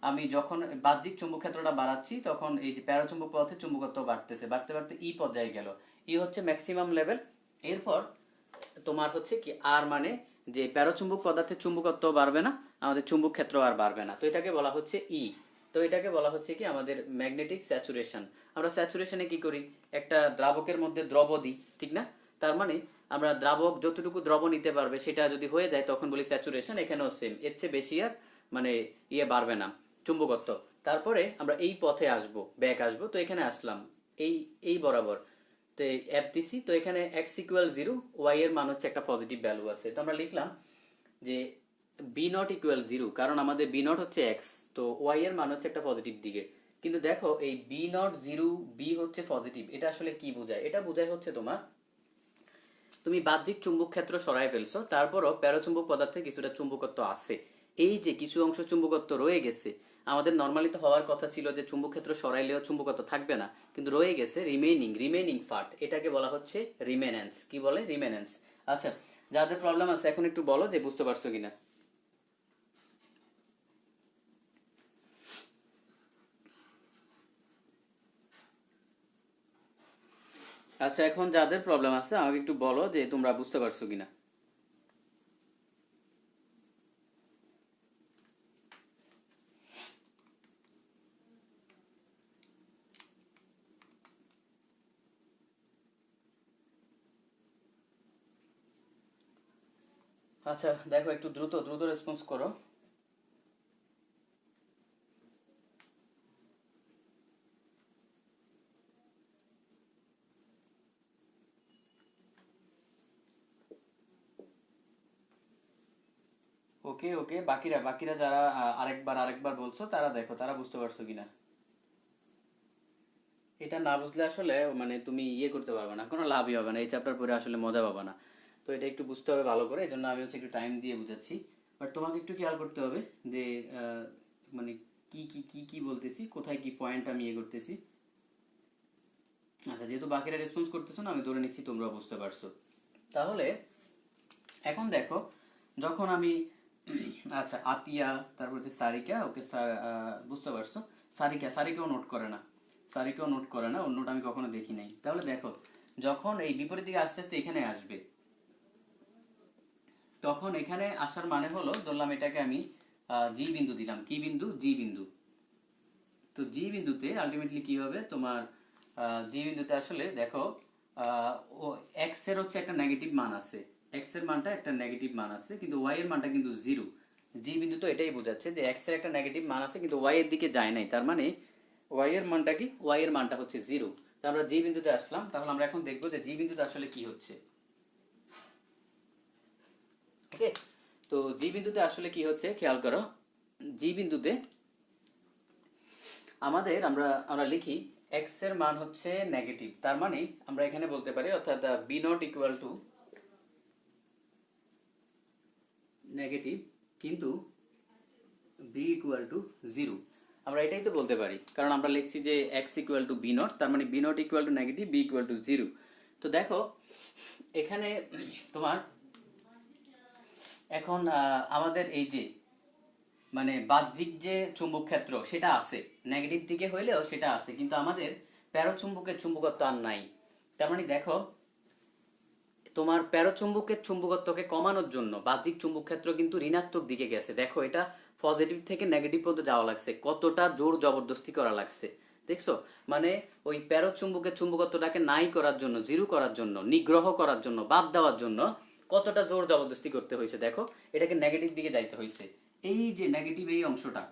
আমি যখন বাহ্যিক চুম্বক ক্ষেত্রটা বাড়াচ্ছি তখন এই যে প্যারো চুম্বক পদার্থের চুম্বকত্ব বাড়তেছে, বাড়তে বাড়তে ই পর্যায়ে গেল। ই হচ্ছে ম্যাক্সিমাম লেভেল। এরপর তোমার হচ্ছে কি আর, মানে যে প্যারোচুম্বক পদার্থের চুম্বকত্ব বাড়বে না, আমাদের চুম্বক ক্ষেত্র আর বাড়বে না, তো এটাকে বলা হচ্ছে ই। তো এটাকে বলা হচ্ছে কি আমাদের ম্যাগনেটিক স্যাচুরেশন। আমরা স্যাচুরেশনে কি করি? একটা দ্রাবকের মধ্যে দ্রব দিই, ঠিক না? তার মানে আমরা দ্রাবক যতটুকু দ্রব নিতে পারবে সেটা যদি হয়ে যায় তখন বলি স্যাচুরেশন। এখানেও সেম, এর চেয়ে বেশি আর মানে ইয়ে বাড়বে না চুম্বকত্ব। তারপরে আমরা এই পথে আসব, ব্যাক আসব, তো এখানে আসলাম এই এই বরাবর, তো অ্যাপ দিছি, তো এখানে এক্স ইকুয়াল জিরো, ওয়াই এর মান হচ্ছে একটা পজিটিভ ভ্যালু আছে, তো আমরা লিখলাম যে বি নট ইকুয়াল জিরো, কারণ আমাদের বি নট হচ্ছে এক্স, তো ওয়াই এর মান হচ্ছে একটা পজিটিভ দিকে। কিন্তু দেখো এই বি নট জিরো, বি হচ্ছে পজিটিভ, এটা আসলে কি বোঝায়? এটা বোঝায় হচ্ছে তোমার, তুমি বাহ্যিক চুম্বক ক্ষেত্র সরাই ফেলছো, তারপরও প্যারাচুম্বক পদার্থে কিছুটা চুম্বকত্ব আছে। এই যে কিছু অংশ চুম্বকত্ব রয়ে গেছে, আমাদের নর্মালি তো হওয়ার কথা ছিল যে চুম্বক ক্ষেত্র সরাইলেও চুম্বকত্ব থাকবে না, কিন্তু রয়ে গেছে রিমেইনিং, রিমেইনিং পার্ট, এটাকে বলা হচ্ছে রিমেনেন্স। কি বলে? রিমেনেন্স। আচ্ছা, যাদের প্রবলেম আছে এখন একটু বলো যে বুঝতে পারছো কিনা। আচ্ছা, এখন যাদের প্রবলেম আছে আমাকে একটু বলো যে তোমরা বুঝতে পারছো কিনা। আচ্ছা দেখো একটু দ্রুত দ্রুত রেসপন্স করো। ওকে ওকে, বাকিরা বাকিরা যারা আরেকবার আরেকবার বলছো তারা দেখো তারা বুঝতে পারছো কিনা। এটা না বুঝলে আসলে মানে তুমি ইয়ে করতে পারবে না, কোনো লাভই হবে না, এই চ্যাপ্টার পড়ে আসলে মজা পাবে না। তো এটা একটু বুঝতে হবে ভালো করে, এই জন্য আমি হচ্ছে একটু টাইম দিয়ে বুঝাচ্ছি। বাট তোমাকে একটু খেয়াল করতে হবে যে মানে কি কি কি কি বলতেছি, কোথায় কি পয়েন্ট আমি ইয়ে করতেছি। আচ্ছা, যেহেতু বাকিরা রেসপন্স করতেছো না, আমি ধরে নিচ্ছি তোমরা বুঝতে পারছো। তাহলে এখন দেখো, যখন আমি আচ্ছা আতিয়া, তারপর হচ্ছে সারিকা, ওকে বুঝতে পারছো। সারিকাও নোট করে না, ওর নোট আমি কখনো দেখি নাই। তাহলে দেখো, যখন এই বিপরীত দিকে আস্তে আস্তে এখানে আসবে, তখন এখানে আসার মানে হলো, ধরলাম এটাকে আমি জি বিন্দু দিলাম, কি বিন্দু, জি বিন্দু। তো জি বিন্দুতে আলটিমেটলি কি হবে তোমার, জি বিন্দুতে আসলে দেখো ও এক্স এর হচ্ছে একটা নেগেটিভ মান আছে, এক্স এর মানটা একটা নেগেটিভ মান আছে, কিন্তু ওয়াই এর মানটা কিন্তু জিরো। জি বিন্দু তো এটাই বোঝাচ্ছে যে এক্স এর একটা নেগেটিভ মান আছে কিন্তু ওয়াই এর দিকে যায় নাই, তার মানে ওয়াই এর মানটা কি, ওয়াই এর মানটা হচ্ছে জিরো। তো আমরা জি বিন্দুতে আসলাম, তাহলে আমরা এখন দেখবো যে জি বিন্দুতে আসলে কি হচ্ছে। ওকে, তো জি বিন্দুতে আসলে কি হচ্ছে খেয়াল করো। জি বিন্দুতে আমাদের আমরা আমরা লিখি এক্স এর মান হচ্ছে নেগেটিভ, তার মানে আমরা এখানে বলতে পারি, অর্থাৎ B not equal to negative, কিন্তু বি ইকুয়াল টু জিরো। আমরা এটাই তো বলতে পারি, কারণ আমরা লিখছি যে X equal to B not, তার মানে B not equal to negative, B equal to zero. তো দেখো এখানে তোমার এখন আমাদের এই যে মানে বাহ্যিক যে চুম্বক ক্ষেত্র সেটা আছে, নেগেটিভ দিকে হইলেও সেটা আছে, কিন্তু আমাদের প্যারোচুম্বকের চুম্বকত্ব আর নাই। তার মানে দেখো, তোমার প্যারোচুম্বকের চুম্বকত্বকে কমানোর জন্য বাহ্যিক চুম্বক ক্ষেত্র কিন্তু ঋণাত্মক দিকে গেছে। দেখো এটা পজিটিভ থেকে নেগেটিভ পর্যন্ত যাওয়া লাগছে, কতটা জোর জবরদস্তি করা লাগছে, দেখছো? মানে ওই প্যারোচুম্বকের চুম্বকত্বটাকে নাই করার জন্য, জিরো করার জন্য, নিগ্রহ করার জন্য, বাদ দেওয়ার জন্য কতটা জোর জবরদস্তি করতে হয়েছে দেখো, এটাকে নেগেটিভ দিকে যাইতে হয়েছে। এই যে নেগেটিভ এই অংশটা,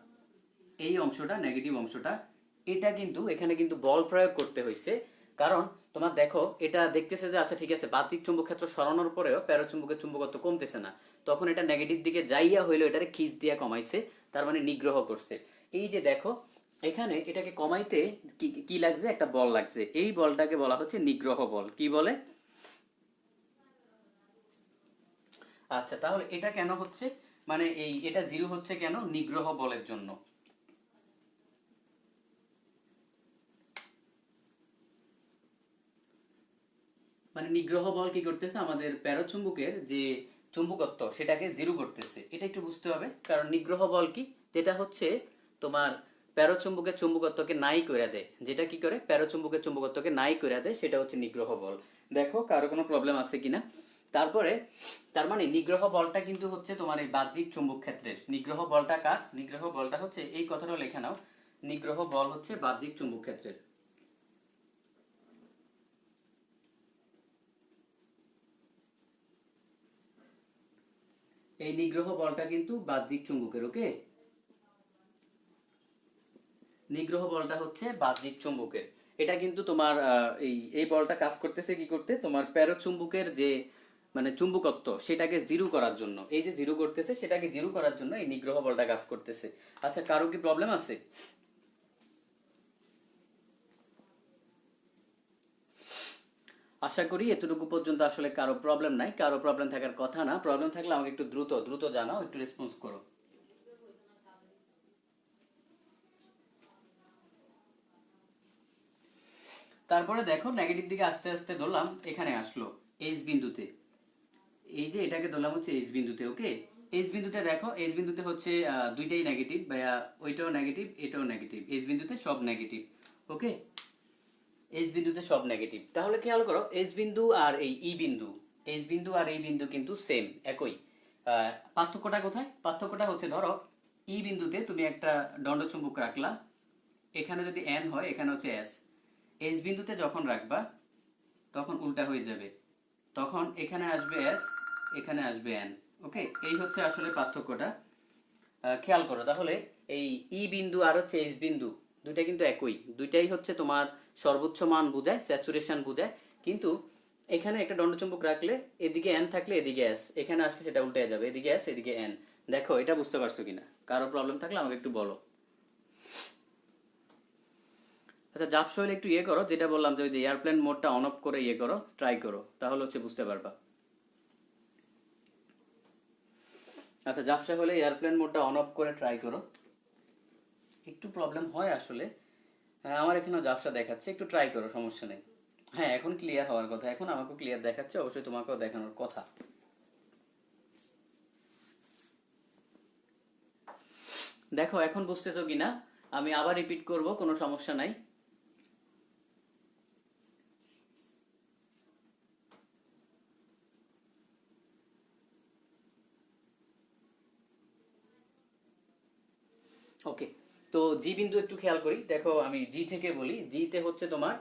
এই অংশটা নেগেটিভ অংশটা, এটা কিন্তু এখানে কিন্তু বল প্রয়োগ করতে হয়েছে। কারণ তোমার দেখো এটা দেখতেছে যে আচ্ছা ঠিক আছে, বাহ্যিক চুম্বক ক্ষেত্র সরানোর পরেও প্যারোচুম্বকের চুম্বকত্ব কমতেছে না, তখন এটা নেগেটিভ দিকে যাইয়া হইলো এটারে খিচ দিয়া কমাইছে, তার মানে নিগ্রহ করছে। এই যে দেখো এখানে এটাকে কমাইতে কি কি লাগছে, একটা বল লাগছে, এই বলটাকে বলা হচ্ছে নিগ্রহ বল। কি বলে? আচ্ছা, তাহলে এটা কেন হচ্ছে, মানে এই এটা জিরো হচ্ছে কেন, নিগ্রহ বলের জন্য। মানে নিগ্রহ বল কি করতেছে, আমাদের প্যারোচুম্বকের যে চুম্বকত্ব সেটাকে জিরো করতেছে, এটা একটু বুঝতে হবে। কারণ নিগ্রহ বল কি, যেটা হচ্ছে তোমার প্যারোচুম্বকের চুম্বকত্বকে নাই করে দেয়, যেটা কি করে প্যারোচুম্বকের চুম্বকত্বকে নাই করে দেয়, সেটা হচ্ছে নিগ্রহ বল। দেখো কারো কোনো প্রবলেম আছে কিনা। তারপরে তার মানে নিগ্রহ বলটা কিন্তু হচ্ছে তোমার এই বাহ্যিক চুম্বক ক্ষেত্রের, নিগ্রহ বলটা কার, নিগ্রহ বলটা হচ্ছে এই কথাটা লেখা নাও, নিগ্রহ বল হচ্ছে বাহ্যিক চুম্বক ক্ষেত্রের। এই নিগ্রহ বলটা কিন্তু বাহ্যিক চুম্বকের। ওকে, নিগ্রহ বলটা হচ্ছে বাহ্যিক চুম্বকের। এটা কিন্তু তোমার এই এই বলটা কাজ করতেছে কি করতে, তোমার প্যারোচুম্বকের যে মানে চুম্বকত্ব সেটাকে জিরো করার জন্য, এই যে জিরো করতেছে সেটাকে জিরো করার জন্য এই নিগ্রহ বলটা কাজ করতেছে। আচ্ছা, কারো কি প্রবলেম আছে? আশা করি এতটুকু পর্যন্ত আসলে কারো প্রবলেম নাই, কারো প্রবলেম থাকার কথা না, প্রবলেম থাকলে আমাকে একটু দ্রুত দ্রুত জানাও, একটু রেসপন্স করো। তারপরে দেখো নেগেটিভ দিকে আস্তে আস্তে ধরলাম এখানে আসলো এইচ বিন্দুতে, এই যে এটাকে ধরলাম হচ্ছে এইচ বিন্দুতে। ওকে, এইচ বিন্দুতে দেখো, এইচ বিন্দুতে হচ্ছে দুইটাই নেগেটিভ, ওইটাও নেগেটিভ এটাও নেগেটিভ, এইচ বিন্দুতে সব নেগেটিভ। ওকে, এইচ বিন্দুতে সব নেগেটিভ। তাহলে খেয়াল করো এইচ বিন্দু আর এই ই বিন্দু, এইচ বিন্দু আর এই বিন্দু কিন্তু সেম, একই। পার্থক্যটা কোথায়, পার্থক্যটা হচ্ছে ধরো ই বিন্দুতে তুমি একটা দণ্ডচুম্বক রাখলা, এখানে যদি এন হয় এখানে হচ্ছে এস, এইচ বিন্দুতে যখন রাখবা তখন উল্টা হয়ে যাবে, তখন এখানে আসবে এস, এখানে আসবে এন। ওকে, এই হচ্ছে আসলে পার্থক্যটা। খেয়াল করো তাহলে, এই ই বিন্দু আর হচ্ছে এইচ বিন্দু দুইটা কিন্তু একই, দুইটাই হচ্ছে তোমার সর্বোচ্চ মান বোঝায়, স্যাচুরেশন বোঝায়, কিন্তু এখানে একটা দণ্ডচুম্বক রাখলে এদিকে এন থাকলে এদিকে এস, এখানে আসলে সেটা উল্টে যাবে, এদিকে এস এদিকে এন। দেখো এটা বুঝতে পারছো কিনা, কারো প্রবলেম থাকলে আমাকে একটু বলো। আচ্ছা ঝাপসা হলে একটু ইয়ে করো, যেটা বললাম যে ওই যে এয়ারপ্লেন মোডটা অন অফ করে ইয়ে করো, ট্রাই করো, তাহলে হচ্ছে বুঝতে পারবা। আচ্ছা ঝাপসা হলে এয়ারপ্লেন মোডটা অন অফ করে ট্রাই করো। একটু প্রবলেম হয় আসলে। হ্যাঁ আমার এখানেও ঝাপসা দেখাচ্ছে, একটু ট্রাই করো, সমস্যা নেই। হ্যাঁ এখন ক্লিয়ার হওয়ার কথা, এখন আমাকেও ক্লিয়ার দেখাচ্ছে, অবশ্যই তোমাকেও দেখানোর কথা। দেখো এখন বুঝতেছো কিনা, আমি আবার রিপিট করব, কোনো সমস্যা নাই। ওকে, তো জি বিন্দু একটু খেয়াল করি। দেখো আমি জি থেকে বলি, জি তে হচ্ছে তোমার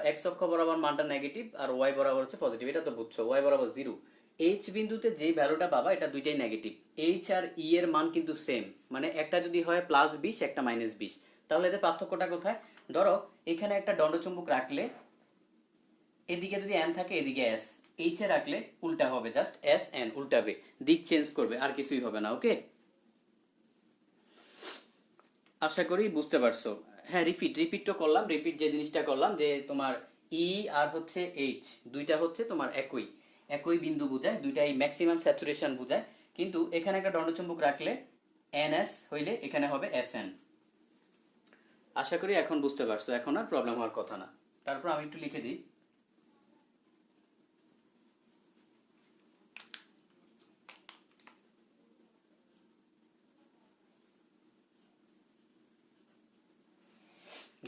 এক্স অক্ষ বরাবর মানটা নেগেটিভ আর ওয়াই বরাবর হচ্ছে পজিটিভ, এটা তো বুঝছো, ওয়াই বরাবর জিরো। এইচ বিন্দুতে যেই ভ্যালুটা পাবা এটা দুইটাই নেগেটিভ। এইচ আর ই এর মান কিন্তু সেম, মানে একটা যদি হয় +20 একটা -20, তাহলে এদের পার্থক্যটা কোথায়? ধরো এখানে একটা দণ্ডচুম্বক রাখলে এদিকে যদি এন থাকে এদিকে এস, এইচ এ রাখলে উল্টা হবে, জাস্ট এস এন উল্টাবে, দিক চেঞ্জ করবে, আর কিছুই হবে না। ওকে, আশা করি বুঝতে পারছো। হ্যাঁ রিপিট রিপিট তো করলাম, রিপিট যে জিনিসটা করলাম যে তোমার ই আর হচ্ছে এইচ দুইটা হচ্ছে তোমার একই একই বিন্দু বোঝায়, দুইটাই ম্যাক্সিমাম স্যাচুরেশন বোঝায়, কিন্তু এখানে একটা দণ্ডচুম্বক রাখলে এন এস হইলে এখানে হবে এস এন। আশা করি এখন বুঝতে পারছো, এখন আর প্রবলেম হওয়ার কথা না। তারপর আমি একটু লিখে দিই।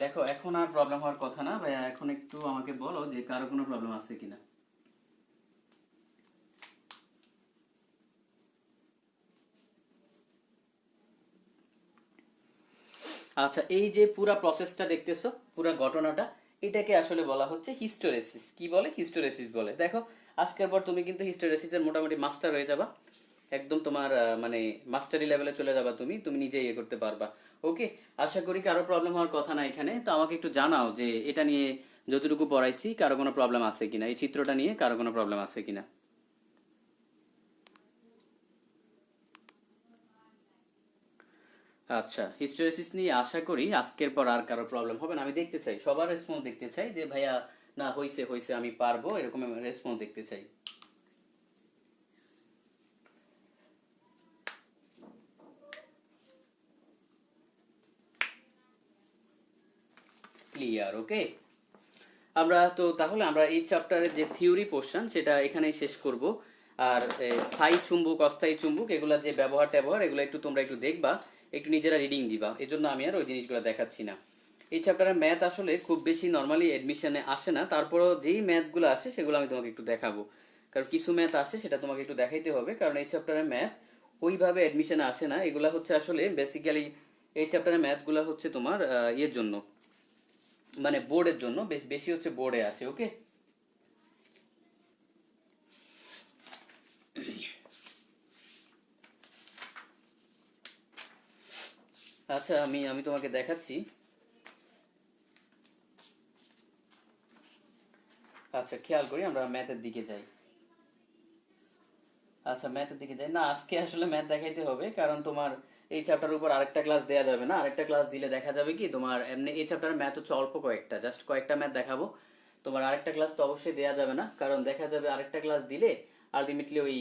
দেখো এখন আর প্রবলেম হওয়ার কথা না ভাইয়া, এখন একটু আমাকে বলো যে কারো কোনো প্রবলেম আছে কিনা। আচ্ছা এই যে পুরা প্রসেসটা দেখতেছো, পুরা ঘটনাটা, এটাকে আসলে বলা হচ্ছে হিস্টোরেসিস। কি বলে? হিস্টোরেসিস বলে। দেখো আজকের পর তুমি কিন্তু হিস্টোরেসিসের মোটামুটি মাস্টার হয়ে যাবা, একদম তোমার মানে মাস্টারি লেভেলে চলে যাবা, তুমি তুমি নিজে ইয়ে করতে পারবা। ওকে, আশা করি কারো প্রবলেম হওয়ার কথা না এখানে। তো আমাকে একটু জানাও যে এটা নিয়ে যতটুকু পড়াইছি কারো কোনো প্রবলেম আছে কিনা, এই চিত্রটা নিয়ে কারো কোনো প্রবলেম আছে কিনা। আচ্ছা হিস্টোরেসিস নিয়ে আশা করি আজকের পর আর কারো প্রবলেম হবে না। আমি দেখতে চাই সবার রেসপন্স, দেখতে চাই যে ভাইয়া না হইছে হইছে আমি পারবো, এরকম রেসপন্স দেখতে চাই। ক্লিয়ার? ওকে, আমরা তো তাহলে আমরা এই চ্যাপ্টারের যে থিওরি পোর্শন সেটা এখানেই শেষ করব। আর স্থায়ী চুম্বক অস্থায়ী চুম্বক এগুলা যে ব্যবহার ট্যাবহার এগুলো একটু তোমরা একটু দেখবা, একটু নিজেরা রিডিং দিবা, এই জন্য আমি আর ওই জিনিসগুলো দেখাচ্ছি না। এই চ্যাপ্টারের ম্যাথ আসলে খুব বেশি নর্মালি এডমিশনে আসে না, তারপরও যেই ম্যাথগুলো আসে সেগুলো আমি তোমাকে একটু দেখাবো, কারণ কিছু ম্যাথ আসে সেটা তোমাকে একটু দেখাইতে হবে, কারণ এই চ্যাপ্টারের ম্যাথ ওইভাবে এডমিশনে আসে না। এগুলা হচ্ছে আসলে বেসিক্যালি এই চ্যাপ্টারের ম্যাথগুলো হচ্ছে তোমার ইয়ের জন্য, মানে বোর্ডের জন্য, বেশি হচ্ছে বোর্ডে আসে। ওকে, আচ্ছা আমি আমি তোমাকে দেখাচ্ছি। আচ্ছা খেয়াল করি, আমরা ম্যাথের দিকে যাই। আচ্ছা ম্যাথের দিকে যাই না, আজকে আসলে ম্যাথ দেখাইতে হবে, কারণ তোমার এই চ্যাপ্টার উপর আরেকটা ক্লাস দেয়া যাবে না। আরেকটা ক্লাস দিলে দেখা যাবে কি তোমার এমনি এই চ্যাপ্টারের ম্যাথ হচ্ছে অল্প কয়েকটা, জাস্ট কয়েকটা ম্যাথ দেখাবো। তোমার আরেকটা ক্লাস তো অবশ্যই দেয়া যাবে না, কারণ দেখা যাবে আরেকটা ক্লাস দিলে আলটিমেটলি ওই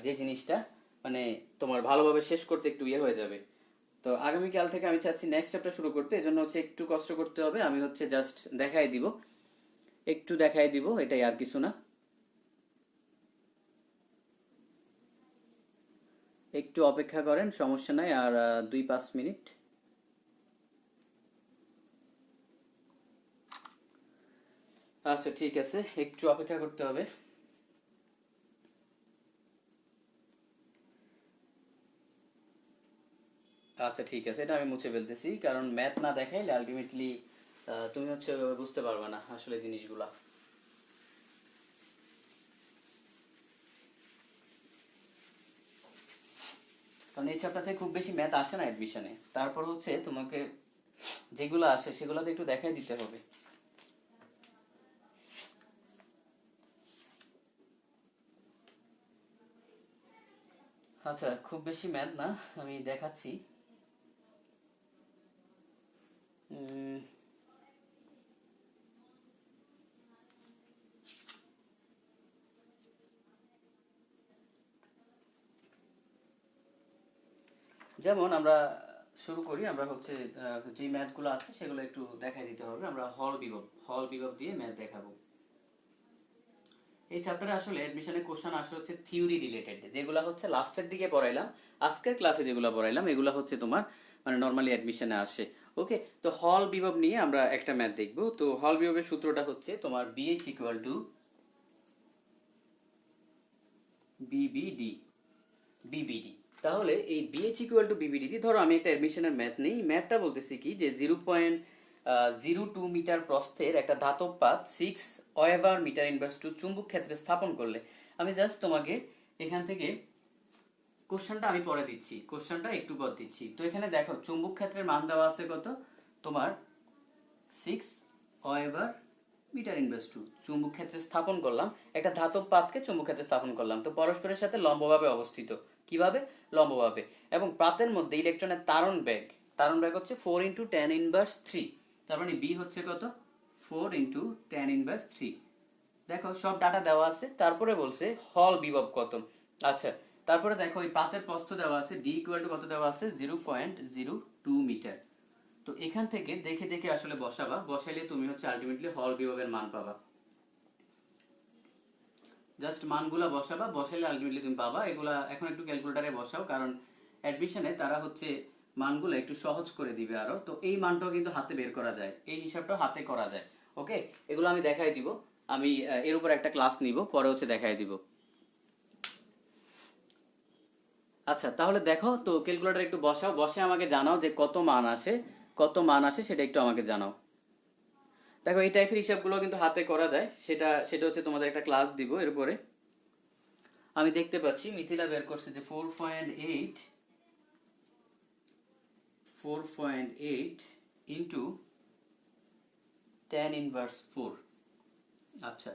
যে জিনিসটা মানে তোমার ভালোভাবে শেষ করতে একটু ইয়ে হয়ে যাবে। তো আগামীকাল থেকে আমি চাচ্ছি নেক্সট চ্যাপ্টার শুরু করতে, এজন্য হচ্ছে একটু কষ্ট করতে হবে। আমি হচ্ছে জাস্ট দেখাই দিব, একটু দেখাই দিব, এটাই, আর কিছু না। একটু অপেক্ষা করেন, সমস্যা নাই, আর 2-5 মিনিট। আচ্ছা ঠিক আছে, একটু অপেক্ষা করতে হবে। আচ্ছা ঠিক আছে, এটা আমি মুছে ফেলতেছি, কারণ ম্যাথ না দেখাইলে আলটিমেটলি তুমি হচ্ছে বুঝতে পারবে না আসলে জিনিসগুলা। কারণ এই চ্যাপ্টার থেকে খুব বেশি ম্যাথ আসে না এডমিশনে, তারপর হচ্ছে তোমাকে যেগুলো আসে সেগুলো তো একটু দেখাই দিতে হবে। আচ্ছা খুব বেশি ম্যাথ না, আমি দেখাচ্ছি। উম, যেমন আমরা শুরু করি, আমরা হচ্ছে যে ম্যাথগুলো আছে সেগুলো একটু দেখাই দিতে হবে। আমরা হল বিভব দিয়ে ম্যাথ দেখাবো। এই চ্যাপ্টারে আসলে অ্যাডমিশনের কোশ্চেন আসলে হচ্ছে থিওরি রিলেটেড, যেগুলো হচ্ছে লাস্টের দিকে পড়াইলাম। আজকের ক্লাসে যেগুলো পড়াইলাম এগুলো হচ্ছে তোমার মানে নর্মালি অ্যাডমিশনে আসে। ওকে, তো হল বিভব নিয়ে আমরা একটা ম্যাথ দেখবো। তো হল বিভবের সূত্রটা হচ্ছে তোমার বিএইচ ইকুয়াল টু বিবিডি। বিবিডি, তাহলে এই বিএইচ ইকুয়াল টু বিবিডি দিয়ে ধরো আমি একটা অ্যাডমিশনের ম্যাথ নেই। ম্যাথটা বলতেছি কি যে 0.02 মিটার প্রস্থের একটা ধাতব পাত 6 ওয়েবার মিটার ইনভার্স টু চুম্বক ক্ষেত্রে স্থাপন করলে, আমি জাস্ট তোমাকে এখান থেকে কোশ্চেনটা আমি পরে দিচ্ছি, কোশ্চেনটা একটু পর দিচ্ছি। তো এখানে দেখো চুম্বক ক্ষেত্রের মান দেওয়া আছে কত, তোমার 6 ওয়েবার মিটার ইনভার্স টু। চুম্বক ক্ষেত্রে স্থাপন করলাম, একটা ধাতব পাতকে চুম্বক ক্ষেত্রে স্থাপন করলাম, তো পরস্পরের সাথে লম্বভাবে অবস্থিত। কিভাবে? লম্বভাবে। এবং পাতের মধ্যে ইলেকট্রনের তারণ বেগ হচ্ছে 4 × 10⁻³ তার মানে বি হচ্ছে কত, 4 × 10⁻³। দেখো সব ডাটা দেওয়া আছে, তারপরে বলছে হল বিভব কত। আচ্ছা, তারপরে দেখো এই পাতের প্রস্থ দেওয়া আছে, ডি ইকুয়াল টু কত দেওয়া আছে, 0.02 মিটার। তো এখান থেকে দেখে দেখে আসলে বসাবা, বসাইলে তুমি হচ্ছে আলটিমেটলি হল বিভবের মান পাবা। জাস্ট মানগুলা বসাবা, বসাইলে আলটিমেটলি তুমি পাবা। এগুলা এখন একটু ক্যালকুলেটারে বসাও, কারণ অ্যাডমিশনে তারা হচ্ছে মানগুলো একটু সহজ করে দিবে আরো। তো এই মানটাও কিন্তু হাতে বের করা যায়, এই হিসাবটাও হাতে করা যায়। ওকে, এগুলো আমি দেখাই দিব। আমি এর উপর একটা ক্লাস নিব, পরে হচ্ছে দেখাই দিব। আচ্ছা, তাহলে দেখো তো ক্যালকুলেটর একটু বসাও, বসে আমাকে জানাও যে কত মান আসে সেটা একটু আমাকে জানাও। দেখো এই টাইপের হিসাবগুলো কিন্তু হাতে করা যায়, সেটা সেটা হচ্ছে তোমাদের একটা ক্লাস দিব এর উপরে। আমি দেখতে পাচ্ছি মিথিলা বের করছে যে 4.8 ইন্টু 10⁻⁴। আচ্ছা,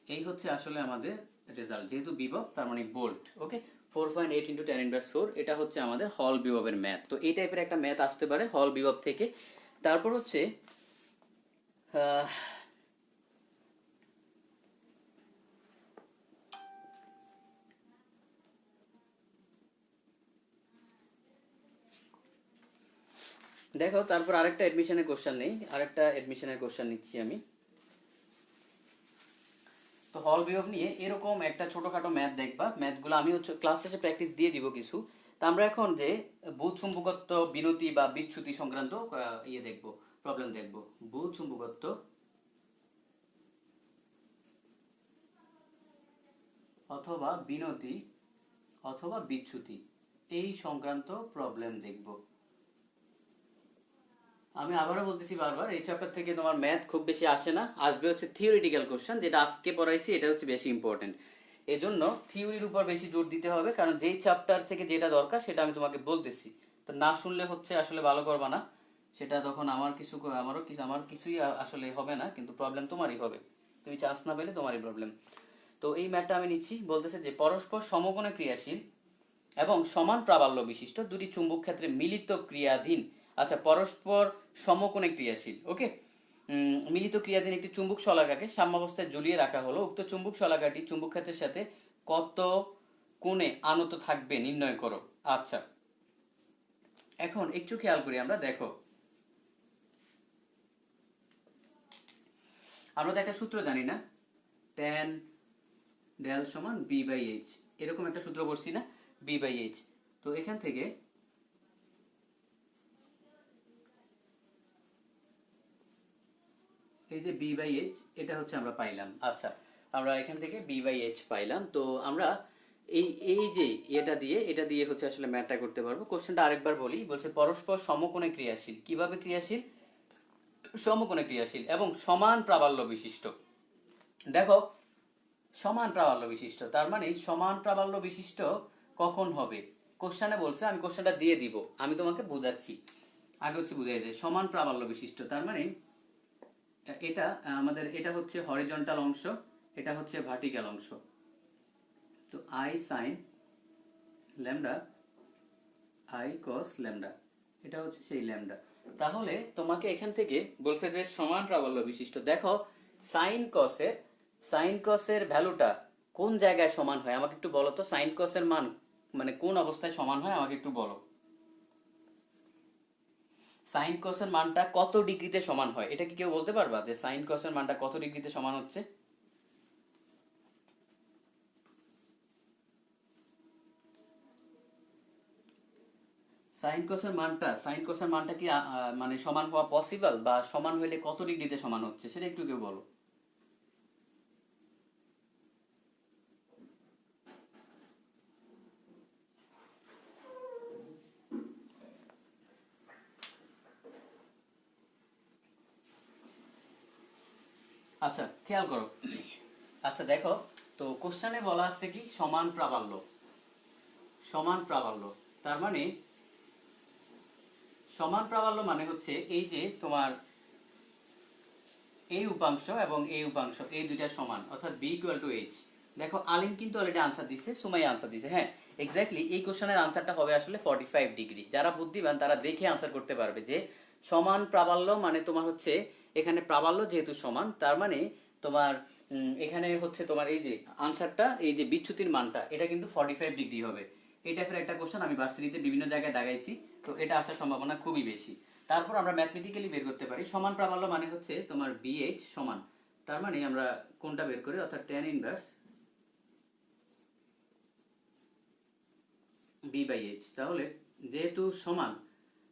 এই হচ্ছে আসলে আমাদের রেজাল্ট, যেহেতু বিভব তার মানে বোল্ট। ওকে, 4.8 ইন্টু 10⁻⁴, এটা হচ্ছে আমাদের হল বিভবের ম্যাথ। তো এই টাইপের একটা ম্যাথ আসতে পারে হল বিভব থেকে। তারপর হচ্ছে দেখো তারপর আরেকটা অ্যাডমিশনের কোশ্চেন নিচ্ছি আমি। তো হল বিভব নিয়ে এরকম একটা ছোটখাটো ম্যাথ দেখবা, ম্যাথগুলো আমি হচ্ছে ক্লাস শেষে প্র্যাকটিস দিয়ে দিব কিছু। তা আমরা এখন যে বুদ চুম্বকত্ব বিনতি বা বিচ্যুতি সংক্রান্ত দেখব, প্রবলেম দেখব। বুদ চুম্বকত্ব অথবা বিনতি অথবা বিচ্যুতি, এই সংক্রান্ত প্রবলেম দেখব। আমি আবারও বলতেছি বারবার, এই চ্যাপ্টার থেকে তোমার ম্যাথ খুব বেশি আসে না, আসবে হচ্ছে থিওরিটিক্যাল কোশ্চেন। যেটা আজকে পড়াইছি এটা হচ্ছে বেশি ইম্পর্টেন্ট, এজন্য থিওরির উপর বেশি জোর দিতে হবে, কারণ যেই চ্যাপ্টার থেকে যেটা দরকার সেটা আমি তোমাকে বলতেছি। তো না শুনলে হচ্ছে আসলে ভালো করবা না, সেটা তখন আমার কিছুই আসলে হবে না, কিন্তু প্রবলেম তোমারই হবে। তুমি চান্স না পেলে তোমারই প্রবলেম। তো এই ম্যাথটা আমি নিচ্ছি, বলতেছে যে পরস্পর সমকোণে ক্রিয়াশীল এবং সমান প্রাবল্য বিশিষ্ট দুটি চুম্বক ক্ষেত্রে মিলিত ক্রিয়াধীন। আচ্ছা, পরস্পর সমকোণে ক্রিয়াশীল। ওকে, মিলিত ক্রিয়াধীন একটি চুম্বক শলাকাকে সাম্যাবস্থায় ঝুলিয়ে রাখা হলো। উক্ত চুম্বক শলাকাটি চুম্বক ক্ষেত্রের সাথে কত কোণে আনত থাকবে নির্ণয় করো। আচ্ছা, এখন একটু খেয়াল করি আমরা। দেখো, আমরা তো একটা সূত্র জানি না, tan ডেল সমান b/h, এরকম একটা সূত্র পড়ছি না, b/h। তো এখান থেকে এই যে b/h, এটা হচ্ছে আমরা পাইলাম। আচ্ছা, আমরা এখান থেকে b/h পাইলাম। তো আমরা এই এই যে এটা দিয়ে হচ্ছে আসলে ম্যাথটা করতে পারবো। কোশ্চেনটা আরেকবার বলি, বলছে পরস্পর সমকোণে ক্রিয়াশীল। কিভাবে ক্রিয়াশীল? সমকোণে ক্রিয়াশীল এবং সমান প্রাবল্য বিশিষ্ট। দেখো, সমান প্রাবল্য বিশিষ্ট, তার মানে সমান প্রাবল্য বিশিষ্ট কখন হবে? কোশ্চেনে বলছে, আমি কোশ্চেনটা দিয়ে দিব, আমি তোমাকে বোঝাচ্ছি। আগে হচ্ছে বুঝাই যায় সমান প্রাবল্য বিশিষ্ট, তার মানে এটা হচ্ছে হরিজন্টাল অংশ, এটা হচ্ছে ভার্টিক্যাল অংশ। তো i sine lambda, I cos lambda, এটা হচ্ছে সেই ল্যামডা। তাহলে তোমাকে এখান থেকে বলছে যে সমান প্রাবল্য বিশিষ্ট। দেখো, সাইন কসের ভ্যালুটা কোন জায়গায় সমান হয় আমাকে একটু বলো তো। সাইন কসের মান মানে কোন অবস্থায় সমান হয় আমাকে একটু বলো। সাইন কসের মানটা কত ডিগ্রিতে সমান হয়, এটা কি কেউ বলতে পারবা যে সাইন কসের মানটা কত ডিগ্রিতে সমান হচ্ছে? সাইন কোসের মানটা কি মানে সমান হওয়া পসিবল, বা সমান হইলে কত ডিগ্রিতে সমান হচ্ছে সেটা একটু কেউ বলো। আচ্ছা খেয়াল করো, আচ্ছা দেখো, তো কোশ্চেনে বলা আছে কি সমান প্রাবল্য, সমান প্রাবল্য, তার মানে সমান প্রাবল্য মানে হচ্ছে এই যে তোমার এই উপাংশ এবং এই উপাংশ এই দুইটা সমান, অর্থাৎ বি ইকুয়াল টু এইচ। দেখো আলিম কিন্তু অলরেডি আনসার দিছে, সুমাই আনসার দিছে, হ্যাঁ এক্স্যাক্টলি এই কোশ্চেনের আনসারটা হবে আসলে 45 ডিগ্রি। যারা বুদ্ধিমান তারা দেখে আনসার করতে পারবে যে সমান প্রাবল্য মানে তোমার হচ্ছে এখানে প্রাবল্য যেহেতু সমান, তার মানে তোমার এখানে হচ্ছে তোমার এই যে আনসারটা এই যে বিচ্যুতির মানটা এটা কিন্তু 45 ডিগ্রি হবে। এই টাইপের একটা কোশ্চেন আমি ভার্সিটিতে বিভিন্ন জায়গায় দাগাইছি, তো এটা আসার সম্ভাবনা খুবই বেশি। তারপর আমরা ম্যাথমেটিক্যালি বের করতে পারি সমান প্রাবল্য মানে হচ্ছে তোমার বিএইচ সমান, তার মানে আমরা কোনটা বের করি, অর্থাৎ tan inverse B by H. তাহলে যেহেতু সমান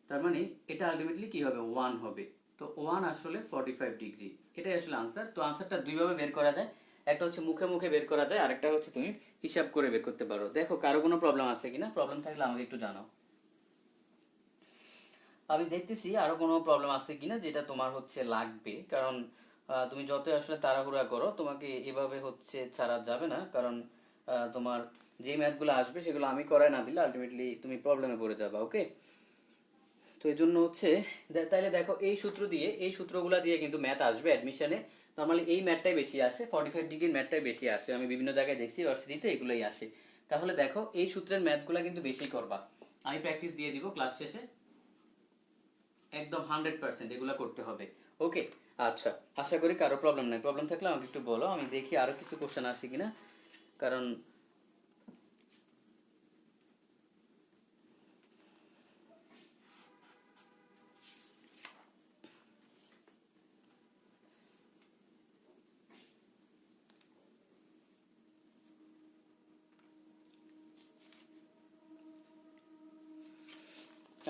তার মানে এটা আলটিমেটলি কি হবে, 1 হবে। তো 1 আসলে 45 ডিগ্রি, এটাই আসলে আনসার। তো আনসারটা দুইভাবে বের করা যায়, একটা হচ্ছে মুখে মুখে বের করা যায়, আরেকটা হচ্ছে তুমি হিসাব করে বের করতে পারো। দেখো কারো কোনো প্রবলেম আছে কিনা, প্রবলেম থাকলে আমাকে একটু জানাও। আমি দেখতেছি আরো কোনো প্রবলেম আছে কিনা যেটা তোমার হচ্ছে লাগবে, কারণ তুমি যত আসলে তাড়াহুড়া করো তোমাকে এভাবে হচ্ছে ছাড়া যাবে না, কারণ তোমার যে ম্যাথগুলো আসবে সেগুলো আমি করাই না দিলে আলটিমেটলি তুমি প্রবলেমে পড়ে যাবে। ওকে, তো এই জন্য হচ্ছে তাইলে দেখো এই সূত্র দিয়ে এই সূত্রগুলো দিয়ে কিন্তু ম্যাথ আসবে অ্যাডমিশনে। নর্মালি এই ম্যাথটাই বেশি আসে, 45 ডিগ্রির ম্যাথটাই বেশি আসে, আমি বিভিন্ন জায়গায় দেখছি ইউনিভার্সিটিতে এগুলোই আসে। তাহলে দেখো এই সূত্রের ম্যাথগুলো কিন্তু বেশি করবা, আমি প্র্যাকটিস দিয়ে দিব ক্লাস শেষে, একদম 100% এগুলা করতে হবে। ওকে, আচ্ছা আশা করি কারো প্রবলেম নাই, প্রবলেম থাকলে আমাকে একটু বলো, আমি দেখি আরো কিছু কোশ্চেন আসে কিনা, কারণ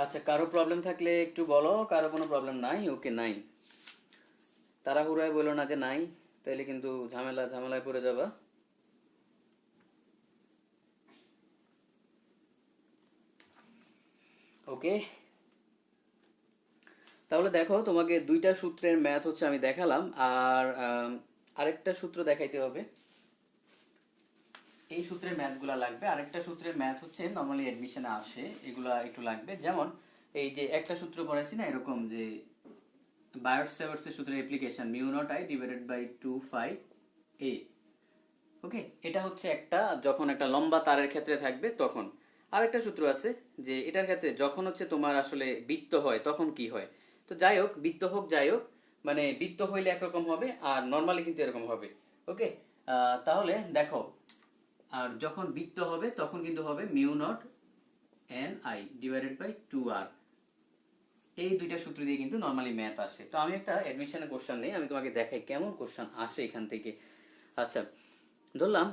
আচ্ছা কারো প্রবলেম থাকলে একটু বলো, কারো কোনো প্রবলেম নাই, ওকে নাই, তাড়াহুড়ায় বলো না যে নাই, তাইলে কিন্তু ঝামেলায় পড়ে যাবা। ওকে, তাহলে দেখো তোমাকে দুইটা সূত্রের ম্যাথ হচ্ছে আমি দেখালাম, আর আরেকটা সূত্র দেখাইতে হবে, এই সূত্রের ম্যাথগুলা লাগবে। আরেকটা সূত্রের ম্যাথ হচ্ছে নর্মালি অ্যাডমিশনে আসে, এগুলা একটু লাগবে। যেমন এই যে একটা সূত্র পড়াইছি না এরকম, যে বায়ট সেভার্টসের সূত্রের application mu naught I divided by 2 phi a. Okay, এটা হচ্ছে একটা যখন একটা লম্বা তারের ক্ষেত্রে থাকবে তখন। আরেকটা সূত্র আছে যে এটার ক্ষেত্রে যখন হচ্ছে তোমার আসলে বৃত্ত হয় তখন কি হয়। তো যাই হোক, বৃত্ত হোক যাই হোক, মানে বৃত্ত হইলে একরকম হবে আর নর্মালি কিন্তু এরকম হবে। ওকে, তাহলে দেখো, আর যখন বৃত্ত হবে তখন কিন্তু হবে mu naught N I divided by 2 আর। এই দুইটা সূত্র দিয়ে কিন্তু নর্মালি ম্যাথ আসে। তো আমি একটা অ্যাডমিশনের কোশ্চেন নেই, আমি তোমাকে দেখাই কেমন কোশ্চেন আসে এখান থেকে। আচ্ছা, ধরলাম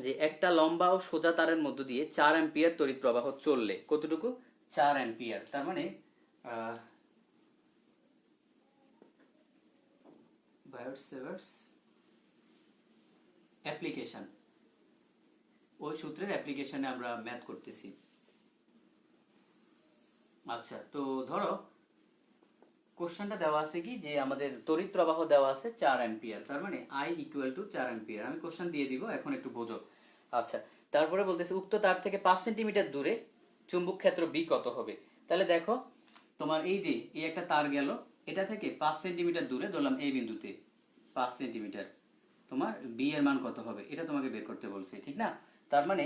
যে একটা লম্বা ও সোজা তারের মধ্য দিয়ে 4 অ্যাম্পিয়ার তড়িৎ প্রবাহ চললে কতটুকু, 4 অ্যাম্পিয়ার, তার মানে বায়োট সেভার্টস অ্যাপ্লিকেশন, ওই সূত্রের অ্যাপ্লিকেশনে আমরা ম্যাথ করতেছি। আচ্ছা, তো ধরো কোশ্চেনটা দেওয়া আছে কি যে আমাদের তড়িৎ প্রবাহ দেওয়া আছে 4 অ্যাম্পিয়ার, তার মানে আই ইকুয়াল টু 4 অ্যাম্পিয়ার। আমি কোশ্চেন দিয়ে দিব, এখন একটু বোঝো। আচ্ছা, তারপরে বলতেছে উক্ত তার থেকে 5 সেন্টিমিটার দূরে চুম্বক ক্ষেত্র বি কত হবে। তাহলে দেখো তোমার এই যে এই একটা তার গেল, এটা থেকে 5 সেন্টিমিটার দূরে ধরলাম এই বিন্দুতে 5 সেন্টিমিটার, তোমার বি এর মান কত হবে এটা তোমাকে বের করতে বলছে, ঠিক না? তার মানে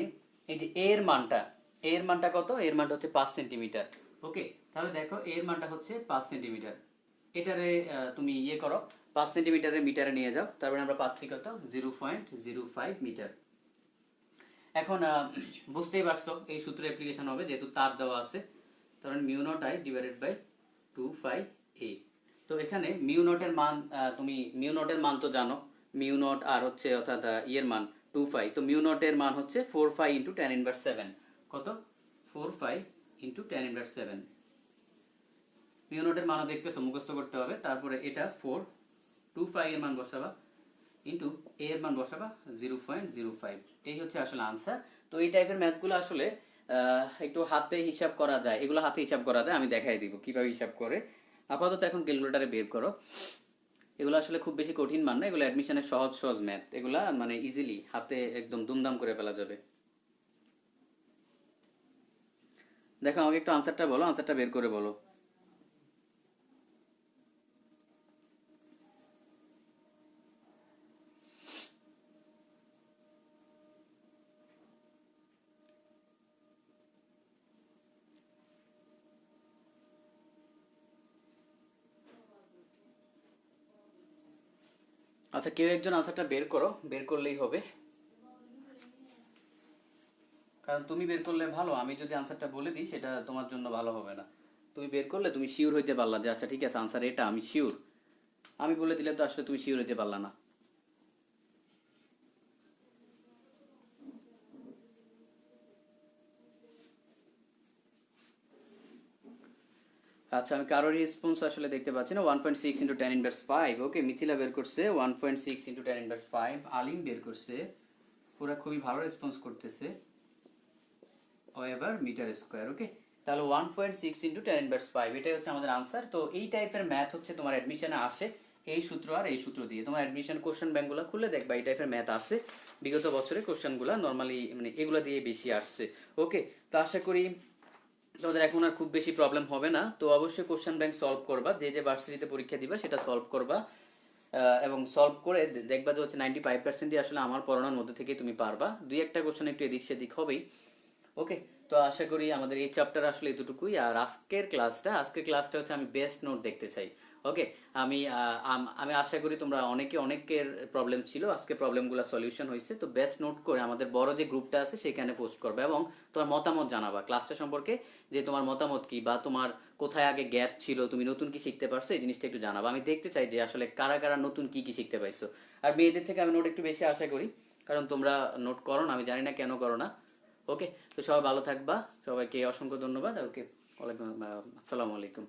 এই যে এর মানটা কত, এর মানটা হচ্ছে 5 সেন্টিমিটার। ওকে, তাহলে দেখো এর মানটা হচ্ছে 5 সেন্টিমিটার, এটারে তুমি ইয়ে করো, 5 সেন্টিমিটারের মিটারে নিয়ে যাও, তারপরে আমরা পাচ্ছি কত, 0.05 মিটার। এখন বুঝতেই পারছো এই সূত্র অ্যাপ্লিকেশন হবে যেহেতু তার দেওয়া আছে, তার মানে mu naught I divided by 25a। তো এখানে মিউ নটের মান তুমি মিউ নটের মান তো জানো, মিউ নট আর হচ্ছে অর্থাৎ ইয়ের মান 25, তো মিউ নটের মান হচ্ছে 45 ইন্টু টেন ইনভার্স 7। কত? 45 ইন্টু টেন ইনভার্স 7। মিউ নটের মানও দেখতেছো, মুখস্থ করতে হবে। তারপরে এটা 425 এর মান বসাবা ইন্টু এ এর মান বসাবা 0.05। এই হচ্ছে আসলে আনসার। তো এই টাইপের ম্যাথগুলো আসলে একটু হাতে হিসাব করা যায়, এগুলো হাতে হিসাব করা যায়, আমি দেখাই দিব কিভাবে হিসাব করে। আপাতত এখন ক্যালকুলেটারে বের করো। এগুলো আসলে খুব বেশি কঠিন মান না, এগুলো অ্যাডমিশনের সহজ সহজ ম্যাথ, এগুলা মানে ইজিলি হাতে একদম দুমদাম করে ফেলা যাবে। দেখো আমাকে একটু আনসারটা বলো, আনসারটা বের করে বলো। আচ্ছা, কেউ একজন আনসারটা বের করো, বের করলেই হবে। কারণ তুমি বের করলে ভালো, আমি যদি আনসারটা বলে দিই সেটা তোমার জন্য ভালো হবে না। তুমি বের করলে তুমি শিওর হইতে পারলা যে আচ্ছা ঠিক আছে আনসার এটা, আমি শিওর। আমি বলে দিলে তো আসলে তুমি শিওর হইতে পারলা না। আচ্ছা, আমি কারোর রেসপন্স আসলে দেখতে পাচ্ছি না। 1.6 ইন্টু টেন ইনভার্স 5, ওকে, মিথিলা বের করছে 1.6 ইন্টু টেন ইনভার্স 5। আলিম বের করছে, পুরা খুবই ভালো রেসপন্স করতেছে। ও এবার মিটার স্কোয়ার, ওকে। তাহলে 1.6 ইন্টু টেন ইনভার্স 5, এটাই হচ্ছে আমাদের আনসার। তো এই টাইপের ম্যাথ হচ্ছে তোমার অ্যাডমিশনে আসে এই সূত্র আর এই সূত্র দিয়ে। তোমার অ্যাডমিশন কোশ্চেন ব্যাংকগুলো খুলে দেখবা এই টাইপের ম্যাথ আছে। বিগত বছরের কোশ্চেনগুলো নর্মালি মানে এগুলো দিয়ে বেশি আসছে, ওকে। তো আশা করি তোমাদের এখন আর খুব বেশি প্রবলেম হবে না। তো অবশ্যই কোশ্চেন ব্যাংক সলভ করবা, যে যে ভার্সিটিতে পরীক্ষা দিবা সেটা সলভ করবা। এবং সলভ করে দেখবা যে হচ্ছে 95%ই আসলে আমার পড়ানোর মধ্যে থেকে তুমি পারবা। দুই একটা কোশ্চেন একটু এদিক সেদিক হবেই, ওকে। তো আশা করি আমাদের এই চ্যাপ্টার আসলে এতটুকুই। আর আজকের ক্লাসটা হচ্ছে আমি বেস্ট নোট দেখতে চাই, ওকে। আমি আশা করি তোমরা অনেকের প্রবলেম ছিল, আজকে প্রবলেমগুলো সলিউশন হয়েছে। তো বেস্ট নোট করে আমাদের বড় যে গ্রুপটা আছে সেখানে পোস্ট করবে এবং তোমার মতামত জানাবা ক্লাসটা সম্পর্কে, যে তোমার মতামত কি, বা তোমার কোথায় আগে গ্যাপ ছিল, তুমি নতুন কি শিখতে পারছো, এই জিনিসটা একটু জানাবা। আমি দেখতে চাই যে আসলে কারা কারা নতুন কি কি শিখতে পাইছো। আর মেয়েদের থেকে আমি নোট একটু বেশি আশা করি, কারণ তোমরা নোট করো না, আমি জানি না কেন করো না, ওকে। তো সবাই ভালো থাকবা, সবাইকে অসংখ্য ধন্যবাদ, ওকে। ওয়ালাইকুম আসসালামু আলাইকুম।